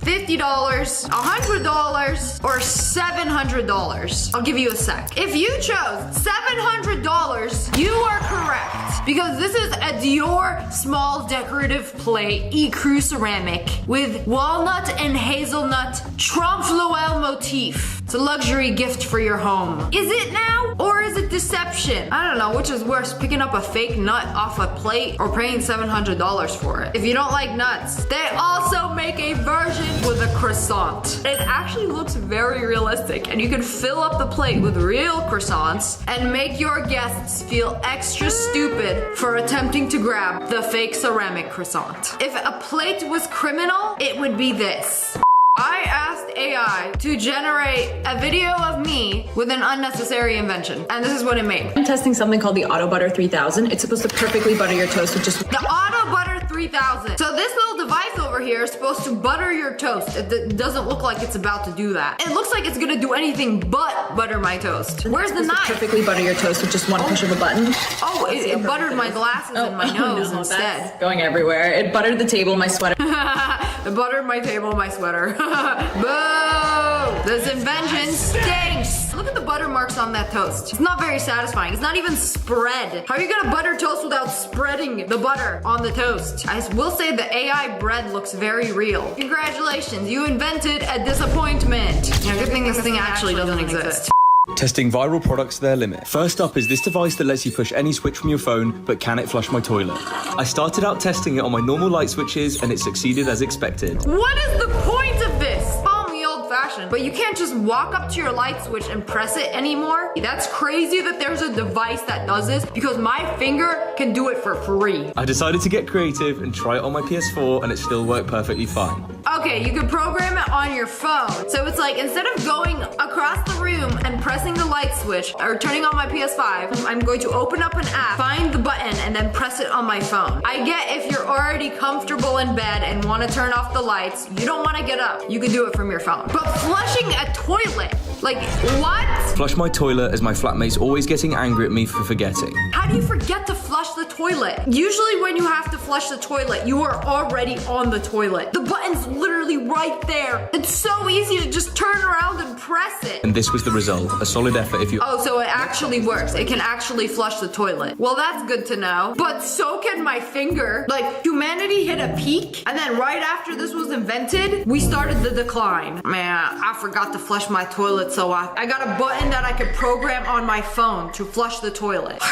A: $50, $100, or $700? I'll give you a sec. If you chose $700, you are correct. Because this is a Dior small decorative plate, ecru ceramic, with walnut and hazelnut trompe l'oeil motif. It's a luxury gift for your home. Is it now? Or is it deception? I don't know, which is worse, picking up a fake nut off a plate or paying $700 for it. If you don't like nuts, they also make a version with a croissant. It actually looks very realistic and you can fill up the plate with real croissants and make your guests feel extra stupid for attempting to grab the fake ceramic croissant. If a plate was criminal, it would be this. I asked AI to generate a video of me with an unnecessary invention, and this is what it made.
G: I'm testing something called the Auto Butter 3000. It's supposed to perfectly butter your toast with just
A: the Auto Butter 3000. So this little device over here is supposed to butter your toast. It doesn't look like it's about to do that. It looks like it's gonna do anything but butter my toast. Where's the knife?
G: Perfectly butter your toast with just one push of a button.
A: Oh, it buttered my glasses and my nose
G: no,
A: instead.
G: That's going everywhere. It buttered the table, my sweater.
A: It buttered my table, my sweater. Boo! This invention stinks. Look at the butter marks on that toast. It's not very satisfying. It's not even spread. How are you gonna butter toast without spreading the butter on the toast? I will say the AI bread looks very real. Congratulations, you invented a disappointment. Yeah, good thing this thing actually doesn't exist.
J: Testing viral products to their limit. First up is this device that lets you push any switch from your phone, but can it flush my toilet? I started out testing it on my normal light switches and it succeeded as expected.
A: What is the point of this? Call me old-fashioned, but you can't just walk up to your light switch and press it anymore. That's crazy that there's a device that does this because my finger can do it for free.
J: I decided to get creative and try it on my PS4 and it still worked perfectly fine.
A: Okay, you can program it on your phone. So it's like, instead of going across the room and pressing the light switch or turning on my PS5, I'm going to open up an app, find the button, and then press it on my phone. I get if you're already comfortable in bed and want to turn off the lights, you don't want to get up, you can do it from your phone. But flushing a toilet, like, what?
J: Flush my toilet as my flatmate's always getting angry at me for forgetting.
A: How do you forget to flush the toilet? Usually when you have to flush the toilet, you are already on the toilet. The button's literally right there. It's so easy to just turn around and press it.
J: And this was the result. A solid effort if you...
A: Oh, so it actually works. It can actually flush the toilet. Well, that's good to know. But so can my finger. Like, humanity hit a peak, and then right after this was invented, we started the decline. Man, I forgot to flush my toilet, so I got a button that I could program on my phone to flush the toilet.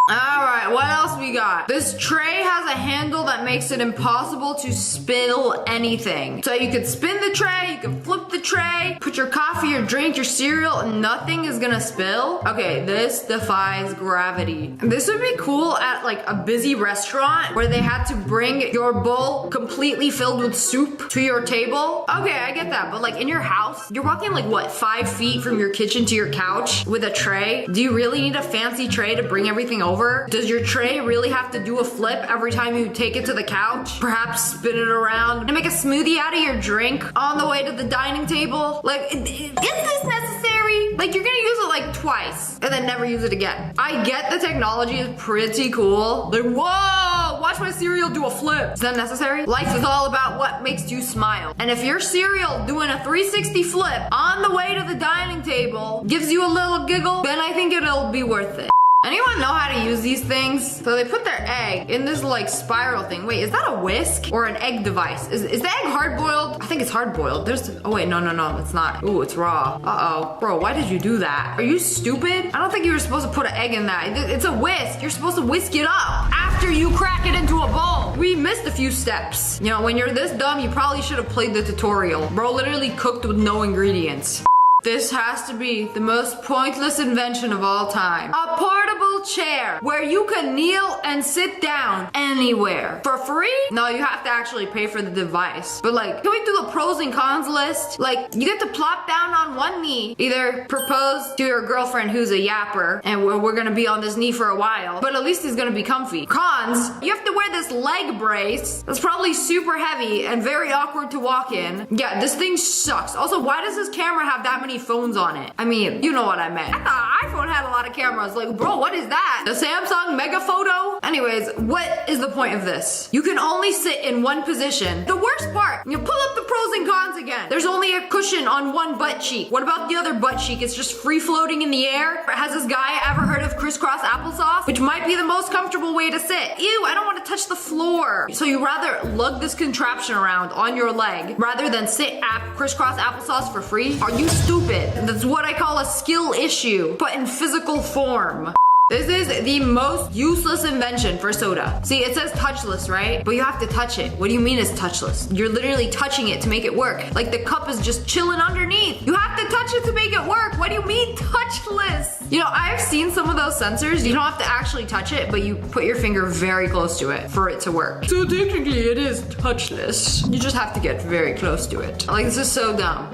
A: Alright, what else we got? This tray has a handle that makes it impossible to spill anything. So you can spin the tray, you can flip the tray, put your coffee, your drink, your cereal, and nothing is gonna spill. Okay, this defies gravity. This would be cool at like a busy restaurant where they had to bring your bowl completely filled with soup to your table. Okay, I get that, but like in your house, you're walking like what, 5 feet from your kitchen to your couch with a tray? Do you really need a fancy tray to bring everything over? Does your tray really have to do a flip every time you take it to the couch? Perhaps spin it around and make a smoothie out of your drink on the way to the dining table? Like, is this necessary? Like, you're gonna use it like twice and then never use it again. I get the technology is pretty cool. Like, whoa, watch my cereal do a flip. Is that necessary? Life is all about what makes you smile. And if your cereal doing a 360 flip on the way to the dining table gives you a little giggle, then I think it'll be worth it. Anyone know how to use these things? So they put their egg in this like spiral thing. Wait, is that a whisk or an egg device? Is the egg hard boiled? I think it's hard boiled. Oh wait, no, it's not. Ooh, it's raw. Uh-oh. Bro, why did you do that? Are you stupid? I don't think you were supposed to put an egg in that. It's a whisk. You're supposed to whisk it up after you crack it into a bowl. We missed a few steps. You know, when you're this dumb, you probably should have played the tutorial. Bro literally cooked with no ingredients. This has to be the most pointless invention of all time. A portable chair where you can kneel and sit down anywhere. For free? No, you have to actually pay for the device. But like, can we do a pros and cons list? Like, you get to plop down on one knee, either propose to your girlfriend who's a yapper, and we're gonna be on this knee for a while, but at least it's gonna be comfy. Cons, you have to wear this leg brace that's probably super heavy and very awkward to walk in. Yeah, this thing sucks. Also, why does this camera have that many phones on it? I mean, you know what I meant. I thought iPhone had a lot of cameras. Like, bro, what is that? The Samsung Mega Photo? Anyways, what is the point of this? You can only sit in one position. The worst part, you pull up the pros and cons again. There's only a cushion on one butt cheek. What about the other butt cheek? It's just free floating in the air. Has this guy ever heard of crisscross applesauce? Which might be the most comfortable way to sit. Ew, I don't want to touch the floor. So you rather lug this contraption around on your leg rather than sit at crisscross applesauce for free? Are you stupid? That's what I call a skill issue, but in physical form. This is the most useless invention for soda. See, it says touchless, right? But you have to touch it. What do you mean it's touchless? You're literally touching it to make it work. Like the cup is just chilling underneath. You have to touch it to make it work. What do you mean touchless? You know, I've seen some of those sensors. You don't have to actually touch it, but you put your finger very close to it for it to work. So technically it is touchless. You just have to get very close to it. Like, this is so dumb.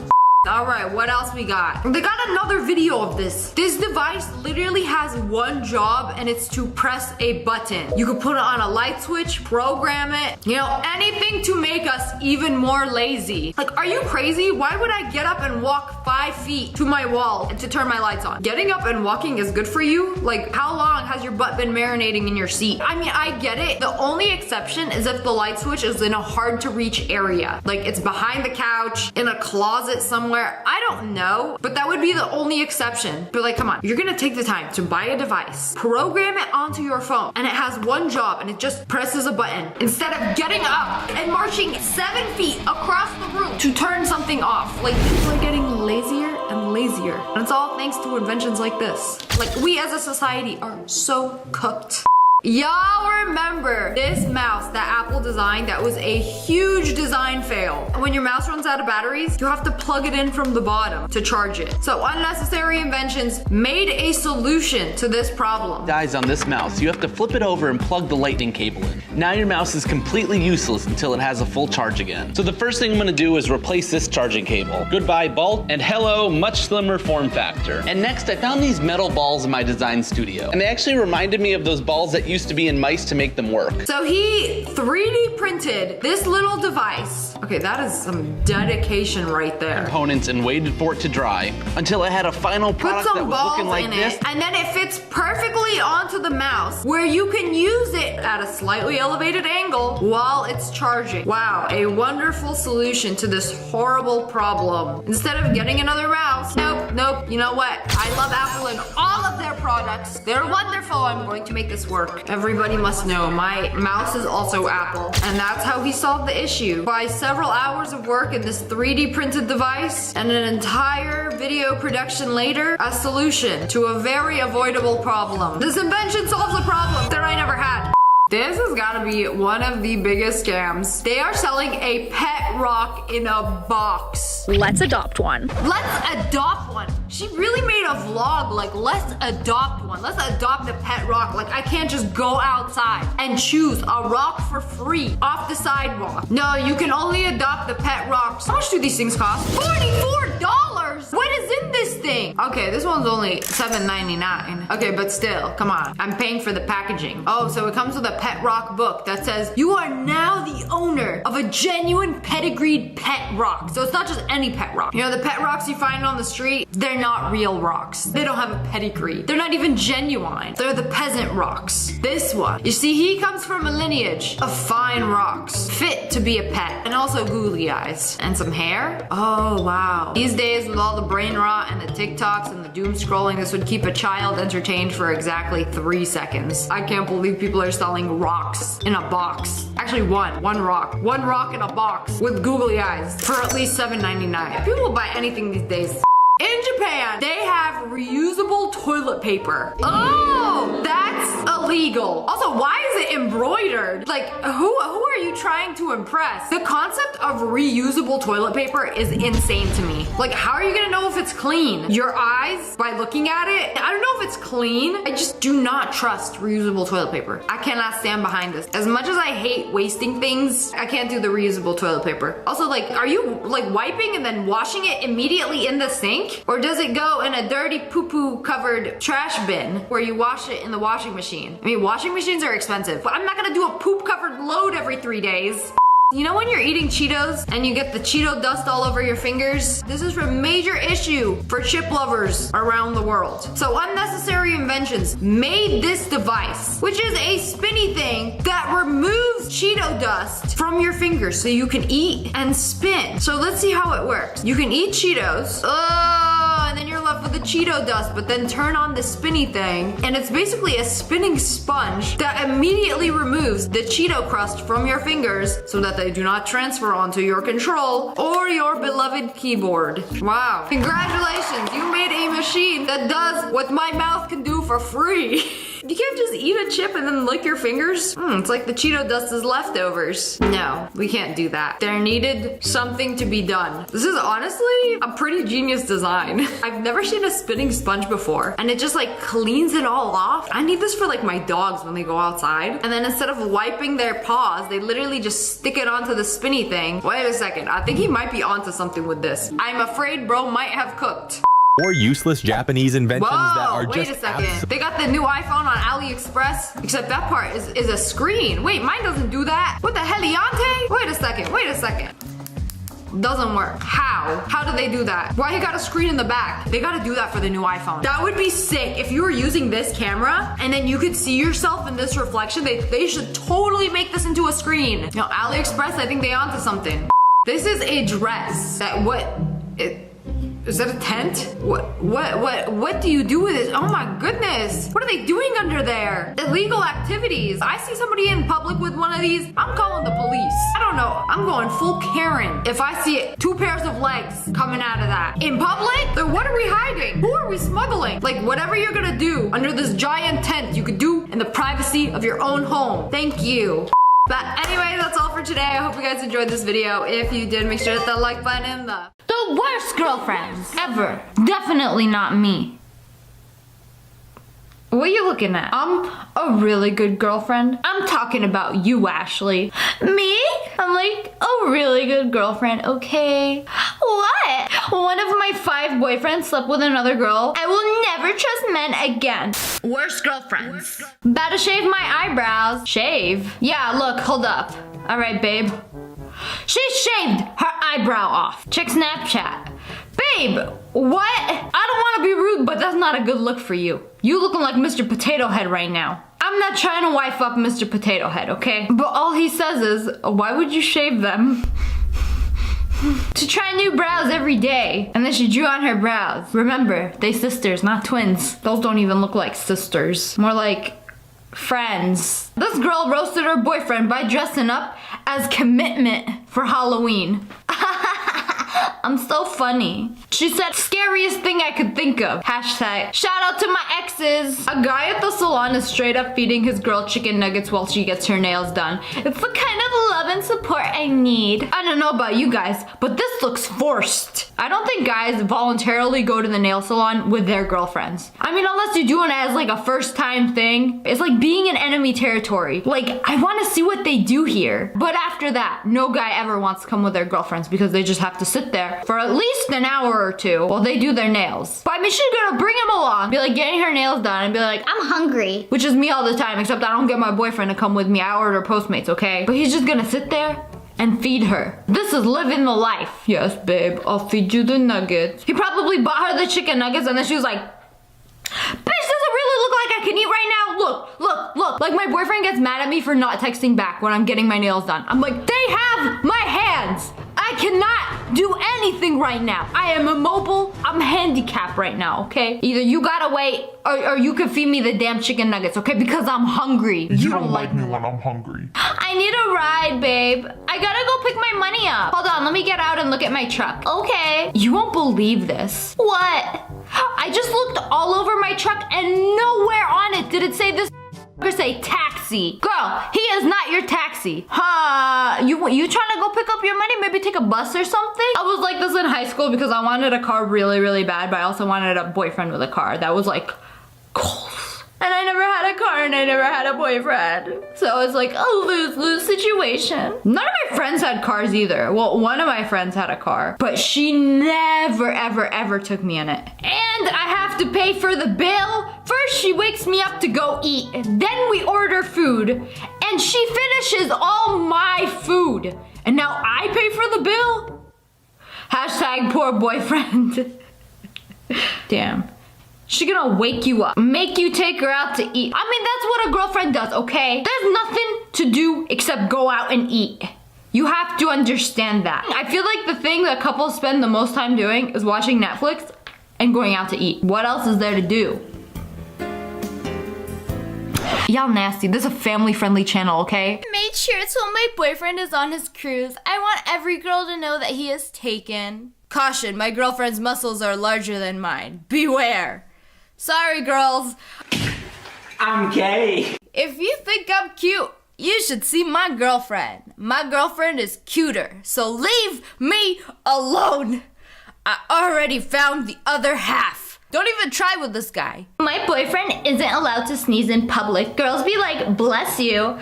A: All right, what else we got? They got another video of this. This device literally has one job, and it's to press a button. You could put it on a light switch, program it, you know, anything to make us even more lazy. Like, are you crazy? Why would I get up and walk 5 feet to my wall to turn my lights on? Getting up and walking is good for you? Like, how long has your butt been marinating in your seat? I mean, I get it. The only exception is if the light switch is in a hard to reach area. Like, it's behind the couch, in a closet somewhere. I don't know, but that would be the only exception. But like, come on, you're gonna take the time to buy a device, program it onto your phone, and it has one job, and it just presses a button instead of getting up and marching 7 feet across the room to turn something off. Like, people are getting lazier and lazier, and it's all thanks to inventions like this. Like, we as a society are so cooked. Y'all remember this mouse that Apple designed that was a huge design fail? When your mouse runs out of batteries, you have to plug it in from the bottom to charge it. So Unnecessary Inventions made a solution to this problem.
H: Dies on this mouse, you have to flip it over and plug the lightning cable in. Now your mouse is completely useless until it has a full charge again. So the first thing I'm gonna do is replace this charging cable. Goodbye bolt, and hello, much slimmer form factor. And next I found these metal balls in my design studio. And they actually reminded me of those balls that used to be in mice to make them work.
A: So he 3D printed this little device. Okay, that is some dedication right there.
H: Components and waited for it to dry until it had a final product that was looking like this.
A: And then it fits perfectly onto the mouse where you can use it at a slightly elevated angle while it's charging. Wow, a wonderful solution to this horrible problem. Instead of getting another mouse, nope, you know what? I love Apple and all of their products. They're wonderful. I'm going to make this work. Everybody must know my mouse is also Apple, and that's how he solved the issue. By several hours of work in this 3D printed device and an entire video production later, a solution to a very avoidable problem. This invention solves a problem that I never had. This has got to be one of the biggest scams. They are selling a pet rock in a box.
U: Let's adopt one.
A: Let's adopt one. She really made a vlog like, let's adopt one. Let's adopt a pet rock. Like, I can't just go outside and choose a rock for free off the sidewalk. No, you can only adopt the pet rocks. How much do these things cost? $44! What is in this thing? Okay, this one's only $7.99. Okay, but still, come on. I'm paying for the packaging. Oh, so it comes with a pet rock book that says, you are now the owner of a genuine pedigreed pet rock. So it's not just any pet rock. You know, the pet rocks you find on the street, they're not real rocks. They don't have a pedigree. They're not even genuine. They're the peasant rocks. This one, you see, he comes from a lineage of fine rocks, fit to be a pet, and also googly eyes. And some hair? Oh, wow. These days, with all the brain rot and the TikToks and the doom scrolling, this would keep a child entertained for exactly 3 seconds. I can't believe people are selling rocks in a box. Actually, one rock in a box with googly eyes for at least $7.99. People will buy anything these days. In Japan, they have reusable toilet paper. Oh, that's illegal. Also, why is it embroidered? Like, who are you trying to impress? The concept of reusable toilet paper is insane to me. Like, how are you gonna know if it's clean? Your eyes? By looking at it? I don't know if it's clean. I just do not trust reusable toilet paper. I cannot stand behind this. As much as I hate wasting things, I can't do the reusable toilet paper. Also, like, are you like wiping and then washing it immediately in the sink? Or does it go in a dirty poo-poo covered trash bin where you wash it in the washing machine? I mean, washing machines are expensive, but I'm not gonna do a poop covered load every 3 days. You know when you're eating Cheetos and you get the Cheeto dust all over your fingers? This is a major issue for chip lovers around the world. So Unnecessary Inventions made this device, which is a spinny thing that removes Cheeto dust from your fingers so you can eat and spin. So let's see how it works. You can eat Cheetos. And then you're left with the Cheeto dust, but then turn on the spinny thing, and it's basically a spinning sponge that immediately removes the Cheeto crust from your fingers so that they do not transfer onto your control or your beloved keyboard. Wow. Congratulations, you made a machine that does what my mouth can do for free. You can't just eat a chip and then lick your fingers. It's like the Cheeto dust is leftovers. No, we can't do that. There needed something to be done. This is honestly a pretty genius design. I've never seen a spinning sponge before, and it just like cleans it all off. I need this for like my dogs when they go outside. And then instead of wiping their paws, they literally just stick it onto the spinny thing. Wait a second, I think he might be onto something with this. I'm afraid bro might have cooked.
B: Or useless Japanese inventions that are
A: wait
B: just
A: a second. They got the new iPhone on AliExpress, except that part is a screen. Wait, mine doesn't do that. What the heliante? Wait a second. Doesn't work. How? How do they do that? Why you got a screen in the back? They gotta do that for the new iPhone. That would be sick if you were using this camera and then you could see yourself in this reflection. They should totally make this into a screen. You know, AliExpress, I think they onto something. This is a dress that is that a tent? What do you do with it? Oh my goodness. What are they doing under there? Illegal activities. I see somebody in public with one of these, I'm calling the police. I don't know. I'm going full Karen if I see 2 pairs of legs coming out of that. In public? Then what are we hiding? Who are we smuggling? Like whatever you're gonna do under this giant tent, you could do in the privacy of your own home. Thank you. But anyway, that's all for today. I hope you guys enjoyed this video. If you did, make sure to hit that like button and the worst girlfriends ever. Definitely not me. What are you looking at? I'm a really good girlfriend. I'm talking about you, Ashley. Me? I'm like a really good girlfriend, okay? What? One of my 5 boyfriends slept with another girl. I will never trust men again. Worst girlfriends. About to shave my eyebrows. Shave? Yeah, look, hold up. All right, babe. She shaved her eyebrow off. Check Snapchat. Babe, what? I don't want to be rude, but that's not a good look for you. You looking like Mr. Potato Head right now. I'm not trying to wife up Mr. Potato Head, okay? But all he says is, why would you shave them? To try new brows every day. And then she drew on her brows. Remember, they sisters, not twins. Those don't even look like sisters. More like friends. This girl roasted her boyfriend by dressing up as Commitment for Halloween. I'm so funny. She said, scariest thing I could think of. Hashtag, shout out to my exes. A guy at the salon is straight up feeding his girl chicken nuggets while she gets her nails done. It's the kind of love and support I need. I don't know about you guys, but this looks forced. I don't think guys voluntarily go to the nail salon with their girlfriends. I mean, unless you're doing it as like a first time thing. It's like being in enemy territory. Like, I want to see what they do here. But after that, no guy ever wants to come with their girlfriends because they just have to sit there for at least an hour or 2 while they do their nails. But I mean, she's gonna bring him along, be like getting her nails done and be like, I'm hungry. Which is me all the time, except I don't get my boyfriend to come with me. I order Postmates, okay? But he's just gonna sit there and feed her. This is living the life. Yes, babe, I'll feed you the nuggets. He probably bought her the chicken nuggets and then she was like, bitch, does it really look like I can eat right now? Look. Like my boyfriend gets mad at me for not texting back when I'm getting my nails done. I'm like, they have my hands. I cannot do anything right now. I am immobile. I'm handicapped right now, okay? Either you gotta wait or you can feed me the damn chicken nuggets, okay? Because I'm hungry. You don't like me when I'm hungry. I need a ride, babe. I gotta go pick my money up. Hold on, let me get out and look at my truck. Okay. You won't believe this. What? I just looked all over my truck and nowhere on it did it say this or say taxi. Girl, he is not your taxi. Huh? You trying to go pick up your money? Maybe take a bus or something? I was like this in high school because I wanted a car really, really bad, but I also wanted a boyfriend with a car. That was like goals. And I never had a car and I never had a boyfriend. So it's like a lose-lose situation. None of my friends had cars either. Well, one of my friends had a car, but she never, ever, ever took me in it. And I have to pay for the bill. First, she wakes me up to go eat. Then we order food. And she finishes all my food. And now I pay for the bill? Hashtag poor boyfriend. Damn. She gonna wake you up, make you take her out to eat. I mean, that's what a girlfriend does, okay? There's nothing to do except go out and eat. You have to understand that. I feel like the thing that couples spend the most time doing is watching Netflix and going out to eat. What else is there to do? Y'all nasty. This is a family-friendly channel, okay?
U: Made sure it's when my boyfriend is on his cruise. I want every girl to know that he is taken. Caution, my girlfriend's muscles are larger than mine. Beware. Sorry, girls.
E: I'm gay.
U: If you think I'm cute, you should see my girlfriend. My girlfriend is cuter, so leave me alone. I already found the other half. Don't even try with this guy.
I: My boyfriend isn't allowed to sneeze in public. Girls be like, bless you.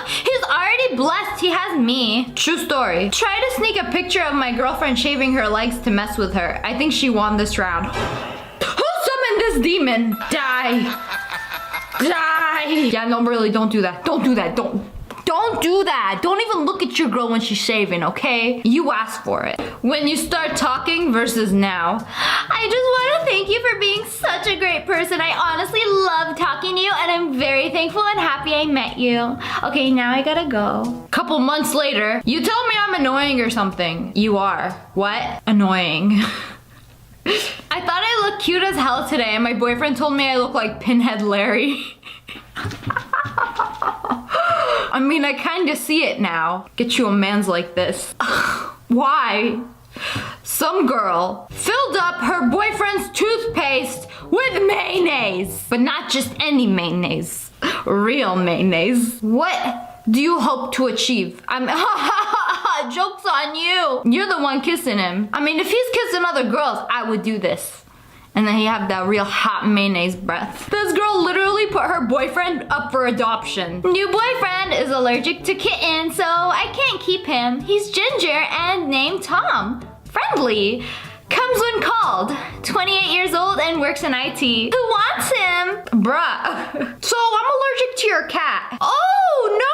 I: He's already blessed, he has me.
A: True story. Try to sneak a picture of my girlfriend shaving her legs to mess with her. I think she won this round. Who summoned this demon? Die. Die. Yeah, no, really, don't do that. Don't do that. Don't do that. Don't even look at your girl when she's shaving, okay? You asked for it. When you start talking versus now.
I: I just want to thank you for being such a great person. I honestly love talking to you, and I'm very thankful and happy I met you. Okay, now I gotta go.
A: Couple months later, you tell me I'm annoying or something. You are. What? Annoying. I thought I looked cute as hell today, and my boyfriend told me I look like Pinhead Larry. I mean, I kind of see it now. Get you a man's like this. Why? Some girl filled up her boyfriend's toothpaste with mayonnaise. But not just any mayonnaise. Real mayonnaise. What do you hope to achieve? Joke's on you. You're the one kissing him. I mean, if he's kissing other girls, I would do this. And then he have that real hot mayonnaise breath. This girl literally put her boyfriend up for adoption.
I: New boyfriend is allergic to kittens, so I can't keep him. He's ginger and named Tom. Friendly. Comes when called. 28 years old and works in IT. Who wants him?
A: Bruh. So I'm allergic to your cat. Oh, no,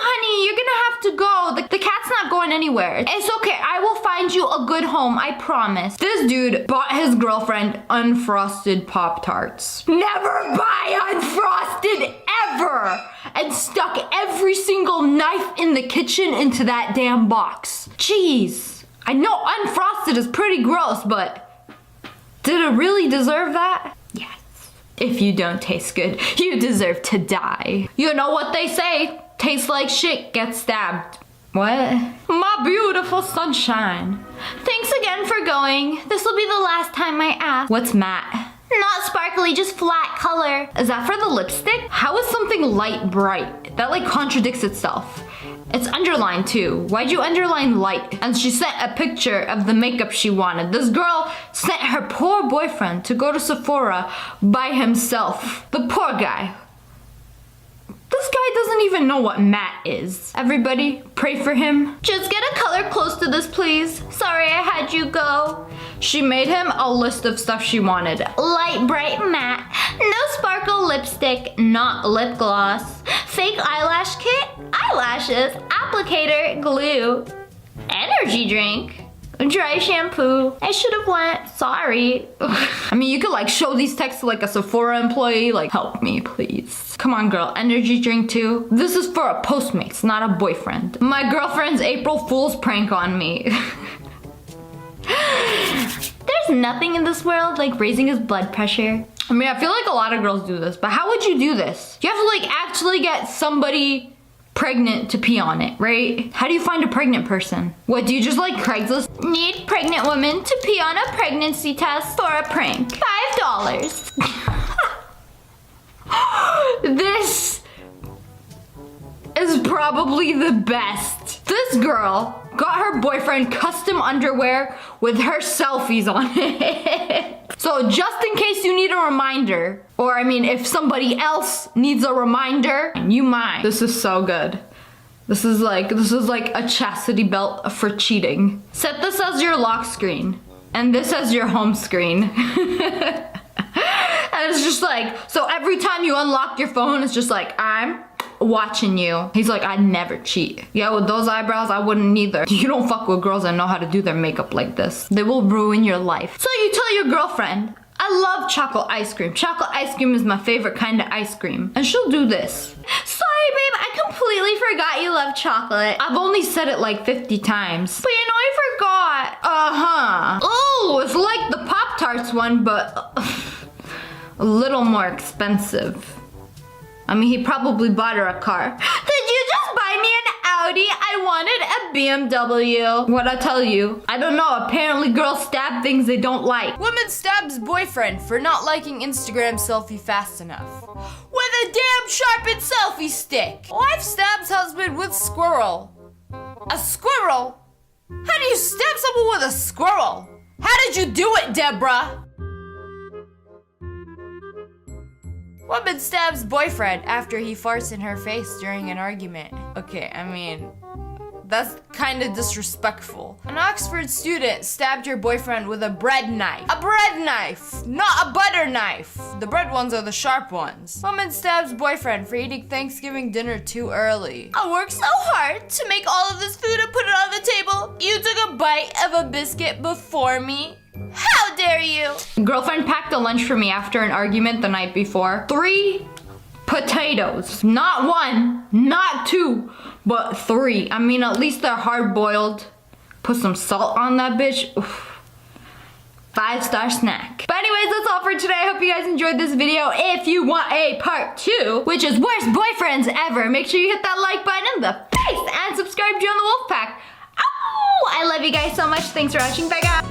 A: honey. You're gonna have to go. The cat's not going anywhere. It's okay. I will find you a good home. I promise. This dude bought his girlfriend unfrosted Pop-Tarts. Never buy unfrosted ever. And stuck every single knife in the kitchen into that damn box. Jeez. I know unfrosted is pretty gross, but did it really deserve that? Yes. If you don't taste good, you deserve to die. You know what they say? Tastes like shit, get stabbed. What? My beautiful sunshine.
I: Thanks again for going. This will be the last time I ask.
A: What's matte?
I: Not sparkly, just flat color.
A: Is that for the lipstick? How is something light bright? That like contradicts itself. It's underlined too. Why'd you underline light? And she sent a picture of the makeup she wanted. This girl sent her poor boyfriend to go to Sephora by himself. The poor guy. This guy doesn't even know what matte is. Everybody, pray for him.
I: Just get a color close to this, please. Sorry I had you go.
A: She made him a list of stuff she wanted.
I: Light, bright, matte. No sparkle lipstick, not lip gloss. Fake eyelash kit, eyelashes, applicator, glue. Energy drink. Dry shampoo. I should have went. Sorry.
A: I mean, you could like show these texts to like a Sephora employee. Like, help me, please. Come on, girl. Energy drink too. This is for a Postmates, not a boyfriend. My girlfriend's April Fool's prank on me.
I: There's nothing in this world like raising his blood pressure.
A: I mean, I feel like a lot of girls do this, but how would you do this? You have to like actually get somebody pregnant to pee on it, right? How do you find a pregnant person? What, do you just like Craigslist?
I: Need pregnant woman to pee on a pregnancy test for a prank. $5.
A: This is probably the best. This girl got her boyfriend custom underwear with her selfies on it. So just in case you need a reminder, or I mean if somebody else needs a reminder, you might. This is so good. This is like a chastity belt for cheating. Set this as your lock screen and this as your home screen. And it's just like, so every time you unlock your phone, it's just like, I'm watching you. He's like, I'd never cheat. Yeah, with those eyebrows, I wouldn't either. You don't fuck with girls that know how to do their makeup like this. They will ruin your life. So you tell your girlfriend, I love chocolate ice cream. Chocolate ice cream is my favorite kind of ice cream. And she'll do this.
I: Sorry, babe, I completely forgot you love chocolate.
A: I've only said it like 50 times. But you know, I forgot. Oh, it's like the Pop Pop-Tarts one, but a little more expensive. I mean, he probably bought her a car. Did you just buy me an Audi? I wanted a BMW. What'd I tell you? I don't know. Apparently girls stab things they don't like.
U: Woman stabs boyfriend for not liking Instagram selfie fast enough. With a damn sharpened selfie stick. Wife stabs husband with squirrel. A squirrel? How do you stab someone with a squirrel? How did you do it, Deborah? Woman stabs boyfriend after he farts in her face during an argument. Okay, I mean, that's kind of disrespectful. An Oxford student stabbed her boyfriend with a bread knife. A bread knife, not a butter knife. The bread ones are the sharp ones. Woman stabs boyfriend for eating Thanksgiving dinner too early. I worked so hard to make all of this food and put it on the table. You took a bite of a biscuit before me. How dare you?
A: Girlfriend packed a lunch for me after an argument the night before. 3 potatoes. Not 1, not 2, but 3. I mean, at least they're hard boiled. Put some salt on that bitch. Oof. 5-star snack. But anyways, that's all for today. I hope you guys enjoyed this video. If you want a part 2, which is worst boyfriends ever, make sure you hit that like button in the face and subscribe to join the wolf pack. Ow! I love you guys so much. Thanks for watching. Bye guys.